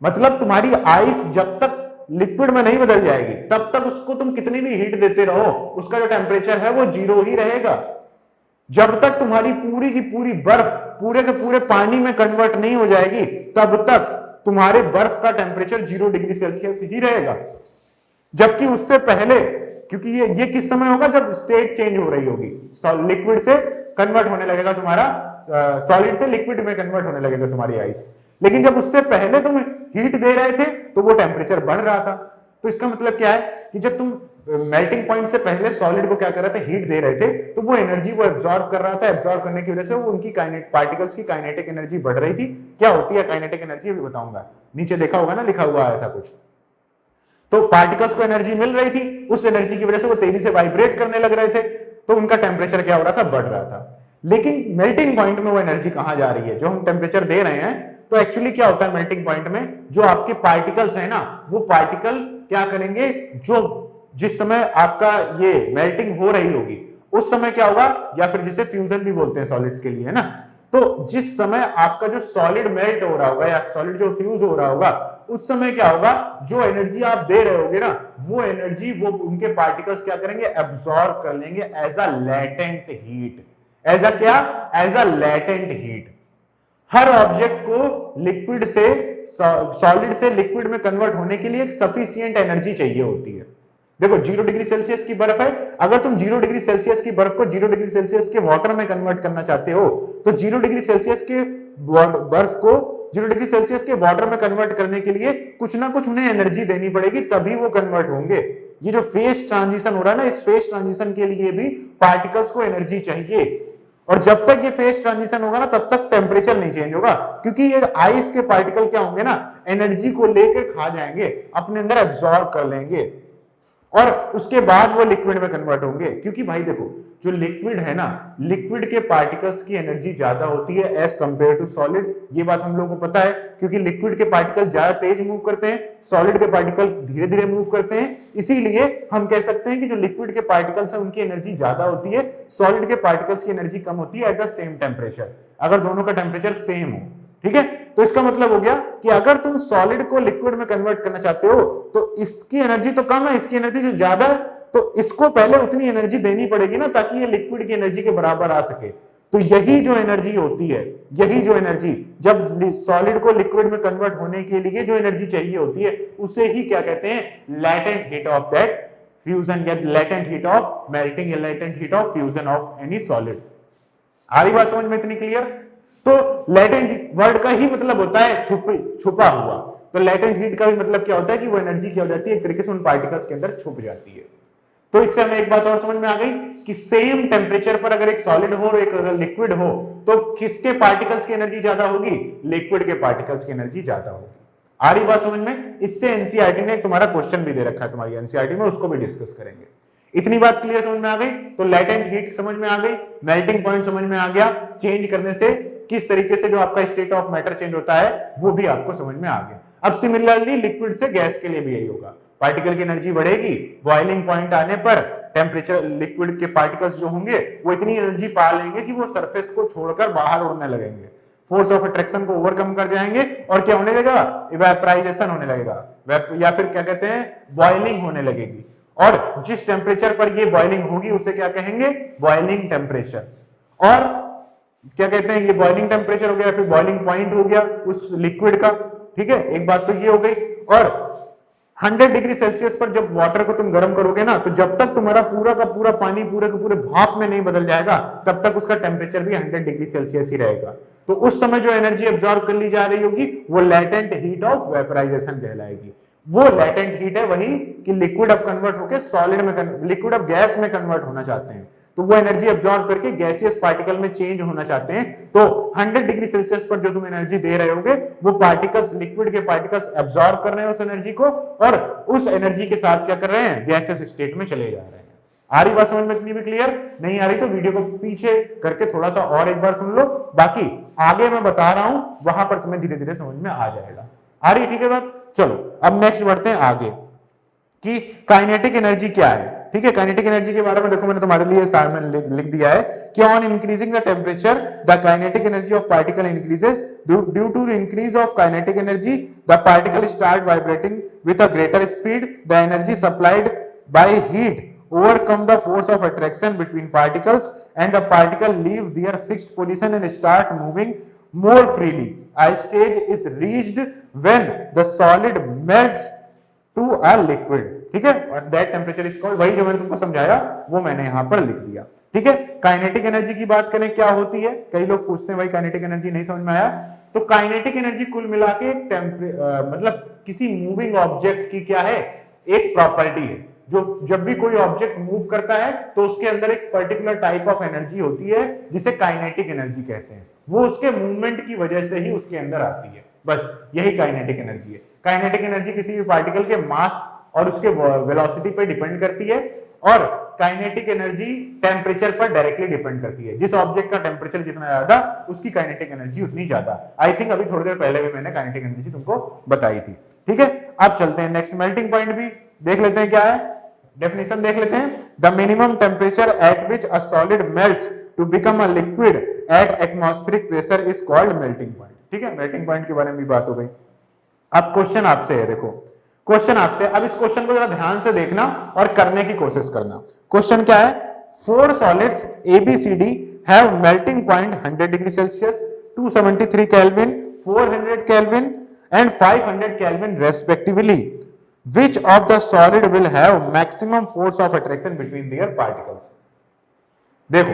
Speaker 1: मतलब तुम्हारी आइस जब तक लिक्विड में नहीं बदल जाएगी तब तक उसको तुम कितनी भी हीट देते रहो, उसका जो टेम्परेचर है वो 0 ही रहेगा। जब तक तुम्हारी पूरी की पूरी बर्फ पूरे के पूरे पानी में कन्वर्ट नहीं हो जाएगी, तब तक तुम्हारे बर्फ का टेम्परेचर 0 डिग्री सेल्सियस ही रहेगा। जबकि उससे पहले, क्योंकि ये किस समय होगा, जब स्टेट चेंज हो रही होगी, लिक्विड से कन्वर्ट होने लगेगा तुम्हारा, सॉलिड से लिक्विड में कन्वर्ट होने लगेगा तुम्हारी आइस। लेकिन जब उससे पहले तुम हीट दे रहे थे तो वो टेम्परेचर बढ़ रहा था। तो इसका मतलब क्या है कि जब तुम मेल्टिंग पॉइंट से पहले सॉलिड को क्या कर रहे थे, हीट दे रहे थे, तो वो एनर्जी वो एब्जॉर्ब कर रहा था। एब्जॉर्ब करने की वजह से वो उनकी पार्टिकल्स की काइनेटिक एनर्जी बढ़ रही थी। क्या होती है काइनेटिक एनर्जी, अभी बताऊंगा, नीचे देखा होगा ना, लिखा हुआ आया था कुछ। तो पार्टिकल्स को एनर्जी मिल रही थी, उस एनर्जी की वजह से वो तेजी से वाइब्रेट करने लग रहे थे, तो उनका टेम्परेचर क्या हो रहा था, बढ़ रहा था। लेकिन मेल्टिंग पॉइंट में वो एनर्जी कहां जा रही है, जो हम टेम्परेचर दे रहे हैं, तो एक्चुअली क्या होता है मेल्टिंग पॉइंट में, जो आपके पार्टिकल्स है ना, वो पार्टिकल क्या करेंगे, जो जिस समय आपका ये मेल्टिंग हो रही होगी उस समय क्या होगा, या फिर जिसे फ्यूजन भी बोलते हैं सॉलिड्स के लिए, है ना, तो जिस समय आपका जो सॉलिड मेल्ट हो रहा होगा या सॉलिड जो फ्यूज हो रहा होगा, उस समय क्या होगा, जो एनर्जी आप दे रहे होगे ना, वो एनर्जी वो उनके पार्टिकल्स क्या करेंगे, एब्सॉर्ब कर लेंगे as a latent heat. As a क्या, एज अ लेटेंट हीट। हर ऑब्जेक्ट को लिक्विड से सॉलिड से लिक्विड में कन्वर्ट होने के लिए एक सफिशिएंट एनर्जी चाहिए होती है। देखो 0 डिग्री सेल्सियस की बर्फ है, अगर तुम 0 डिग्री सेल्सियस की बर्फ को 0 डिग्री सेल्सियस के वाटर में कन्वर्ट करना चाहते हो, तो 0 डिग्री सेल्सियस के बर्फ को 0 डिग्री सेल्सियस के वाटर में कन्वर्ट करने के लिए कुछ ना कुछ उन्हें एनर्जी देनी पड़ेगी, तभी वो कन्वर्ट होंगे। ये जो फेज ट्रांजिशन हो रहा है ना, इस फेज ट्रांजिशन के लिए भी पार्टिकल्स को एनर्जी चाहिए, और जब तक ये फेज ट्रांजिशन होगा ना, तब तक टेम्परेचर नहीं चेंज होगा, क्योंकि ये आइस के पार्टिकल क्या होंगे ना, एनर्जी को लेकर खा जाएंगे, अपने अंदर एब्सॉर्ब कर लेंगे, और उसके बाद वो लिक्विड में कन्वर्ट होंगे। क्योंकि भाई देखो, जो लिक्विड है ना, लिक्विड के पार्टिकल्स की एनर्जी ज्यादा होती है एज कंपेयर टू सॉलिड। ये बात हम लोगों को पता है, क्योंकि लिक्विड के पार्टिकल ज्यादा तेज मूव करते हैं, सॉलिड के पार्टिकल धीरे धीरे मूव करते हैं। इसीलिए हम कह सकते हैं कि जो लिक्विड के पार्टिकल्स है उनकी एनर्जी ज्यादा होती है, सॉलिड के पार्टिकल्स की एनर्जी कम होती है एट द सेम टेम्परेचर, अगर दोनों का टेम्परेचर सेम हो। ठीक है, तो इसका मतलब हो गया कि अगर तुम सॉलिड को लिक्विड में कन्वर्ट करना चाहते हो, तो इसकी एनर्जी तो कम है, इसकी एनर्जी जो ज्यादा है, तो इसको पहले उतनी एनर्जी देनी पड़ेगी ना, ताकि ये लिक्विड की एनर्जी के बराबर आ सके। तो यही जो एनर्जी होती है, यही जो एनर्जी जब सॉलिड को लिक्विड में कन्वर्ट होने के लिए जो एनर्जी चाहिए होती है, उसे ही क्या कहते हैं, latent heat of that fusion, या लेटेंट हीट ऑफ मेल्टिंग, या latent heat of fusion of any solid. आ रही बात समझ में इतनी क्लियर? तो लेटेंट वर्ड का ही मतलब होता है छुपा हुआ। तो लेटेंट हीट का भी मतलब क्या होता है कि वो एनर्जी क्या हो जाती है, एक तरीके से उन पार्टिकल्स के अंदर छुप जाती है। तो इससे हमें एक बात और समझ में आ गई कि सेम टेम्परेचर पर अगर एक सॉलिड हो और एक अगर लिक्विड हो, तो किसके पार्टिकल्स की एनर्जी ज्यादा होगी, लिक्विड के पार्टिकल्स की एनर्जी ज्यादा होगी। आ रही बात समझ में? इससे एनसीईआरटी ने तुम्हारा क्वेश्चन भी दे रखा है, तुम्हारी एनसीईआरटी में, उसको भी डिस्कस करेंगे। इतनी बात क्लियर समझ में आ गई? तो लेटेंट हीट समझ में आ गई, मेल्टिंग पॉइंट समझ में आ गया, चेंज करने से किस तरीके से जो आपका स्टेट ऑफ मैटर चेंज होता है वो भी आपको समझ में आ गया। अब सिमिलरली लिक्विड से गैस के लिए भी यही होगा, पार्टिकल की एनर्जी बढ़ेगी, बॉइलिंग पॉइंट आने पर टेम्परेचर लिक्विड के पार्टिकल्स जो होंगे वो इतनी एनर्जी पा लेंगे कि वो सरफेस को छोड़कर बाहर उड़ने लगेंगे, फोर्स ऑफ अट्रैक्शन को ओवरकम कर जाएंगे और क्या होने लगेगा? इवेपोराइजेशन होने लगेगा, या फिर क्या कहते हैं, बॉइलिंग होने लगेगी। और जिस टेम्परेचर पर ये बॉइलिंग होगी उसे क्या कहेंगे? Boiling temperature. और क्या कहते हैं, ये बॉइलिंग टेम्परेचर हो गया, फिर बॉइलिंग पॉइंट हो गया उस लिक्विड का। ठीक है, एक बात तो ये हो गई। और 100 डिग्री सेल्सियस पर जब वाटर को तुम गर्म करोगे ना, तो जब तक तुम्हारा पूरा का पूरा पानी पूरे के पूरे भाप में नहीं बदल जाएगा तब तक उसका टेम्परेचर भी 100 डिग्री सेल्सियस ही रहेगा। तो उस समय जो एनर्जी एब्जॉर्ब कर ली जा रही होगी वो लेटेंट हीट ऑफ वेपराइजेशन कहलाएगी। वो लेटेंट हीट है वही कि लिक्विड अब कन्वर्ट होकर सॉलिड में, लिक्विड अब गैस में कन्वर्ट होना चाहते हैं, तो वो एनर्जी एब्जॉर्ब करके गैसियस पार्टिकल में चेंज होना चाहते हैं। तो 100 डिग्री सेल्सियस पर जो तुम एनर्जी दे रहे होगे वो पार्टिकल्स, लिक्विड के पार्टिकल्स एब्जॉर्ब कर रहे हैं उस एनर्जी को और उस एनर्जी के साथ क्या कर रहे हैं? गैसियस स्टेट में चले जा रहे हैं। आ रही बात समझ में? इतनी भी क्लियर? नहीं आ रही तो वीडियो को पीछे करके थोड़ा सा और एक बार सुन लो, बाकी आगे मैं बता रहा हूं वहां पर तुम्हें धीरे धीरे समझ में आ जाएगा। आ रही? ठीक है बात। चलो अब नेक्स्ट बढ़ते हैं आगे कि काइनेटिक एनर्जी क्या है। ठीक है, काइनेटिक एनर्जी के बारे में देखो मैंने तुम्हारे लिए असाइनमेंट लिख दिया है कि on increasing the temperature the kinetic energy of particle increases due to increase of kinetic energy the particle start vibrating with a greater speed the energy supplied by heat overcome the force of attraction between particles and the particle leave their fixed position and start moving more freely. A stage is reached when the solid melts to a liquid. ठीक है, और that temperature is called, वही जो मैंने तुमको समझाया वो मैंने यहां पर लिख दिया। ठीक है, काइनेटिक एनर्जी की बात करें क्या होती है? कई लोग पूछते हैं भाई काइनेटिक एनर्जी नहीं समझ में आया। तो काइनेटिक एनर्जी कुल मिला के मतलब किसी मूविंग ऑब्जेक्ट की क्या है? एक प्रॉपर्टी है। जो जब भी कोई ऑब्जेक्ट मूव करता है तो उसके अंदर एक पर्टिकुलर टाइप ऑफ एनर्जी होती है जिसे काइनेटिक एनर्जी कहते हैं। वो उसके मूवमेंट की वजह से ही उसके अंदर आती है, बस यही काइनेटिक एनर्जी है। काइनेटिक एनर्जी किसी भी पार्टिकल के मास और उसके वेलोसिटी पर डिपेंड करती है और काइनेटिक एनर्जी टेम्परेचर पर डायरेक्टली डिपेंड करती है। जिस ऑब्जेक्ट का टेम्परेचर जितना ज्यादा उसकी काइनेटिक एनर्जी उतनी ज्यादा। आई थिंक अभी थोड़ी देर पहले भी मैंने काइनेटिक एनर्जी तुमको बताई थी। ठीक है, अब चलते हैं नेक्स्ट, मेल्टिंग पॉइंट भी देख लेते हैं क्या है, डेफिनेशन देख लेते हैं। The minimum temperature at which a solid melts to become a liquid at atmospheric pressure is called melting point. ठीक है, मेल्टिंग पॉइंट के बारे में भी बात हो गई। अब क्वेश्चन आपसे है, देखो क्वेश्चन आपसे, अब इस क्वेश्चन को जरा ध्यान से देखना और करने की कोशिश करना। क्वेश्चन क्या है? 4 solids ABCD have melting point 100 degree Celsius, 273 kelvin, 400 kelvin and 500 kelvin respectively. Which of the solid will have maximum force of attraction between their particles? देखो,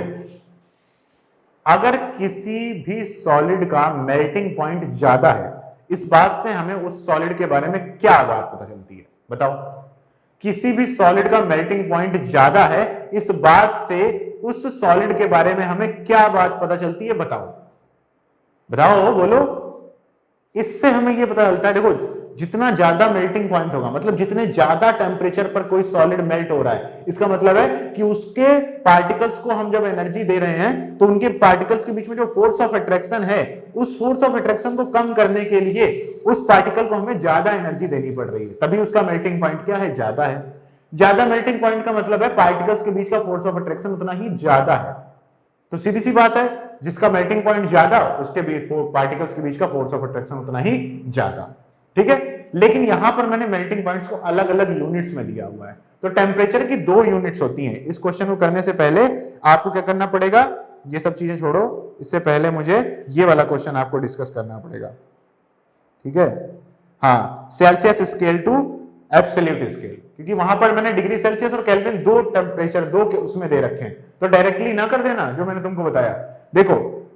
Speaker 1: अगर किसी भी सॉलिड का मेल्टिंग पॉइंट ज्यादा है, इस बात से हमें उस सॉलिड के बारे में क्या बात पता चलती है? बताओ। किसी भी सॉलिड का मेल्टिंग पॉइंट ज्यादा है, इस बात से उस सॉलिड के बारे में हमें क्या बात पता चलती है? बताओ बताओ, बोलो। इससे हमें यह पता चलता है, देखो जितना ज्यादा मेल्टिंग पॉइंट होगा, मतलब जितने ज्यादा टेम्परेचर पर कोई सॉलिड मेल्ट हो रहा है, इसका मतलब है कि उसके पार्टिकल्स को हम जब एनर्जी दे रहे हैं तो उनके पार्टिकल्स के बीच में जो फोर्स ऑफ अट्रैक्शन है, उस फोर्स ऑफ अट्रैक्शन को कम करने के लिए उस पार्टिकल को हमें ज्यादा एनर्जी देनी पड़ रही है, तभी उसका मेल्टिंग पॉइंट क्या है? ज्यादा है। ज्यादा मेल्टिंग पॉइंट का मतलब है पार्टिकल्स के बीच का फोर्स ऑफ अट्रैक्शन उतना ही ज्यादा है। तो सीधी सी बात है, जिसका मेल्टिंग पॉइंट ज्यादा उसके पार्टिकल्स के बीच का फोर्स ऑफ अट्रैक्शन उतना ही ज्यादा। ठीक है, लेकिन यहां पर मैंने मेल्टिंग पॉइंट्स को अलग अलग यूनिट्स में दिया हुआ है। तो टेम्परेचर की 2 यूनिट्स होती हैं। इस क्वेश्चन को करने से पहले आपको क्या करना पड़ेगा? ये सब चीजें छोड़ो, इससे पहले मुझे ये वाला क्वेश्चन आपको डिस्कस करना पड़ेगा। ठीक है, हाँ, Celsius scale to absolute scale, क्योंकि वहां पर मैंने डिग्री सेल्सियस और केल्विन 2 टेम्परेचर 2 के उसमें दे रखे हैं, तो डायरेक्टली ना कर देना जो मैंने तुमको बताया। देखो,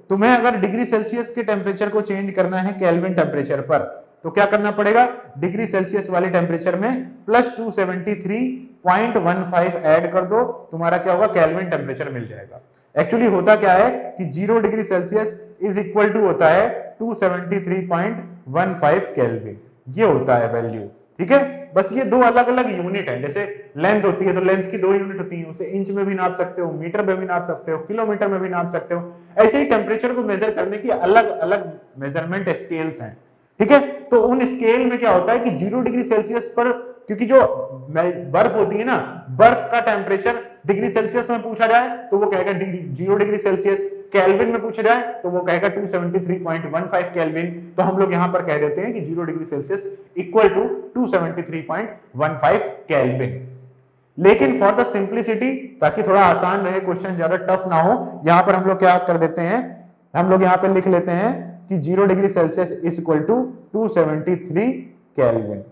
Speaker 1: तुम्हें अगर डिग्री सेल्सियस के टेम्परेचर को चेंज करना है केल्विन टेम्परेचर पर, तो क्या करना पड़ेगा? डिग्री सेल्सियस वाले टेम्परेचर में प्लस 273.15 ऐड कर दो, तुम्हारा क्या होगा? केल्विन टेम्परेचर मिल जाएगा। एक्चुअली होता क्या है कि 0 degree Celsius is equal to होता है 273.15 केल्विन, ये होता है वैल्यू। ठीक है, बस ये दो अलग अलग यूनिट है। जैसे लेंथ होती है तो लेंथ की दो यूनिट होती है, उसे इंच में भी नाप सकते हो, मीटर में भी नाप सकते हो, किलोमीटर में भी नाप सकते हो। ऐसे ही टेम्परेचर को मेजर करने की अलग अलग मेजरमेंट स्केल्स हैं, ठीक है। तो उन स्केल में क्या होता है कि 0 डिग्री सेल्सियस पर, क्योंकि जो बर्फ होती है ना, बर्फ का टेम्परेचर डिग्री सेल्सियस में पूछा जाए तो वो कहेगा 0 डिग्री सेल्सियस, केल्विन में पूछा जाए तो वो कहेगा 273.15 केल्विन। तो हम लोग यहां पर कह देते हैं कि 0 degree Celsius equal to 273.15 Kelvin. लेकिन फॉर द सिंप्लिसिटी, ताकि थोड़ा आसान रहे, क्वेश्चन ज्यादा टफ ना हो, यहां पर हम लोग क्या कर देते हैं, हम लोग यहां पर लिख लेते हैं कि 0 degree Celsius is equal to 273 Kelvin,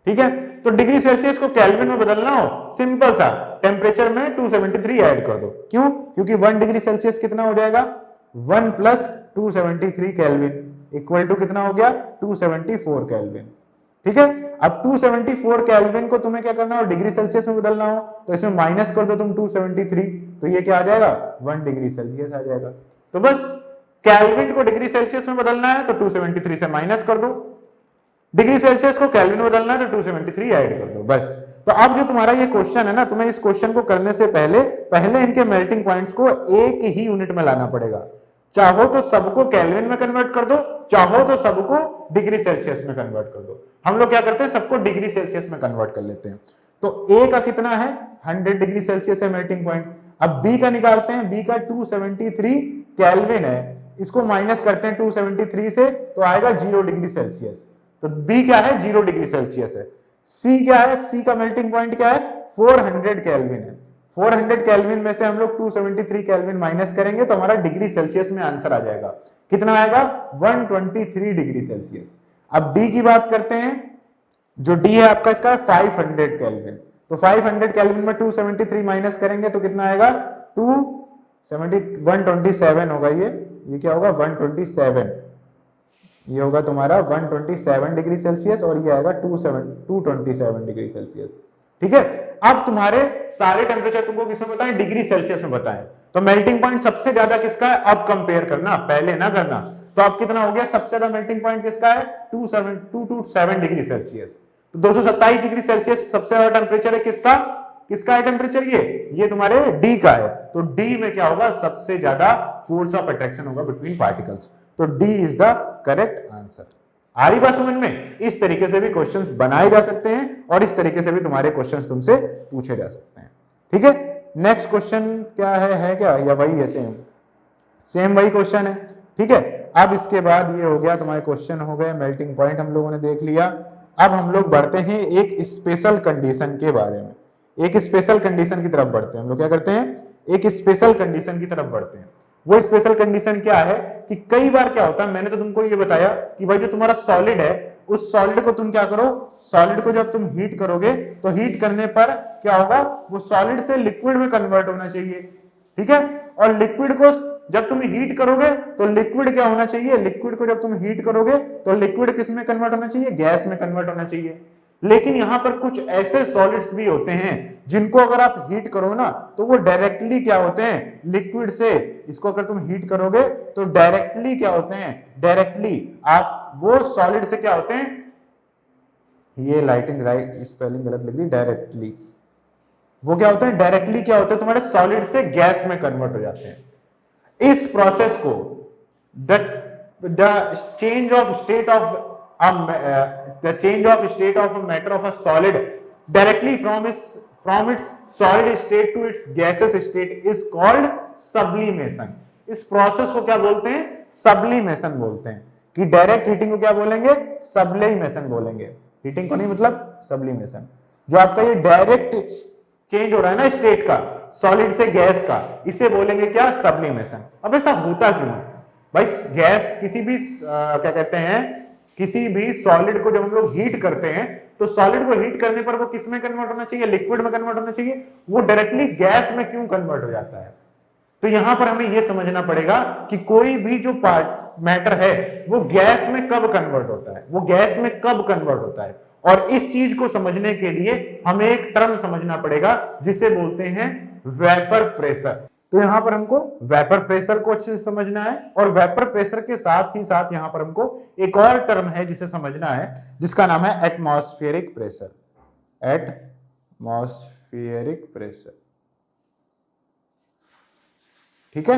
Speaker 1: ठीक है। तो डिग्री सेल्सियस को केल्विन में बदलना हो, सिंपल सा, टेम्परेचर में 273 ऐड कर दो। क्यों? क्योंकि 1 डिग्री सेल्सियस कितना हो जाएगा, 1 प्लस 273 केल्विन इक्वल टू कितना हो गया, 274 केल्विन, ठीक है। अब 274 केल्विन को तुम्हें क्या करना हो, डिग्री सेल्सियस में बदलना हो, तो इसमें माइनस कर दो तुम 273, तो ये क्या आ जाएगा, 1 डिग्री सेल्सियस आ जाएगा। तो बस केल्विन को डिग्री सेल्सियस में बदलना है तो 273 से माइनस कर दो, डिग्री सेल्सियस को केल्विन में बदलना है तो 273 ऐड कर दो, बस। तो अब जो तुम्हारा ये क्वेश्चन है ना, तुम्हें इस क्वेश्चन को करने से पहले इनके मेल्टिंग पॉइंट्स को एक ही यूनिट में लाना पड़ेगा। चाहो तो सबको केल्विन में कन्वर्ट कर दो, चाहो तो सबको डिग्री सेल्सियस में कन्वर्ट कर दो। हम लोग क्या करते हैं, सबको डिग्री सेल्सियस में कन्वर्ट कर लेते हैं। तो ए का कितना है, 100 डिग्री सेल्सियस है मेल्टिंग पॉइंट। अब बी का निकालते हैं, बी का 273 केल्विन है, इसको माइनस करते हैं 273 से, तो आएगा 0 डिग्री सेल्सियस। तो बी क्या है, 0 डिग्री सेल्सियस है। सी क्या है, सी का मेल्टिंग पॉइंट क्या है, 400 केल्विन है। 400 केल्विन में से हम लोग 273 केल्विन माइनस करेंगे तो हमारा डिग्री सेल्सियस में आंसर आ जाएगा। कितना आएगा, 123 डिग्री सेल्सियस। अब डी की बात करते हैं, जो डी है आपका इसका 500 केल्विन। तो 500 केल्विन में 273 माइनस करेंगे तो कितना आएगा, 127 होगा। ये क्या होगा, 127, ये होगा तुम्हारा 127 डिग्री सेल्सियस और ये आएगा 227 डिग्री सेल्सियस, ठीक है। अब तुम्हारे सारे टेम्परेचर तुमको किसमें बताएं, डिग्री सेल्सियस में बताएं। तो मेल्टिंग पॉइंट सबसे ज्यादा किसका है, अब कंपेयर करना, पहले ना करना। तो अब कितना हो गया, सबसे ज्यादा मेल्टिंग पॉइंट किसका है, 227 डिग्री सेल्सियस। तो 227 डिग्री सेल्सियस सबसे ज्यादा टेम्परेचर है किसका, किसका है टेम्परेचर, ये तुम्हारे डी का है। तो डी में क्या होगा, सबसे ज्यादा फोर्स ऑफ अट्रैक्शन होगा बिटवीन पार्टिकल्स। तो D is the correct answer. आ रही बात समझ में? इस तरीके से भी क्वेश्चंस बनाए जा सकते हैं और इस तरीके से भी तुम्हारे क्वेश्चंस तुमसे पूछे जा सकते हैं, ठीक है। नेक्स्ट क्वेश्चन क्या है क्या, या वही है, सेम वही क्वेश्चन है, ठीक है। अब इसके बाद ये हो गया तुम्हारे क्वेश्चन हो गए, मेल्टिंग पॉइंट हम लोगों ने देख लिया। अब हम लोग बढ़ते हैं एक स्पेशल कंडीशन के बारे में, एक स्पेशल कंडीशन की तरफ बढ़ते हैं। हम लोग क्या करते हैं, एक स्पेशल कंडीशन की तरफ बढ़ते हैं। वो स्पेशल कंडीशन क्या है कि कई बार क्या होता है, मैंने तो तुमको ये बताया कि भाई जो तुम्हारा सॉलिड है, उस सॉलिड को तुम क्या करो, सॉलिड को जब तुम हीट करोगे तो हीट करने पर क्या होगा, वो सॉलिड से लिक्विड में कन्वर्ट होना चाहिए, ठीक है। और लिक्विड को जब तुम हीट करोगे तो लिक्विड क्या होना चाहिए, लिक्विड को जब तुम हीट करोगे तो लिक्विड किस में कन्वर्ट होना चाहिए, गैस में कन्वर्ट होना चाहिए। लेकिन यहां पर कुछ ऐसे सॉलिड्स भी होते हैं जिनको अगर आप हीट करो ना तो वो डायरेक्टली क्या होते हैं, लिक्विड से, इसको अगर तुम हीट करोगे तो डायरेक्टली क्या होते हैं, डायरेक्टली आप वो सॉलिड से क्या होते हैं, ये लाइटिंग राइट स्पेलिंग गलत लिख दी, डायरेक्टली वो क्या होते हैं, डायरेक्टली क्या होते हैं, तुम्हारे सॉलिड से गैस में कन्वर्ट हो जाते हैं। इस प्रोसेस को the change of state of the change of state of a matter of a solid directly from its solid state to its gaseous state is called sublimation। इस process को क्या बोलते हैं, सब्लिमेशन बोलते हैं। कि डायरेक्ट हीटिंग को क्या बोलेंगे, सब्लिमेशन बोलेंगे। हीटिंग को नहीं, मतलब सब्लिमेशन। जो आपका ये डायरेक्ट चेंज हो रहा है ना स्टेट का, सॉलिड से गैस का, इसे बोलेंगे क्या, सब्लिमेशन। अब ऐसा होता क्यों है भाई, गैस किसी भी क्या कहते हैं, किसी भी सॉलिड को जब हम लोग हीट करते हैं तो सॉलिड को हीट करने पर वो किस में कन्वर्ट होना चाहिए, लिक्विड में कन्वर्ट होना चाहिए। वो डायरेक्टली गैस में क्यों कन्वर्ट हो जाता है। तो यहां पर हमें यह समझना पड़ेगा कि कोई भी जो मैटर है वो गैस में कब कन्वर्ट होता है, वो गैस में कब कन्वर्ट होता है। और इस चीज को समझने के लिए हमें एक टर्म समझना पड़ेगा जिसे बोलते हैं वेपर प्रेशर। तो यहां पर हमको वेपर प्रेशर को अच्छे से समझना है, और वेपर प्रेशर के साथ ही साथ यहां पर हमको एक और टर्म है जिसे समझना है, जिसका नाम है एटमॉस्फेरिक प्रेशर। एटमॉस्फेरिक प्रेशर, ठीक है,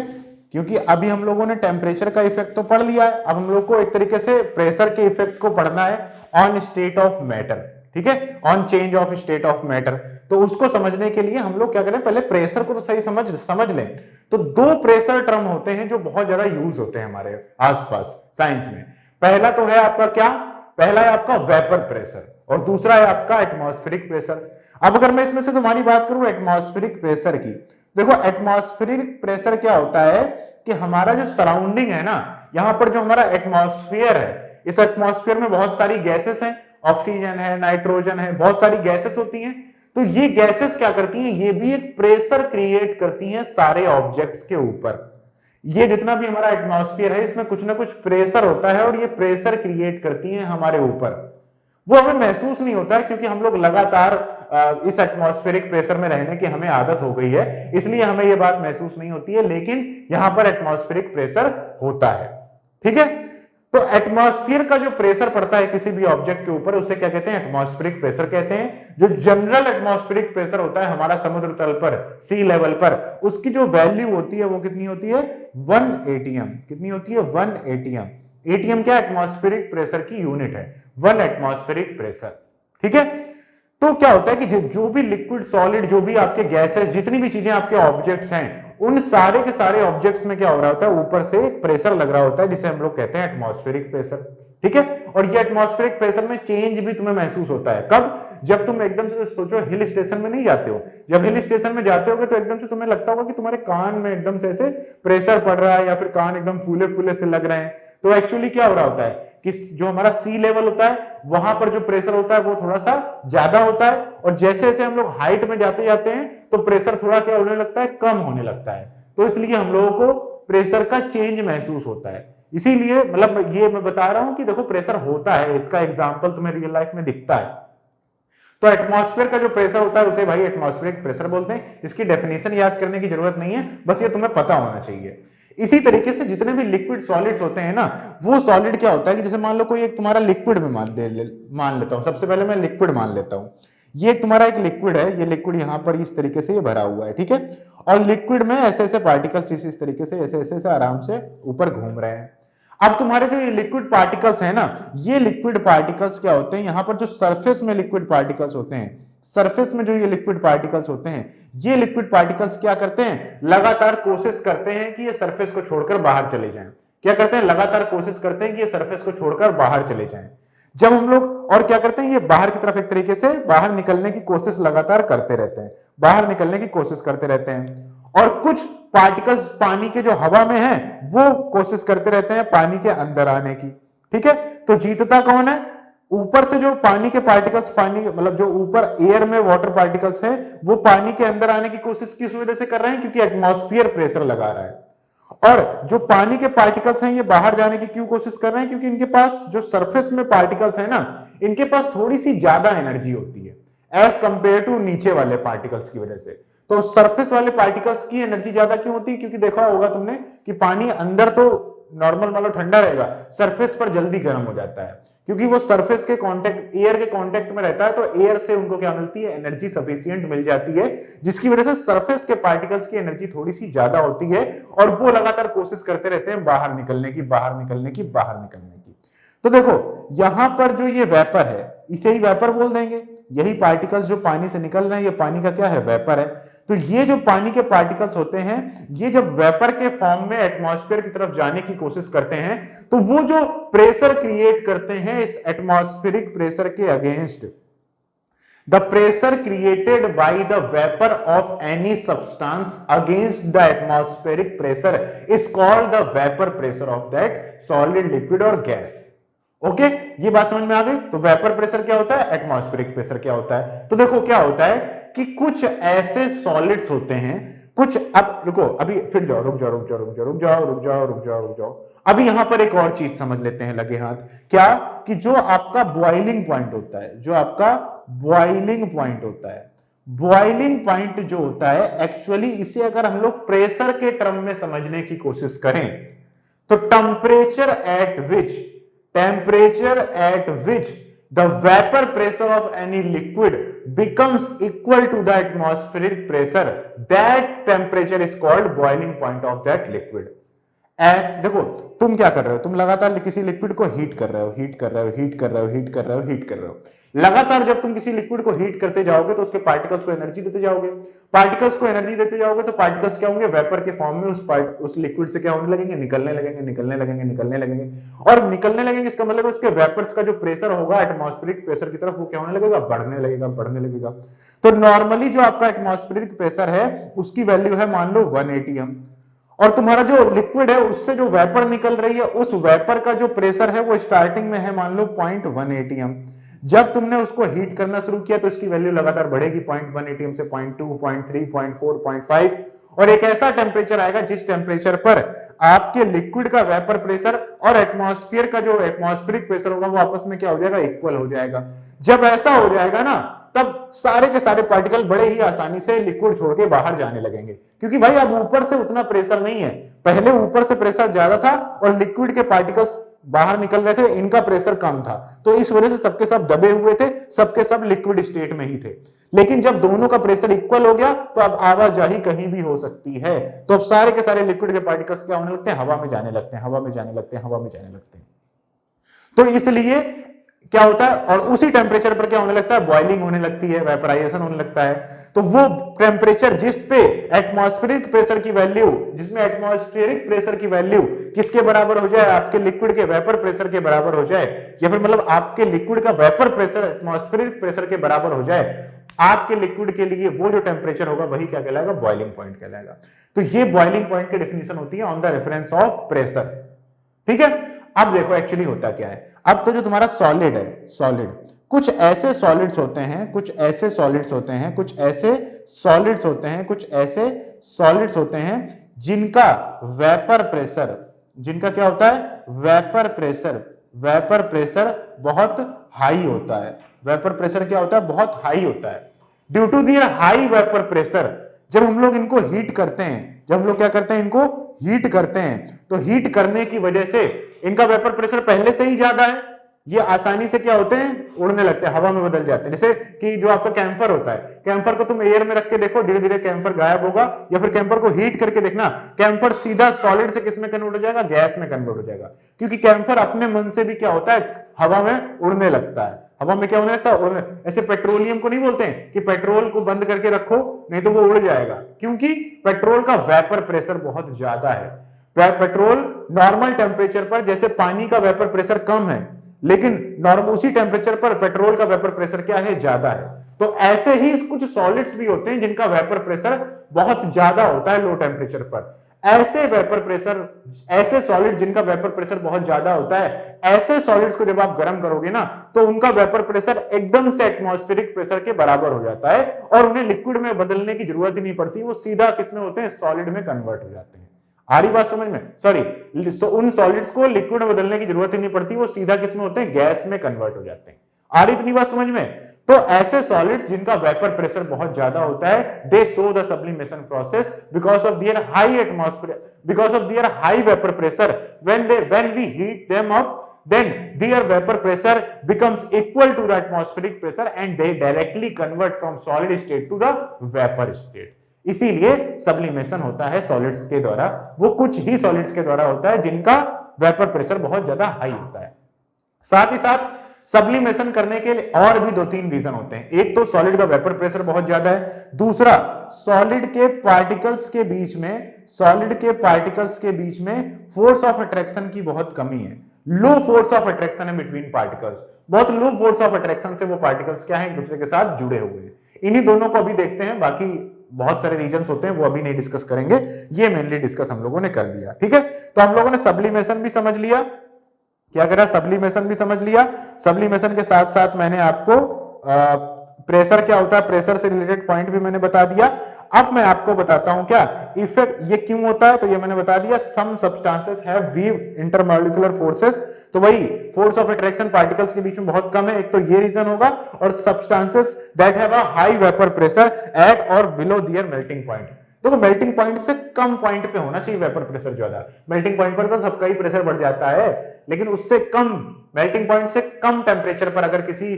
Speaker 1: क्योंकि अभी हम लोगों ने टेम्परेचर का इफेक्ट तो पढ़ लिया है, अब हम लोग को एक तरीके से प्रेशर के इफेक्ट को पढ़ना है ऑन स्टेट ऑफ मैटर, ठीक है, on change of state of matter. तो उसको समझने के लिए हम लोग क्या करें, पहले प्रेशर को तो सही समझ लें। तो दो प्रेशर टर्म होते हैं जो बहुत ज्यादा यूज होते हैं हमारे आसपास साइंस में। पहला तो है आपका क्या, पहला है आपका वेपर प्रेशर, और दूसरा है आपका एटमॉस्फेरिक प्रेशर। अब अगर मैं इसमें से तुम्हारी बात करूं एटमॉस्फेरिक प्रेशर की, देखो एटमॉस्फेरिक प्रेशर क्या होता है कि हमारा जो सराउंडिंग है ना, यहां पर जो हमारा एटमॉस्फेयर है, इस एटमॉस्फेयर में बहुत सारी गैसेस हैं, ऑक्सीजन है, नाइट्रोजन है, बहुत सारी गैसेस होती हैं। तो ये गैसेस क्या करती हैं, ये भी एक प्रेशर क्रिएट करती हैं सारे ऑब्जेक्ट्स के ऊपर। ये जितना भी हमारा एटमॉस्फेयर है इसमें कुछ ना कुछ प्रेशर होता है, और ये प्रेशर क्रिएट करती हैं हमारे ऊपर। वो हमें महसूस नहीं होता है क्योंकि हम लोग लगातार इस एटमॉस्फेरिक प्रेशर में रहने की हमें आदत हो गई है, इसलिए हमें ये बात महसूस नहीं होती है, लेकिन यहां पर एटमॉस्फेरिक प्रेशर होता है, ठीक है। तो एटमॉस्फेयर का जो प्रेशर पड़ता है किसी भी ऑब्जेक्ट के ऊपर, उसे क्या कहते हैं, एटमॉस्फेरिक प्रेशर कहते हैं। जो जनरल एटमॉस्फेरिक प्रेशर होता है हमारा समुद्र तल पर, सी लेवल पर, उसकी जो वैल्यू होती है वो कितनी होती है, 1 एटीएम। कितनी होती है, 1 एटीएम। एटीएम क्या, एटमॉस्फेरिक प्रेशर की यूनिट है, 1 एटमॉस्फेरिक प्रेशर, ठीक है। तो क्या होता है कि जो भी लिक्विड सॉलिड, जो भी आपके गैसेस, जितनी भी चीजें आपके ऑब्जेक्ट्स हैं, उन सारे के सारे ऑब्जेक्ट्स में क्या हो रहा होता है, ऊपर से प्रेशर लग रहा होता है जिसे हम लोग कहते हैं एटमॉस्फेरिक प्रेशर, ठीक है। और ये एटमॉस्फेरिक प्रेशर में चेंज भी तुम्हें महसूस होता है कब, जब तुम एकदम से सोचो हिल स्टेशन में नहीं जाते हो, जब हिल स्टेशन में जाते होगे तो एकदम से तुम्हें लगता होगा कि तुम्हारे कान में एकदम से ऐसे प्रेशर पड़ रहा है, या फिर कान एकदम फूले फूले से लग रहे हैं। तो एक्चुअली क्या हो रहा होता है कि जो हमारा सी लेवल होता है वहां पर जो प्रेशर होता है वो थोड़ा सा ज्यादा होता है, और जैसे जैसे हम लोग हाइट में जाते जाते हैं तो प्रेशर थोड़ा क्या होने लगता है, कम होने लगता है। तो इसलिए हम लोगों को प्रेशर का चेंज महसूस होता है। इसीलिए मतलब ये मैं बता रहा हूं कि देखो प्रेशर होता है, इसका एग्जांपल तुम्हें रियल लाइफ में दिखता है। तो एटमॉस्फेयर का जो प्रेशर होता है उसे भाई एटमॉस्फेरिक प्रेशर बोलते हैं। इसकी डेफिनेशन याद करने की जरूरत नहीं है, बस ये तुम्हें पता होना चाहिए। इसी तरीके से जितने भी लिक्विड सॉलिड्स होते हैं ना, वो सॉलिड क्या होता है कि जैसे मान लो कोई एक तुम्हारा लिक्विड में मान लेता हूं, सबसे पहले मैं लिक्विड मान लेता हूं। ये तुम्हारा एक लिक्विड है, ये लिक्विड यहां पर इस तरीके से ये भरा हुआ है, ठीक है। और लिक्विड में ऐसे ऐसे पार्टिकल्स इस तरीके से ऐसे ऐसे आराम से ऊपर घूम रहे हैं। अब तुम्हारे जो ये लिक्विड पार्टिकल्स है ना, ये लिक्विड पार्टिकल्स क्या होते हैं, यहां पर जो सरफेस में लिक्विड पार्टिकल्स होते हैं, सरफेस में जो ये लिक्विड पार्टिकल्स होते हैं, ये लिक्विड पार्टिकल्स क्या करते हैं, लगातार कोशिश करते हैं कि ये सरफेस को छोड़कर बाहर चले जाएं। क्या करते हैं, लगातार कोशिश करते हैं कि ये सरफेस को छोड़कर बाहर चले जाएं। जब हम लोग और क्या करते हैं, ये बाहर की तरफ एक तरीके से बाहर निकलने की कोशिश लगातार करते रहते हैं, बाहर निकलने की कोशिश करते रहते हैं। और कुछ पार्टिकल्स पानी के जो हवा में है वो कोशिश करते रहते हैं पानी के अंदर आने की, ठीक है। तो जीतता कौन है, ऊपर से जो पानी के पार्टिकल्स, पानी मतलब जो ऊपर एयर में वाटर पार्टिकल्स हैं, वो पानी के अंदर आने की कोशिश किस वजह से कर रहे हैं, क्योंकि एटमॉस्फेयर प्रेशर लगा रहा है। और जो पानी के पार्टिकल्स हैं ये बाहर जाने की क्यों कोशिश कर रहे हैं, क्योंकि इनके पास जो सरफेस में पार्टिकल्स है ना, इनके पास थोड़ी सी ज्यादा एनर्जी होती है एज कंपेयर टू नीचे वाले पार्टिकल्स की वजह से। तो सरफेस वाले पार्टिकल्स की एनर्जी ज्यादा क्यों होती है, क्योंकि देखा होगा तुमने कि पानी अंदर तो नॉर्मल मतलब ठंडा रहेगा, सरफेस पर जल्दी गर्म हो जाता है, क्योंकि वो सरफेस के कांटेक्ट, एयर के कांटेक्ट में रहता है। तो एयर से उनको क्या मिलती है, एनर्जी सफिशिएंट मिल जाती है, जिसकी वजह से सरफेस के पार्टिकल्स की एनर्जी थोड़ी सी ज्यादा होती है, और वो लगातार कोशिश करते रहते हैं बाहर निकलने की, बाहर निकलने की, बाहर निकलने की। तो देखो यहां पर जो ये वेपर है, इसे ही वेपर बोल देंगे। यही पार्टिकल्स जो पानी से निकल रहे हैं, ये पानी का क्या है, वेपर है। तो ये जो पानी के पार्टिकल्स होते हैं, ये जब वेपर के फॉर्म में एटमॉस्फेयर की तरफ जाने की कोशिश करते हैं, तो वो जो प्रेशर क्रिएट करते हैं इस एटमॉस्फेरिक प्रेशर के against, the pressure created by the vapor of any substance against the atmospheric pressure is called the vapor pressure of that solid, liquid or gas. Okay ये बात समझ में आ गई। तो वेपर प्रेशर क्या होता है, एटमॉस्फेरिक प्रेशर क्या होता है। तो देखो क्या होता है कि कुछ ऐसे सॉलिड्स होते हैं, कुछ, अब रुको, अभी फिर जाओ, रुक जाओ रुक जाओ रुक जाओ रुक जाओ रुक जाओ रुक जाओ रुक जाओ। अभी यहां पर एक और चीज समझ लेते हैं लगे हाथ, क्या कि जो आपका बॉइलिंग पॉइंट होता है, जो आपका बॉइलिंग पॉइंट होता है, बॉइलिंग पॉइंट जो होता है एक्चुअली इसे अगर हम लोग प्रेशर के टर्म में समझने की कोशिश करें तो temperature at which the vapour pressure of any liquid becomes equal to the atmospheric pressure, that temperature is called boiling point of that liquid. देखो तुम क्या कर रहे हो, तुम लगातार किसी लिक्विड को हीट कर रहे हो। लगातार जब तुम किसी लिक्विड को हीट करते जाओगे तो उसके पार्टिकल्स को एनर्जी देते जाओगे, तो पार्टिकल्स क्या होंगे, वेपर के फॉर्म में उस लिक्विड से क्या होने लगेंगे, निकलने लगेंगे। और निकलने लगेंगे इसका मतलब उसके वेपर्स का जो प्रेशर होगा एटमॉस्फेरिक प्रेशर की तरफ, वो क्या होने लगेगा, बढ़ने लगेगा। तो नॉर्मली जो आपका एटमॉस्फेरिक प्रेशर है उसकी वैल्यू है मान लो 1 atm, और तुम्हारा जो लिक्विड है उससे जो वेपर निकल रही है उस वेपर का जो प्रेशर है वो स्टार्टिंग में है मान लो 0.1 atm। जब तुमने उसको हीट करना शुरू किया तो इसकी वैल्यू लगातार बढ़ेगी 0.1 atm से 0.2, 0.3, 0.4, 0.5, और एक ऐसा टेम्परेचर आएगा जिस टेम्परेचर पर आपके लिक्विड का वेपर प्रेशर और एटमॉस्फेयर का जो एटमॉस्फेरिक प्रेशर होगा वो आपस में क्या हो जाएगा, इक्वल हो जाएगा। जब ऐसा हो जाएगा ना तब सारे के सारे पार्टिकल बड़े ही आसानी से लिक्विड छोड़ के बाहर जाने लगेंगे, क्योंकि भाई अब ऊपर से उतना प्रेशर नहीं है, पहले ऊपर से प्रेशर ज्यादा था और लिक्विड के पार्टिकल्स बाहर निकल रहे थे, इनका प्रेशर कम था, तो इस वजह से सबके सब दबे हुए थे, सबके सब लिक्विड स्टेट में ही थे। लेकिन जब दोनों का प्रेशर इक्वल हो गया तो अब आवाजाही कहीं भी हो सकती है, तो अब सारे के सारे लिक्विड के पार्टिकल्स क्या होने लगते हैं, हवा में जाने लगते हैं। तो इसलिए क्या होता है, और उसी टेम्परेचर पर क्या होने लगता है, बॉइलिंग होने लगती है, वेपराइजेशन होने लगता है। तो वो टेम्परेचर जिसमें एटमॉस्फेरिक प्रेशर की वैल्यू किसके बराबर हो जाए, आपके लिक्विड के वेपर प्रेशर के बराबर हो जाए, या फिर मतलब आपके लिक्विड का वेपर प्रेशर एटमॉस्फेरिक प्रेशर के बराबर हो जाए, आपके लिक्विड के लिए वो जो टेम्परेचर होगा वही क्या कहलाएगा, बॉइलिंग पॉइंट कहलाएगा। तो ये बॉइलिंग पॉइंट की डेफिनेशन होती है on the reference of pressure. ठीक है, अब देखो एक्चुअली होता क्या है। अब तो जो तुम्हारा सॉलिड है, कुछ ऐसे सॉलिड्स होते हैं जिनका वेपर क्या होता है, वेपर प्रेशर बहुत हाई होता है। बहुत हाई होता है। Due to their high vapour pressure, जब हम लोग इनको हीट करते हैं, तो हीट करने की वजह से इनका वेपर प्रेशर पहले से ही ज्यादा है, ये आसानी से क्या होते हैं, उड़ने लगते हैं, हवा में बदल जाते हैं। जैसे कि जो आपका कैम्फर होता है, कैम्फर को तुम एयर में रख के देखो, धीरे धीरे कैम्फर गायब होगा, या फिर कैम्फर को हीट करके देखना, कैम्फर सीधा सॉलिड से किस में कन्वर्ट हो जाएगा, गैस में कन्वर्ट हो जाएगा, क्योंकि कैम्फर अपने मन से भी क्या होता है, हवा में उड़ने लगता है। हवा में क्या होने लगता है, ऐसे पेट्रोलियम को नहीं बोलते हैं कि पेट्रोल को बंद करके रखो नहीं तो वो उड़ जाएगा, क्योंकि पेट्रोल का वेपर प्रेशर बहुत ज्यादा है। पेट्रोल नॉर्मल टेम्परेचर पर, जैसे पानी का वेपर प्रेशर कम है, लेकिन नॉर्मल उसी टेम्परेचर पर पेट्रोल का वेपर प्रेशर क्या है, ज्यादा है। तो ऐसे ही कुछ सॉलिड्स भी होते हैं जिनका वेपर प्रेशर बहुत ज्यादा होता है लो टेम्परेचर पर। ऐसे सॉलिड जिनका वेपर प्रेशर बहुत ज्यादा होता है, ऐसे सॉलिड्स को जब आप गर्म करोगे ना तो उनका वेपर प्रेशर एकदम से एटमॉस्फेरिक प्रेशर के बराबर हो जाता है और उन्हें लिक्विड में बदलने की जरूरत ही नहीं पड़ती, वो सीधा किसमें होते हैं, सॉलिड में कन्वर्ट हो जाते हैं। आ रही बात समझ में, सॉरी, उन सॉलिड्स को लिक्विड में बदलने की जरूरत ही नहीं पड़ती, वो सीधा किसमें होते हैं, गैस में कन्वर्ट हो जाते हैं। आ रही इतनी बात समझ में। तो ऐसे सॉलिड्स जिनका वेपर प्रेशर बहुत ज्यादा होता है, दे show the sublimation process because of their high atmosphere, because of their high vapour pressure, when we heat them up, then their vapor pressure becomes equal to the atmospheric pressure and they directly convert from solid state to the vapor state. इसीलिए sublimation होता है solids के द्वारा, वो कुछ ही solids के द्वारा होता है जिनका वेपर प्रेशर बहुत ज्यादा हाई होता है। साथ ही साथ सब्लिमेशन करने के लिए और भी 2-3 रीजन होते हैं। एक तो सॉलिड का वेपर प्रेशर बहुत ज्यादा है, दूसरा सॉलिड के पार्टिकल्स के बीच में फोर्स ऑफ अट्रैक्शन की बहुत कमी है, लो फोर्स ऑफ अट्रैक्शन है बिटवीन पार्टिकल्स, बहुत लो फोर्स ऑफ अट्रैक्शन से वो पार्टिकल्स क्या है, एक दूसरे के साथ जुड़े हुए हैं। इन्हीं दोनों को अभी देखते हैं, बाकी बहुत सारे रीजंस होते हैं वो अभी नहीं डिस्कस करेंगे, ये मेनली डिस्कस हम लोगों ने कर दिया। ठीक है, तो हम लोगों ने सब्लिमेशन भी समझ लिया, क्या करा, सब्लिमेशन भी समझ लिया। सब्लिमेशन के साथ साथ मैंने आपको प्रेशर क्या होता है, प्रेशर से रिलेटेड पॉइंट भी मैंने बता दिया। अब मैं आपको बताता हूं क्या इफेक्ट, ये क्यों होता है, तो ये मैंने बता दिया, some substances have weak intermolecular forces, तो वही फोर्स ऑफ अट्रैक्शन पार्टिकल्स के बीच में बहुत कम है, एक तो ये रीजन होगा, और substances that have a high vapour pressure at और बिलो देयर मेल्टिंग पॉइंट। देखो मेल्टिंग पॉइंट से कम पॉइंट पे होना चाहिए वेपर प्रेशर ज्यादा, मेल्टिंग पॉइंट पर तो सबका ही प्रेशर बढ़ जाता है, लेकिन उससे कम, मेल्टिंग पॉइंट से कम टेम्परेचर पर अगर किसी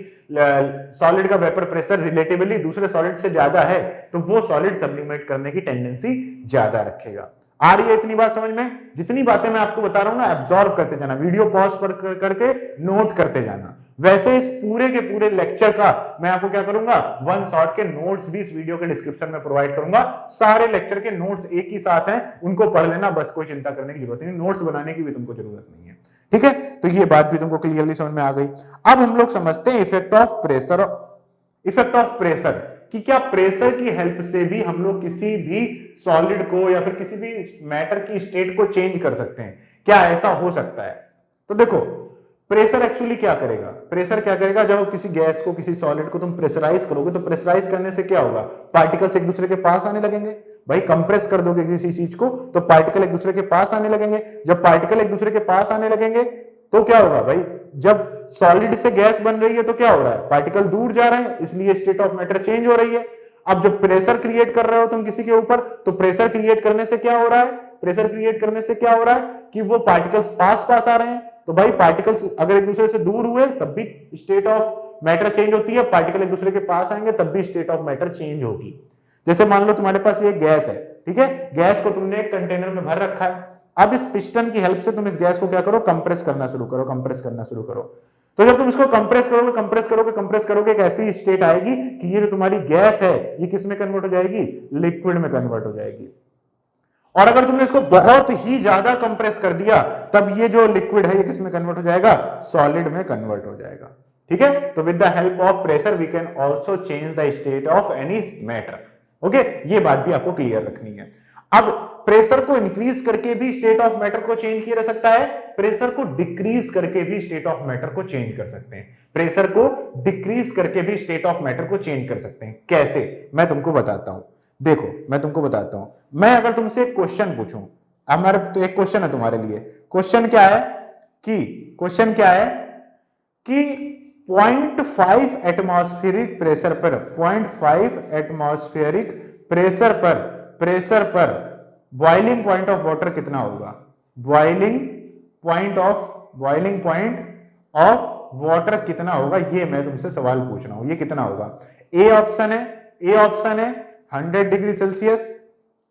Speaker 1: सॉलिड का वेपर प्रेशर रिलेटिवली दूसरे सॉलिड से ज्यादा है तो वो सॉलिड सब्लिमेट करने की टेंडेंसी ज्यादा रखेगा। आ रही है इतनी बात समझ में? जितनी बातें मैं आपको बता रहा हूं ना, एब्जॉर्ब करते जाना, वीडियो पॉज पर करके नोट करते जाना। वैसे इस पूरे के पूरे लेक्चर का मैं आपको क्या करूंगा, वन शॉट के नोट्स भी इस वीडियो के डिस्क्रिप्शन में प्रोवाइड करूंगा। सारे लेक्चर के नोट्स एक ही साथ हैं, उनको पढ़ लेना, बस कोई चिंता करने की जरूरत नहीं, नोट्स बनाने की भी तुमको जरूरत नहीं है। ठीक है, तो ये बात भी तुमको क्लियरली समझ में आ गई। अब हम लोग समझते हैं effect of pressure. Effect of pressure कि क्या प्रेशर की हेल्प से भी हम लोग किसी भी सॉलिड को या फिर किसी भी मैटर की स्टेट को चेंज कर सकते हैं, क्या ऐसा हो सकता है? तो देखो प्रेशर एक्चुअली क्या करेगा, प्रेशर क्या करेगा, जब किसी गैस को किसी सॉलिड को तुम प्रेशराइज करोगे तो प्रेशराइज करने से क्या होगा, पार्टिकल्स एक दूसरे के पास आने लगेंगे। भाई कंप्रेस कर दोगे किसी चीज को तो पार्टिकल एक दूसरे के पास आने लगेंगे, जब पार्टिकल एक दूसरे के पास आने लगेंगे तो क्या होगा भाई, जब सॉलिड से गैस बन रही है तो क्या हो रहा है, पार्टिकल दूर जा रहे हैं, इसलिए स्टेट ऑफ मैटर चेंज हो रही है। अब जब प्रेशर क्रिएट कर रहे हो तुम किसी के ऊपर, तो प्रेशर क्रिएट करने से क्या हो रहा है, प्रेशर क्रिएट करने से क्या हो रहा है कि वो पार्टिकल्स पास पास आ रहे हैं। तो भाई पार्टिकल्स अगर एक दूसरे से दूर हुए तब भी स्टेट ऑफ मैटर चेंज होती है, पार्टिकल एक दूसरे के पास आएंगे तब भी स्टेट ऑफ मैटर चेंज होगी। जैसे मान लो तुम्हारे पास ये गैस है, ठीक है, गैस को तुमने एक कंटेनर में भर रखा है, अब इस पिस्टन की हेल्प से तुम इस गैस को क्या करो, कंप्रेस करना शुरू करो, कंप्रेस करना शुरू करो। तो जब तुम इसको कंप्रेस करोगे कंप्रेस करोगे कंप्रेस करोगे, एक ऐसी स्टेट आएगी कि ये जो तुम्हारी गैस है ये किस में कन्वर्ट हो जाएगी, लिक्विड में कन्वर्ट हो जाएगी। और अगर तुमने इसको बहुत ही ज्यादा कंप्रेस कर दिया तब ये जो लिक्विड है ये किस में कन्वर्ट हो जाएगा, सॉलिड में कन्वर्ट हो जाएगा। ठीक है, तो with the help of pressure we can also change the state of any matter. Okay, ये बात भी आपको क्लियर रखनी है। अब प्रेशर को इंक्रीज करके भी स्टेट ऑफ मैटर को चेंज किया जा सकता है, प्रेशर को डिक्रीज करके भी स्टेट ऑफ मैटर को चेंज कर सकते हैं, प्रेशर को डिक्रीज करके भी स्टेट ऑफ मैटर को चेंज कर सकते हैं। कैसे, मैं तुमको बताता हूं। देखो मैं तुमको बताता हूं, मैं अगर तुमसे एक क्वेश्चन पूछूं, हमारे तो एक क्वेश्चन है तुम्हारे लिए, क्वेश्चन क्या है कि 0.5 एटमॉस्फेरिक प्रेशर पर 0.5 एटमॉस्फेरिक प्रेशर पर बॉइलिंग पॉइंट ऑफ वाटर कितना होगा, बॉइलिंग पॉइंट ऑफ वाटर कितना होगा, ये मैं तुमसे सवाल पूछ रहा हूं, ये कितना होगा? ए ऑप्शन है 100 डिग्री सेल्सियस,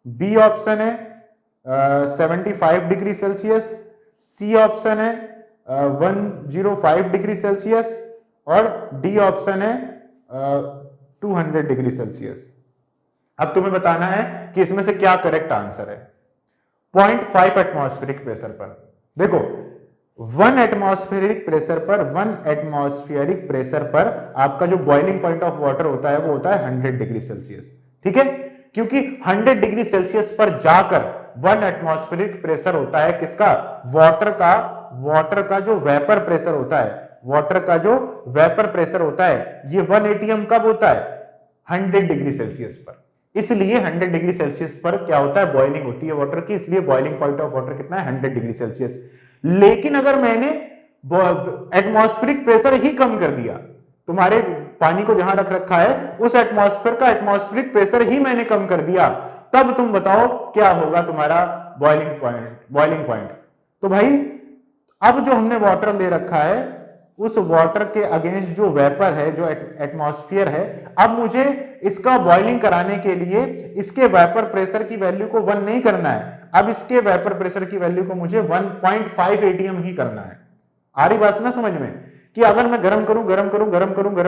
Speaker 1: बी ऑप्शन है 75 डिग्री सेल्सियस, सी ऑप्शन है 105 डिग्री सेल्सियस और डी ऑप्शन है 200 डिग्री सेल्सियस। अब तुम्हें बताना है कि इसमें से क्या करेक्ट आंसर है। 0.5 एटमॉस्फेरिक प्रेशर पर, देखो 1 एटमॉस्फेरिक प्रेशर पर आपका जो बॉइलिंग पॉइंट ऑफ वाटर होता है वो होता है 100 डिग्री सेल्सियस। ठीक है, क्योंकि 100 डिग्री सेल्सियस पर जाकर 1 एटमॉस्फेरिक प्रेशर होता है किसका, वाटर का जो वेपर प्रेशर होता है, वाटर का जो वेपर प्रेशर होता है ये 1 एटीएम कब होता है, 100 डिग्री सेल्सियस पर। इसलिए 100 डिग्री सेल्सियस पर क्या होता है, बॉइलिंग होती है वाटर की, इसलिए बॉइलिंग पॉइंट ऑफ वाटर कितना है, 100 डिग्री सेल्सियस। लेकिन अगर मैंने एटमॉस्फेरिक प्रेशर ही कम कर दिया, तुम्हारे पानी को जहां रख रखा है उस एटमॉस्फेयर का एटमॉस्फेरिक प्रेशर ही मैंने कम कर दिया, तब तुम बताओ क्या होगा तुम्हारा बॉइलिंग पॉइंट। तो भाई अब जो हमने वाटर ले रखा है उस वाटर के अगेंस्ट जो वेपर है, जो एटमॉस्फेयर है, अब मुझे इसका बॉइलिंग कराने के लिए इसके वेपर प्रेशर की वैल्यू को 1 नहीं करना है, अब इसके वेपर प्रेशर की वैल्यू को मुझे 1.5 एटीएम ही करना है। आ रही बात ना समझ में, कि अगर मैं गरम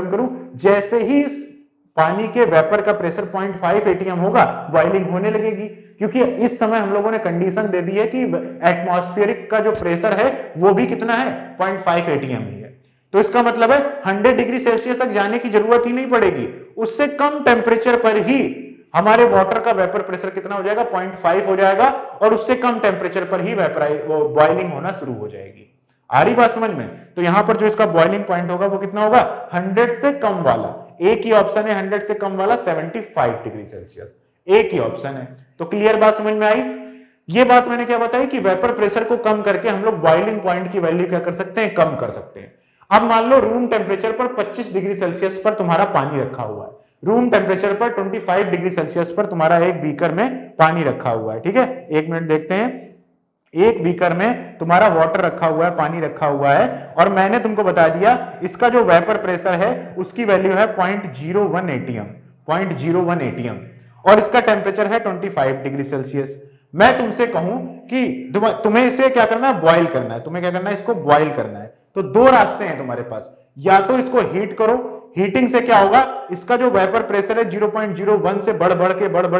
Speaker 1: करूं, जैसे ही इस पानी के वेपर का प्रेशर 0.5 एटीएम होगा, बॉइलिंग होने लगेगी, क्योंकि इस समय हम लोगों ने कंडीशन दे दी है कि एटमॉस्फेरिक का जो प्रेशर है वो भी कितना है, 0.5 एटीएम ही है। तो इसका मतलब है 100 डिग्री सेल्सियस तक जाने की जरूरत ही नहीं पड़ेगी, उससे कम टेम्परेचर पर ही हमारे वाटर का वेपर प्रेशर कितना हो जाएगा, 0.5 हो जाएगा, और उससे कम टेम्परेचर पर ही बॉइलिंग होना शुरू हो जाएगी। आ रही बात समझ में? तो यहां पर जो इसका बॉइलिंग पॉइंट होगा वो कितना होगा, 100 से कम वाला। एक ही ऑप्शन है 100 से कम वाला 75 डिग्री सेल्सियस, एक ही ऑप्शन है। तो क्लियर बात समझ में आई? ये बात मैंने क्या बताई कि वेपर प्रेशर को कम करके हम लोग बॉइलिंग पॉइंट की वैल्यू क्या कर सकते हैं, कम कर सकते हैं। अब मान लो रूम टेम्परेचर पर 25 डिग्री सेल्सियस पर तुम्हारा पानी रखा हुआ है, रूम टेम्परेचर पर 25 डिग्री सेल्सियस पर तुम्हारा एक बीकर में पानी रखा हुआ है, ठीक है। एक मिनट देखते हैं, एक बीकर में तुम्हारा वाटर रखा हुआ है, पानी रखा हुआ है, और मैंने तुमको बता दिया इसका जो वेपर प्रेशर है उसकी वैल्यू है 0.01 एटीएम, 0.01 एटीएम, और इसका टेम्परेचर है 25 डिग्री सेल्सियस। मैं तुमसे कहूं कि तुम्हें इसे क्या करना है, बॉयल करना है, तुम्हें क्या करना है, इसको बॉयल करना है। तो दो रास्ते हैं तुम्हारे पास, या तो इसको हीट करो, हीटिंग से क्या होगा, इसका जो वेपर प्रेशर है 0.01 से बढ़ बढ़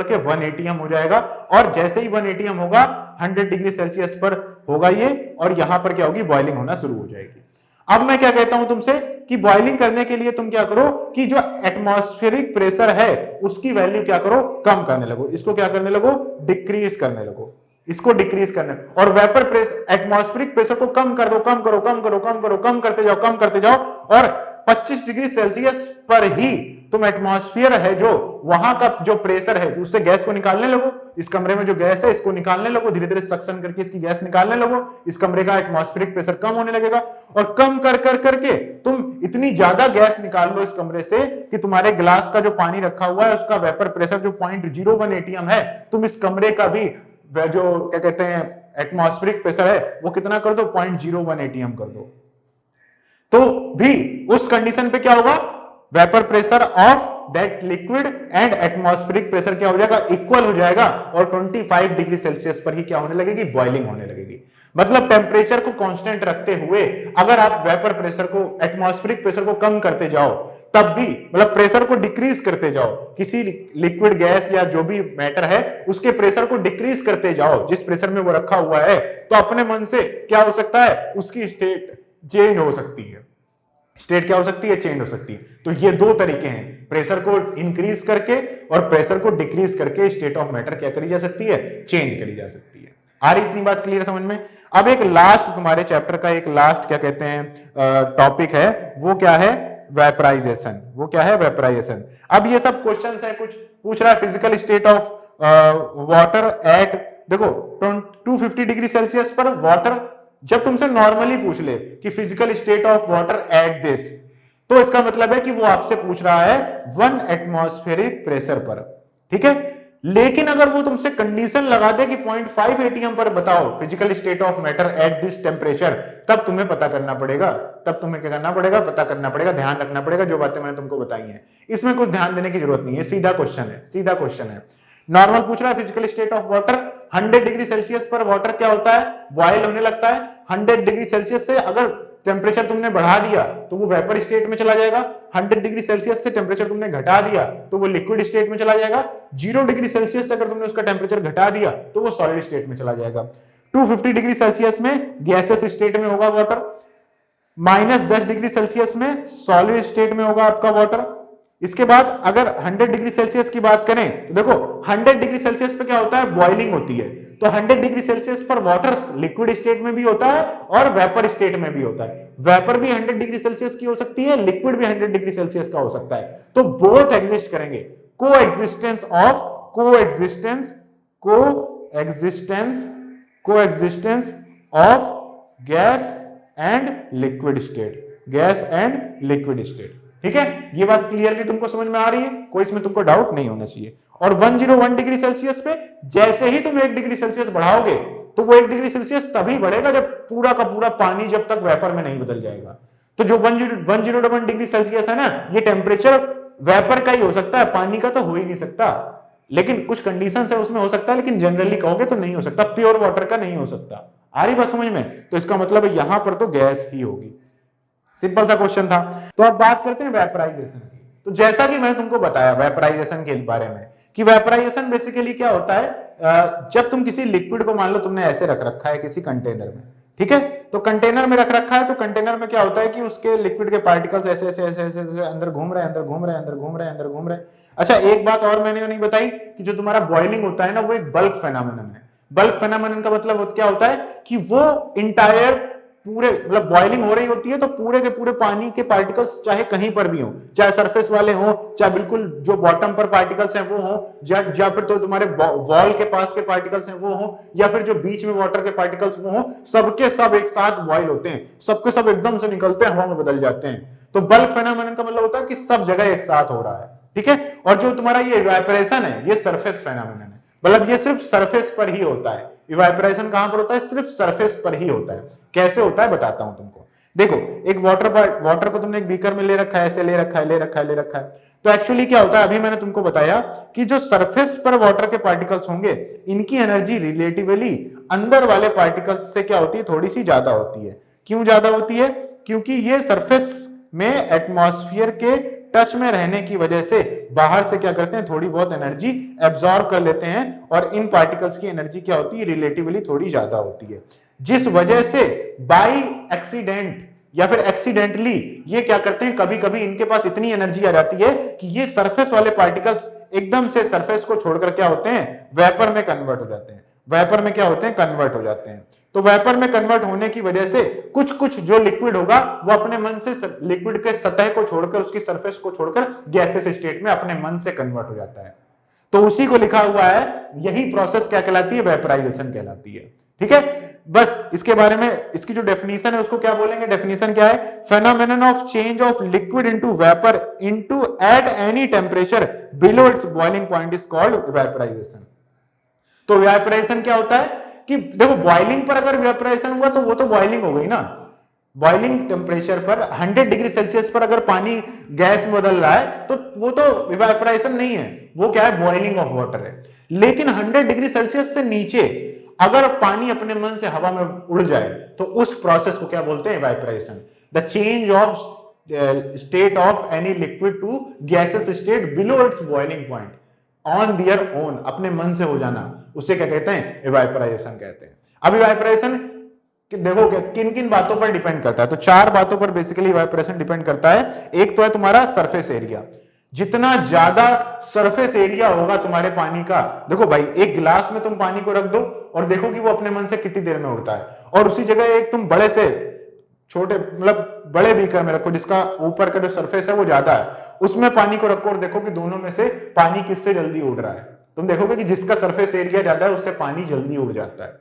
Speaker 1: के 1 एटीएम हो जाएगा, और जैसे ही 1 एटीएम होगा 100 डिग्री सेल्सियस पर होगा ये, और यहां पर क्या होगी, बॉइलिंग होना शुरू हो जाएगी। अब मैं क्या कहता हूं तुमसे कि बॉइलिंग करने के लिए तुम क्या करो कि जो एटमॉस्फेरिक प्रेशर है उसकी वैल्यू क्या करो, कम करने लगो, इसको क्या करने लगो, डिक्रीज करने लगो, इसको डिक्रीज करने, और वेपर प्रेशर, एटमॉस्फेरिक प्रेशर को कम कर दो, कम करो, कम करो, कम करो, कम करते जाओ, कम करते जाओ, और 25 डिग्री सेल्सियस पर ही तुम एटमॉस्फेयर है जो वहां का जो प्रेशर है उससे गैस को निकालने लगो, इस कमरे में जो गैस है इसको निकालने लगो, धीरे धीरे सक्शन करके इसकी गैस निकालने लगो, इस कमरे का एटमॉस्फेरिक प्रेशर कम होने लगेगा, और कम कर कर करके तुम इतनी ज्यादा गैस निकाल लो इस कमरे से कि तुम्हारे गिलास का जो पानी रखा हुआ है उसका वेपर प्रेशर जो 0.01 एटीएम है, तुम इस कमरे का भी जो क्या कहते हैं एटमॉस्फेरिक प्रेशर है वो कितना कर दो, 0.01 एटीएम कर दो। तो भी उस कंडीशन पे क्या होगा, vapour pressure of that liquid and atmospheric pressure क्या हो जाएगा, इक्वल हो जाएगा, और 25 डिग्री सेल्सियस पर ही क्या होने लगेगी, बॉइलिंग होने लगेगी। मतलब टेम्परेचर को कांस्टेंट रखते हुए अगर आप वेपर प्रेशर को, एटमॉस्फेरिक प्रेशर को कम करते जाओ, तब भी मतलब प्रेशर को डिक्रीज करते जाओ, किसी लिक्विड गैस या जो भी मैटर है उसके प्रेशर को डिक्रीज करते जाओ जिस प्रेशर में वो रखा हुआ है, तो अपने मन से क्या हो सकता है, उसकी स्टेट चेंज हो सकती है, स्टेट क्या हो सकती है, चेंज हो सकती है। तो ये दो तरीके हैं, प्रेशर को इंक्रीज करके और प्रेशर को डिक्रीज करके स्टेट ऑफ मैटर क्या करी जा सकती है, चेंज करी जा सकती है। आ रही इतनी बात क्लियर समझ में? अब एक लास्ट तुम्हारे चैप्टर का एक लास्ट क्या कहते हैं टॉपिक है, वो क्या है, वेपराइजेशन। वो क्या है, वेपराइजेशन। अब ये सब क्वेश्चंस है, कुछ पूछ रहा है physical state of water at, देखो 250 डिग्री सेल्सियस पर वाटर, जब तुमसे नॉर्मली पूछ ले कि physical state of water at this, तो इसका मतलब है कि वो आपसे पूछ रहा है 1 एटमॉस्फेरिक प्रेशर पर, ठीक है। लेकिन अगर वो तुमसे कंडीशन लगा दे कि 0.5 एटीएम पर बताओ physical state of matter at this temperature, तब तुम्हें पता करना पड़ेगा, तब तुम्हें क्या करना पड़ेगा, पता करना पड़ेगा, ध्यान रखना पड़ेगा जो बातें मैंने तुमको बताई हैं। इसमें कुछ ध्यान देने की जरूरत नहीं है, सीधा क्वेश्चन है, सीधा क्वेश्चन है। नॉर्मल पूछ रहा है physical state of water, 100 degree Celsius पर वाटर क्या होता है, बॉयल होने लगता है। 100 डिग्री सेल्सियस से अगर टेम्परेचर तुमने बढ़ा दिया तो वो वेपर स्टेट में चला जाएगा, 100 डिग्री सेल्सियस से टेम्परेचर तुमने घटा दिया तो वो लिक्विड स्टेट में चला जाएगा, 0 डिग्री सेल्सियस से अगर तुमने उसका टेम्परेचर घटा दिया तो वो सॉलिड स्टेट में चला जाएगा। 250 डिग्री सेल्सियस में गैसेस स्टेट में होगा वाटर, -10 डिग्री सेल्सियस में सॉलिड स्टेट में होगा आपका वाटर। इसके बाद अगर 100 डिग्री सेल्सियस की बात करें तो देखो 100 डिग्री सेल्सियस पे क्या होता है, बॉइलिंग होती है, तो 100 डिग्री सेल्सियस पर वाटर लिक्विड स्टेट में भी होता है और वेपर स्टेट में भी होता है। वेपर भी 100 डिग्री सेल्सियस की हो सकती है, लिक्विड भी 100 डिग्री सेल्सियस का हो सकता है। तो बोथ एग्जिस्ट करेंगे, coexistence of gas and liquid state, gas and liquid state, ठीक है। ये बात क्लियरली तुमको समझ में आ रही है, कोई इसमें तुमको डाउट नहीं होना चाहिए। और 101 डिग्री सेल्सियस पे जैसे ही तुम 1 डिग्री सेल्सियस बढ़ाओगे तो वो 1 डिग्री सेल्सियस तभी बढ़ेगा जब पूरा का पूरा पानी जब तक वेपर में नहीं बदल जाएगा। तो जो 101 डिग्री सेल्सियस है ना, ये टेम्परेचर वेपर का ही हो सकता है, पानी का तो हो ही नहीं सकता। लेकिन कुछ कंडीशंस है उसमें हो सकता है, लेकिन जनरली कहोगे तो नहीं हो सकता, प्योर वाटर का नहीं हो सकता। आ रही बात समझ में? तो इसका मतलब है यहां पर तो गैस ही होगी। सिंपल सा क्वेश्चन था। तो अब बात करते हैं वेपराइजेशन की। तो जैसा कि मैंने तुमको बताया वेपराइजेशन के बारे में कि वेपराइजेशन बेसिकली क्या होता है, जब तुम किसी लिक्विड को मान लो तुमने ऐसे रख रखा है किसी कंटेनर में, ठीक है, तो कंटेनर में रख रखा है, तो कंटेनर में क्या होता है कि उसके लिक्विड के पार्टिकल्स ऐसे ऐसे ऐसे ऐसे, ऐसे अंदर घूम रहे हैं, अंदर घूम रहे हैं, अंदर घूम रहे हैं, अंदर घूम रहे हैं। अच्छा, एक बात और मैंने नहीं बताई कि जो तुम्हारा बॉइलिंग होता है ना, वो एक बल्क फेनोमेनन है। बल्क फेनोमेनन का मतलब क्या होता है कि वो इंटायर पूरे मतलब बॉइलिंग हो रही होती है तो पूरे के पूरे पानी के पार्टिकल्स चाहे कहीं पर भी हो, चाहे सरफेस वाले हो, चाहे बिल्कुल जो बॉटम पर पार्टिकल्स हैं वो हो, या फिर तो तुम्हारे वॉल के पास के पार्टिकल्स हैं वो हो, या फिर जो बीच में वाटर के पार्टिकल्स वो हो, सबके सब एक साथ बॉइल होते हैं, सबके सब एकदम से निकलते हैं, हवा में बदल जाते हैं। तो बल्क फेनोमेनन का मतलब होता है कि सब जगह एक साथ हो रहा है, ठीक है। और जो तुम्हारा ये इवेपोरेशन है, ये सरफेस फेनोमेनन है, मतलब ये सिर्फ सरफेस पर ही होता है। इवेपोरेशन कहां पर होता है? सिर्फ सरफेस पर ही होता है। कैसे होता है बताता हूं तुमको। देखो, एक वाटर को तुमने एक बीकर में ले रखा है, ऐसे ले रखा है। तो एक्चुअली क्या होता है, अभी मैंने तुमको बताया कि जो सरफेस पर वाटर के पार्टिकल्स होंगे, इनकी एनर्जी रिलेटिवली अंदर वाले पार्टिकल्स से क्या होती है, थोड़ी सी ज्यादा होती है। क्यों ज्यादा होती है? क्योंकि ये सरफेस में एटमॉस्फेयर के टच में रहने की वजह से बाहर से क्या करते हैं, थोड़ी बहुत एनर्जी एब्जॉर्ब कर लेते हैं, और इन पार्टिकल्स की एनर्जी क्या होती है, रिलेटिवली थोड़ी ज्यादा होती है, जिस वजह से बाई एक्सीडेंट या फिर एक्सीडेंटली ये क्या करते हैं, कभी कभी इनके पास इतनी एनर्जी आ जाती है कि ये सरफेस वाले पार्टिकल्स एकदम से सरफेस को छोड़कर क्या होते हैं, वेपर में कन्वर्ट हो जाते हैं। वेपर में क्या होते हैं, कन्वर्ट हो जाते हैं। तो वेपर में कन्वर्ट होने की वजह से कुछ कुछ जो लिक्विड होगा वो अपने मन से लिक्विड के सतह को छोड़कर, उसकी सरफेस को छोड़कर गैसेस स्टेट में अपने मन से कन्वर्ट हो जाता है। तो उसी को लिखा हुआ है, यही प्रोसेस क्या कहलाती है, वेपराइजेशन कहलाती है, ठीक है। बस इसके बारे में, इसकी जो डेफिनेशन है उसको क्या बोलेंगे, डेफिनेशन क्या है, phenomenon of change of liquid into vapour into at any temperature below its boiling point is called vaporisation. तो वेपराइजेशन क्या होता है कि देखो, बॉइलिंग पर अगर वेपराइजेशन हुआ तो वो तो बॉइलिंग हो गई ना। बॉइलिंग टेम्परेचर पर 100 डिग्री सेल्सियस पर अगर पानी गैस में बदल रहा है तो वो तो इवेपोरेशन नहीं है, वो क्या है, बॉइलिंग ऑफ वाटर है। लेकिन 100 डिग्री सेल्सियस से नीचे अगर पानी अपने मन से हवा में उड़ जाए तो उस प्रोसेस को क्या बोलते हैं, evaporation. The change of state of any liquid to gases state below its boiling point on their own, अपने मन से हो जाना, उसे क्या कहते हैं, इवेपोरेशन कहते हैं। अब इवेपोरेशन देखो किन किन बातों पर डिपेंड करता है, तो 4 बातों पर बेसिकली इवेपोरेशन डिपेंड करता है। एक तो है तुम्हारा सरफेस एरिया, जितना ज्यादा सरफेस एरिया होगा तुम्हारे पानी का, देखो भाई एक गिलास में तुम पानी को रख दो और देखो कि वो अपने मन से कितनी देर में उड़ता है, और उसी जगह एक तुम बड़े से छोटे मतलब बड़े बीकर में रखो जिसका ऊपर का जो सरफेस है वो ज्यादा है, उसमें पानी को रखो और देखो कि दोनों में से पानी किससे जल्दी उड़ रहा है। तुम देखोगे कि जिसका सरफेस एरिया ज्यादा है उससे पानी जल्दी उड़ जाता है।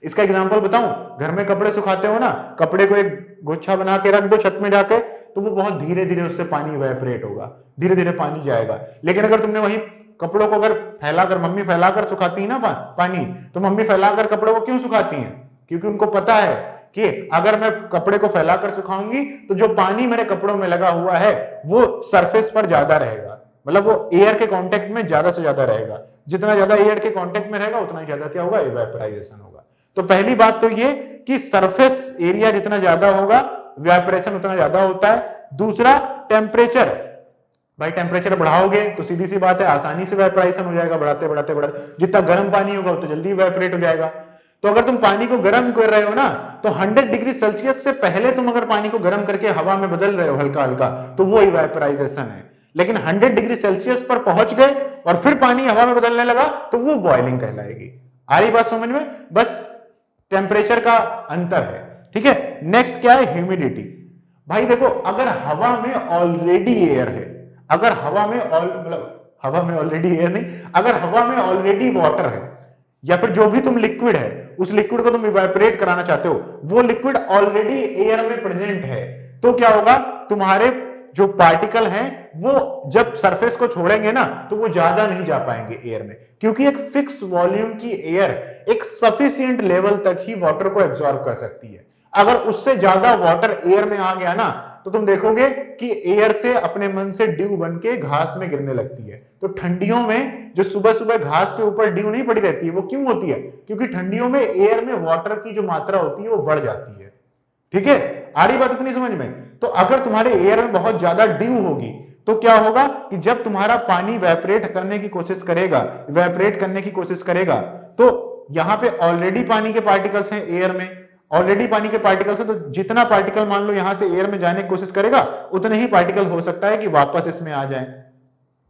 Speaker 1: इसका एग्जांपल बताऊं, घर में कपड़े सुखाते हो ना, कपड़े को एक गुच्छा बना के रख दो छत में जाके, तो वो बहुत धीरे धीरे उससे पानी इवेपोरेट होगा, धीरे धीरे पानी जाएगा। लेकिन अगर तुमने वही कपड़ों को अगर फैलाकर, मम्मी फैलाकर सुखाती है ना पानी, तो मम्मी फैलाकर कपड़ों को क्यों सुखाती हैं, क्योंकि उनको पता है कि अगर मैं कपड़े को फैलाकर सुखाऊंगी तो जो पानी मेरे कपड़ों में लगा हुआ है वो सरफेस पर ज्यादा रहेगा, मतलब वो एयर के कांटेक्ट में ज्यादा से ज्यादा रहेगा। जितना ज्यादा एयर के कांटेक्ट में रहेगा उतना ही ज्यादा क्या होगा, इवेपोराइजेशन होगा। तो पहली बात तो ये कि सरफेस एरिया जितना ज्यादा होगा इवेपोरेशन उतना ज्यादा होता है। दूसरा टेम्परेचर, भाई टेम्परेचर बढ़ाओगे तो सीधी सी बात है आसानी से इवेपोरेशन हो जाएगा, बढ़ाते बढ़ाते बढ़ाते जितना गर्म पानी होगा उतना जल्दी इवेपोरेट हो जाएगा। तो अगर तुम पानी को गर्म कर रहे हो ना, तो 100 डिग्री सेल्सियस से पहले तुम अगर पानी को गर्म करके हवा में बदल रहे हो हल्का हल्का, तो वो इवेपोराइजेशन है। लेकिन 100 डिग्री सेल्सियस पर पहुंच गए और फिर पानी हवा में बदलने लगा तो वो बॉइलिंग कहलाएगी। आ रही बात समझ में? बस टेम्परेचर का अंतर है, ठीक है। नेक्स्ट क्या है, ह्यूमिडिटी। भाई देखो, अगर हवा में ऑलरेडी एयर है, अगर हवा में मतलब हवा में ऑलरेडी एयर नहीं, अगर हवा में ऑलरेडी वाटर है या फिर जो भी तुम लिक्विड है उस लिक्विड को तुम इवेपोरेट कराना चाहते हो, वो लिक्विड ऑलरेडी एयर में प्रेजेंट है, तो क्या होगा, तुम्हारे जो पार्टिकल हैं वो जब सरफेस को छोड़ेंगे ना तो वो ज्यादा नहीं जा पाएंगे एयर में, क्योंकि एक फिक्स वॉल्यूम की एयर एक सफिशिएंट लेवल तक ही वाटर को एब्जॉर्ब कर सकती है। अगर उससे ज्यादा वाटर एयर में आ गया ना तो तुम देखोगे कि एयर से अपने मन से ड्यू बन के घास में गिरने लगती है। तो ठंडियों में जो सुबह सुबह घास के ऊपर ड्यू नहीं पड़ी रहती है, वो क्यों होती है, क्योंकि ठंडियों में एयर में वाटर की जो मात्रा होती है वो बढ़ जाती है, ठीक है। आ रही बात इतनी समझ में? तो अगर तुम्हारे एयर में बहुत ज्यादा ड्यू होगी तो क्या होगा कि जब तुम्हारा पानी इवेपोरेट करने की कोशिश करेगा, इवेपोरेट करने की कोशिश करेगा, तो यहां पे ऑलरेडी पानी के पार्टिकल्स हैं एयर में, ऑलरेडी पानी के पार्टिकल्स है, तो जितना पार्टिकल मान लो यहां से एयर में जाने की कोशिश करेगा उतने ही पार्टिकल हो सकता है कि वापस इसमें आ जाएं,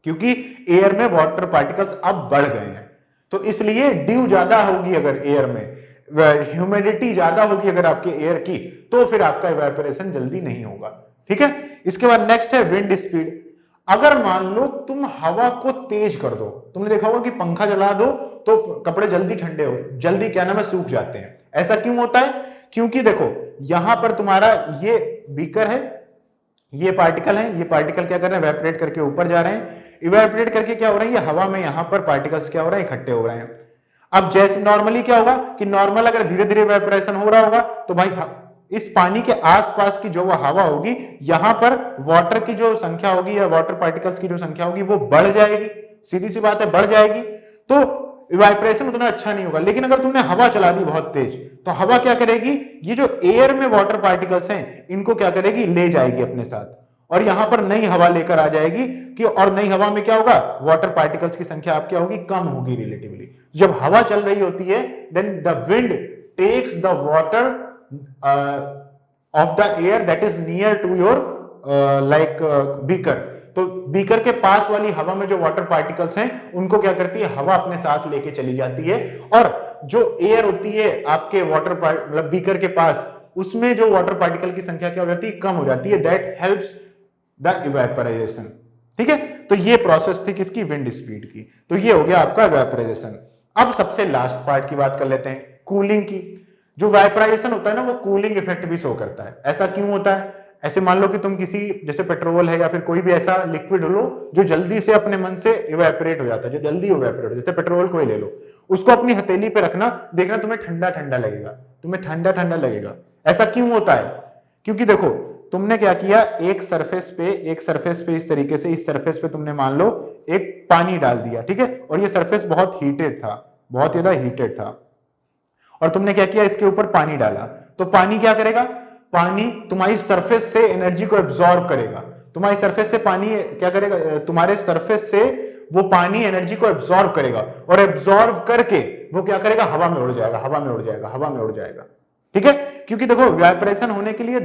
Speaker 1: क्योंकि एयर में वाटर पार्टिकल्स अब बढ़ गए हैं। तो इसलिए ड्यू ज्यादा होगी अगर एयर में, ह्यूमिडिटी ज्यादा होगी अगर आपके एयर की, तो फिर आपका इवेपोरेशन जल्दी नहीं होगा। ठीक है, इसके बाद नेक्स्ट है विंड स्पीड। अगर मान लो तुम हवा को तेज कर दो, तुमने देखा होगा कि पंखा चला दो तो कपड़े जल्दी ठंडे हो, जल्दी क्या नाम है सूख जाते हैं। ऐसा क्यों होता है? क्योंकि देखो यहां पर तुम्हारा ये बीकर है, ये पार्टिकल है, ये पार्टिकल क्या कर रहे हैं, इवेपोरेट करके ऊपर जा रहे हैं। इवेपोरेट करके क्या हो रहा है, ये हवा में यहां पर पार्टिकल्स क्या हो रहे हैं, इकट्ठे हो रहे हैं। अब जैसे नॉर्मली क्या होगा कि नॉर्मल अगर धीरे धीरे इवेपोरेशन हो रहा होगा तो भाई इस पानी के आसपास की जो हवा होगी, यहां पर वाटर की जो संख्या होगी या वाटर पार्टिकल्स की जो संख्या होगी वो बढ़ जाएगी, सीधी सी बात है बढ़ जाएगी, तो इवेपोरेशन उतना अच्छा नहीं होगा। लेकिन अगर तुमने हवा चला दी बहुत तेज, तो हवा क्या करेगी, ये जो एयर में वाटर पार्टिकल्स हैं इनको क्या करेगी, ले जाएगी अपने साथ, और यहां पर नई हवा लेकर आ जाएगी कि, और नई हवा में क्या होगा, वाटर पार्टिकल्स की संख्या आप क्या होगी, कम होगी रिलेटिवली। जब हवा चल रही होती है then the wind takes the water of the air that is near to your like beaker. तो बीकर के पास वाली हवा में जो वाटर पार्टिकल्स हैं उनको क्या करती है, हवा अपने साथ लेके चली जाती है, और जो एयर होती है आपके वाटर मतलब बीकर के पास, उसमें जो वाटर पार्टिकल की संख्या क्या हो जाती है, कम हो जाती है। That helps the evaporisation. ठीक है, तो ये प्रोसेस थी किसकी, विंड स्पीड की। तो ये हो गया आपका इवेपोराइजेशन। अब सबसे लास्ट पार्ट की बात कर लेते हैं, कूलिंग की। जो वेपोराइजेशन होता है ना वो कूलिंग इफेक्ट भी शो करता है। ऐसा क्यों होता है? ऐसे मान लो कि तुम किसी, जैसे पेट्रोल है या फिर कोई भी ऐसा लिक्विड लो जो जल्दी से अपने मन से इवेपोरेट हो जाता है, जो जल्दी इवेपोरेट हो, जैसे पेट्रोल को ही ले लो, उसको अपनी हथेली पे रखना, देखना तुम्हें ठंडा ठंडा लगेगा, तुम्हें ठंडा ठंडा लगेगा। ऐसा क्यों होता है? क्योंकि देखो तुमने क्या किया, एक सरफेस पे इस तरीके से, इस सरफेस पे तुमने मान लो एक पानी डाल दिया, ठीक है, और ये सरफेस बहुत हीटेड था, बहुत ज्यादा हीटेड था, और तुमने क्या किया, इसके ऊपर पानी डाला, तो पानी क्या करेगा, पानी तुम्हारी सरफेस से एनर्जी को एब्जॉर्ब करेगा। तुम्हारी सरफेस से पानी क्या करेगा, तुम्हारे सरफेस से वो पानी एनर्जी को एब्जॉर्ब करेगा, और एब्जॉर्ब करके वो क्या करेगा, हवा में उड़ जाएगा, हवा में उड़ जाएगा, हवा में उड़ जाएगा। ठीक है, क्योंकि देखो इवेपोरेशन होने के लिए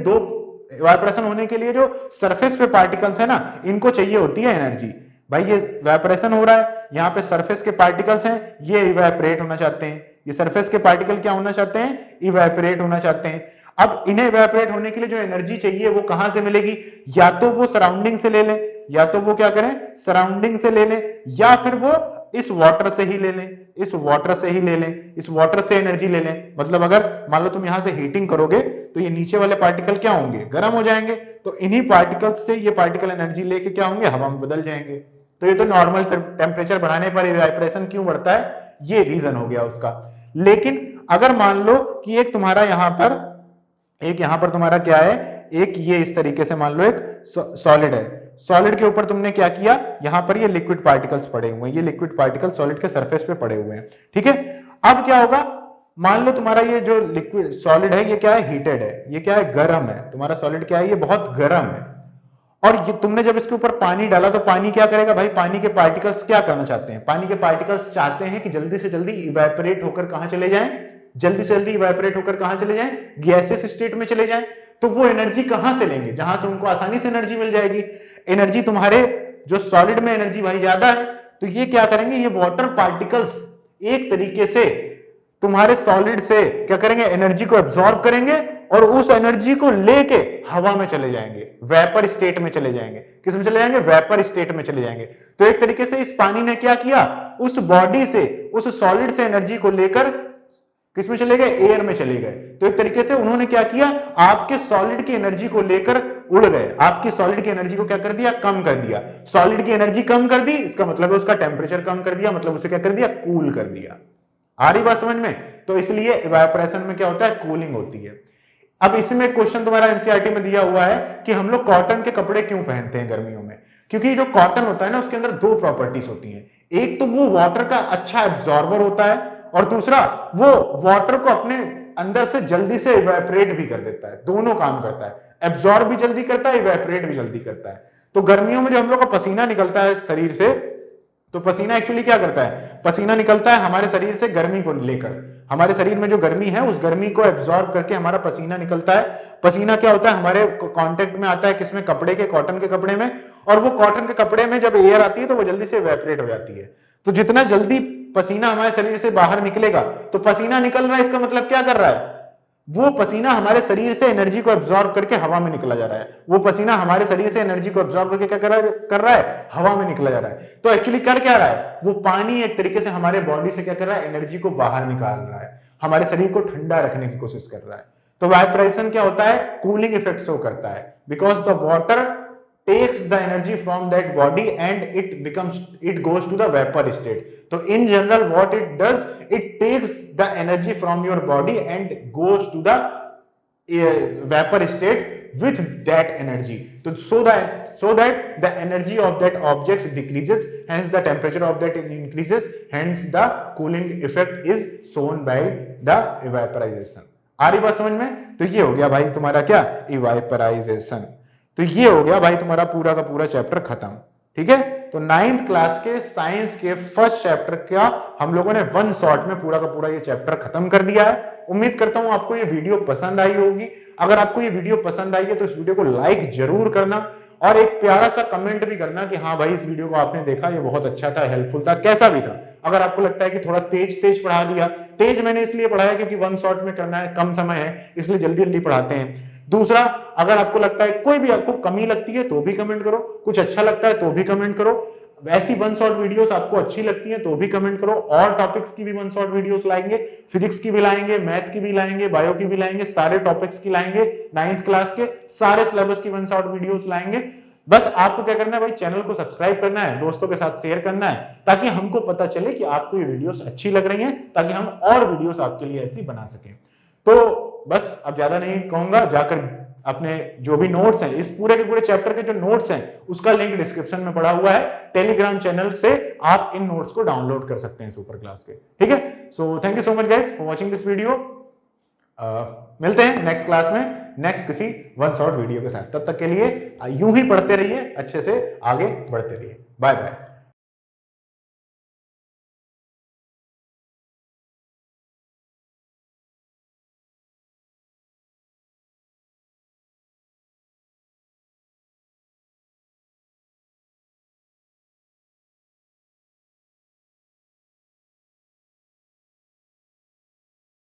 Speaker 1: इवेपोरेशन होने के लिए जो सरफेस पे पार्टिकल्स है ना, इनको चाहिए होती है एनर्जी। भाई ये इवेपोरेशन हो रहा है, यहाँ पे सरफेस के पार्टिकल्स हैं, ये इवेपोरेट होना चाहते हैं, ये सरफेस के पार्टिकल क्या होना चाहते हैं, इवेपोरेट होना चाहते हैं। अब इन्हें इवेपोरेट होने के लिए जो एनर्जी चाहिए वो कहां से मिलेगी, या तो वो सराउंडिंग से ले लें, या तो वो क्या करें, सराउंडिंग से ले लें, या फिर वो इस वाटर से ही ले लें, इस वाटर से ही ले लें, इस वाटर से एनर्जी ले लें। मतलब अगर मान लो तुम यहां से हीटिंग करोगे तो ये नीचे वाले पार्टिकल क्या होंगे, गर्म हो जाएंगे, तो इन्हीं पार्टिकल्स से ये पार्टिकल एनर्जी लेके क्या होंगे, हवा में बदल जाएंगे। तो ये तो नॉर्मल टेम्परेचर बढ़ाने पर इवेपोरेशन क्यों बढ़ता है, ये रीजन हो गया उसका। लेकिन अगर मान लो कि एक यहां पर तुम्हारा क्या है, एक ये इस तरीके से मान लो एक सॉलिड है, सॉलिड के ऊपर तुमने क्या किया, यहां पर ये लिक्विड पार्टिकल्स पड़े हुए हैं, ये लिक्विड पार्टिकल सॉलिड के सरफेस पे पड़े हुए हैं। ठीक है, अब क्या होगा, मान लो तुम्हारा ये जो लिक्विड सॉलिड है ये क्या है, हीटेड है, ये क्या है, गर्म है, तुम्हारा सॉलिड क्या है, ये बहुत गर्म है, और ये तुमने जब इसके ऊपर पानी डाला तो पानी क्या करेगा, भाई पानी के पार्टिकल्स क्या करना चाहते हैं, पानी के पार्टिकल्स चाहते हैं कि जल्दी से जल्दी इवेपोरेट होकर कहां चले जाएं, जल्दी से जल्दी इवेपोरेट होकर कहां चले जाएं, गैसेस स्टेट में चले जाएं। तो वो एनर्जी कहां से लेंगे, जहां से उनको आसानी से एनर्जी मिल जाएगी। एनर्जी तुम्हारे जो सॉलिड में एनर्जी भाई ज्यादा है, तो ये क्या करेंगे, ये वाटर पार्टिकल्स एक तरीके से तुम्हारे सॉलिड से क्या करेंगे, एनर्जी को एब्जॉर्ब करेंगे, और उस एनर्जी को लेके हवा में चले जाएंगे, वेपर स्टेट में चले जाएंगे। किस में चले जाएंगे, वेपर स्टेट में चले जाएंगे। तो एक तरीके से इस पानी ने क्या किया, उस बॉडी से, उस सॉलिड से एनर्जी को लेकर किस में चले गए, एयर में चले गए। तो एक तरीके से उन्होंने क्या किया, आपके सॉलिड की एनर्जी को लेकर उड़ गए, आपकी सॉलिड की एनर्जी को क्या कर दिया, कम कर दिया। सॉलिड की एनर्जी कम कर दी, इसका मतलब है उसका टेम्परेचर कम कर दिया, मतलब उसे क्या कर दिया, कूल कर दिया। आ रही बात समझ में? तो इसलिए इवेपोरेशन में क्या होता है, कूलिंग होती है। अब इसमें क्वेश्चन तुम्हारा एनसीईआरटी में दिया हुआ है कि हम लोग कॉटन के कपड़े क्यों पहनते हैं गर्मियों में। क्योंकि जो कॉटन होता है ना, उसके अंदर दो प्रॉपर्टीज होती हैं, एक तो वो वाटर का अच्छा एब्जॉर्बर होता है, और दूसरा वो वाटर को अपने अंदर से जल्दी से इवेपोरेट भी कर देता है। दोनों काम करता है, एब्जॉर्ब भी जल्दी करता है, इवेपोरेट भी जल्दी करता है। तो गर्मियों में जो हम लोग का पसीना निकलता है शरीर से, तो पसीना एक्चुअली क्या करता है, पसीना निकलता है हमारे शरीर से गर्मी को लेकर, हमारे शरीर में जो गर्मी है उस गर्मी को एब्जॉर्ब करके हमारा पसीना निकलता है। पसीना क्या होता है, हमारे कांटेक्ट में आता है किसमें, कपड़े के, कॉटन के कपड़े में, और वो कॉटन के कपड़े में जब एयर आती है तो वो जल्दी से इवेपोरेट हो जाती है। तो जितना जल्दी पसीना हमारे शरीर से बाहर निकलेगा, तो पसीना निकल रहा है इसका मतलब क्या कर रहा है, वो पसीना हमारे शरीर से एनर्जी को एब्जॉर्ब करके हवा में निकला जा रहा है, वो पसीना हमारे शरीर से एनर्जी को एब्जॉर्ब करके क्या कर रहा है, हवा में निकला जा रहा है। तो एक्चुअली कर क्या रहा है, वो पानी एक तरीके से हमारे बॉडी से क्या कर रहा है, एनर्जी को बाहर निकाल रहा है, हमारे शरीर को ठंडा रखने की कोशिश कर रहा है। तो वाइपराइजेशन क्या होता है, कूलिंग इफेक्ट शो करता है, because the water takes the energy from that body and it goes to the vapor state. So in general what it does, it takes the energy from your body and goes to the vapor state with that energy. So that the energy of that object decreases, hence the temperature of that increases, hence the cooling effect is shown by the evaporization. आ रही बात समझ में? तो ये हो गया भाई तुम्हारा क्या, evaporization। तो ये हो गया भाई तुम्हारा पूरा का पूरा चैप्टर खत्म। ठीक है, तो 9th क्लास के साइंस के फर्स्ट चैप्टर का हम लोगों ने वन शॉट में पूरा का पूरा ये चैप्टर खत्म कर दिया है। उम्मीद करता हूं आपको ये वीडियो पसंद आई होगी। अगर आपको ये वीडियो पसंद आई है तो इस वीडियो को लाइक जरूर करना और एक प्यारा सा कमेंट भी करना कि हाँ भाई इस वीडियो को आपने देखा, ये बहुत अच्छा था, हेल्पफुल था, कैसा भी था। अगर आपको लगता है कि थोड़ा तेज पढ़ा दिया, तेज मैंने इसलिए पढ़ाया क्योंकि वन शॉट में करना है, कम समय है, इसलिए जल्दी जल्दी पढ़ाते हैं। दूसरा, अगर आपको लगता है कोई भी आपको कमी लगती है तो भी कमेंट करो, कुछ अच्छा लगता है तो भी कमेंट करो, ऐसी वन शॉट वीडियोस आपको अच्छी लगती हैं तो भी कमेंट करो। और टॉपिक्स की भी वन शॉट वीडियोस लाएंगे, फिजिक्स की भी लाएंगे, मैथ की भी लाएंगे, बायो की भी लाएंगे, सारे टॉपिक्स की लाएंगे, 9th क्लास के सारे सिलेबस की वन शॉट वीडियोस लाएंगे। बस आपको क्या करना है भाई, चैनल को सब्सक्राइब करना है, दोस्तों के साथ शेयर करना है, ताकि हमको पता चले कि आपको ये वीडियोस अच्छी लग रही हैं, ताकि हम और वीडियोस आपके लिए ऐसी बना सकें। तो बस अब ज्यादा नहीं कहूंगा, जाकर अपने जो भी नोट्स हैं, इस पूरे के पूरे चैप्टर के जो नोट्स हैं उसका लिंक डिस्क्रिप्शन में पड़ा हुआ है। टेलीग्राम चैनल से आप इन नोट्स को डाउनलोड कर सकते हैं सुपर क्लास के। ठीक है, so thank you so much guys for watching this video. मिलते हैं नेक्स्ट क्लास में, नेक्स्ट किसी वन शॉट वीडियो के साथ। तब तक के लिए यूं ही पढ़ते रहिए, अच्छे से आगे बढ़ते रहिए। Bye bye.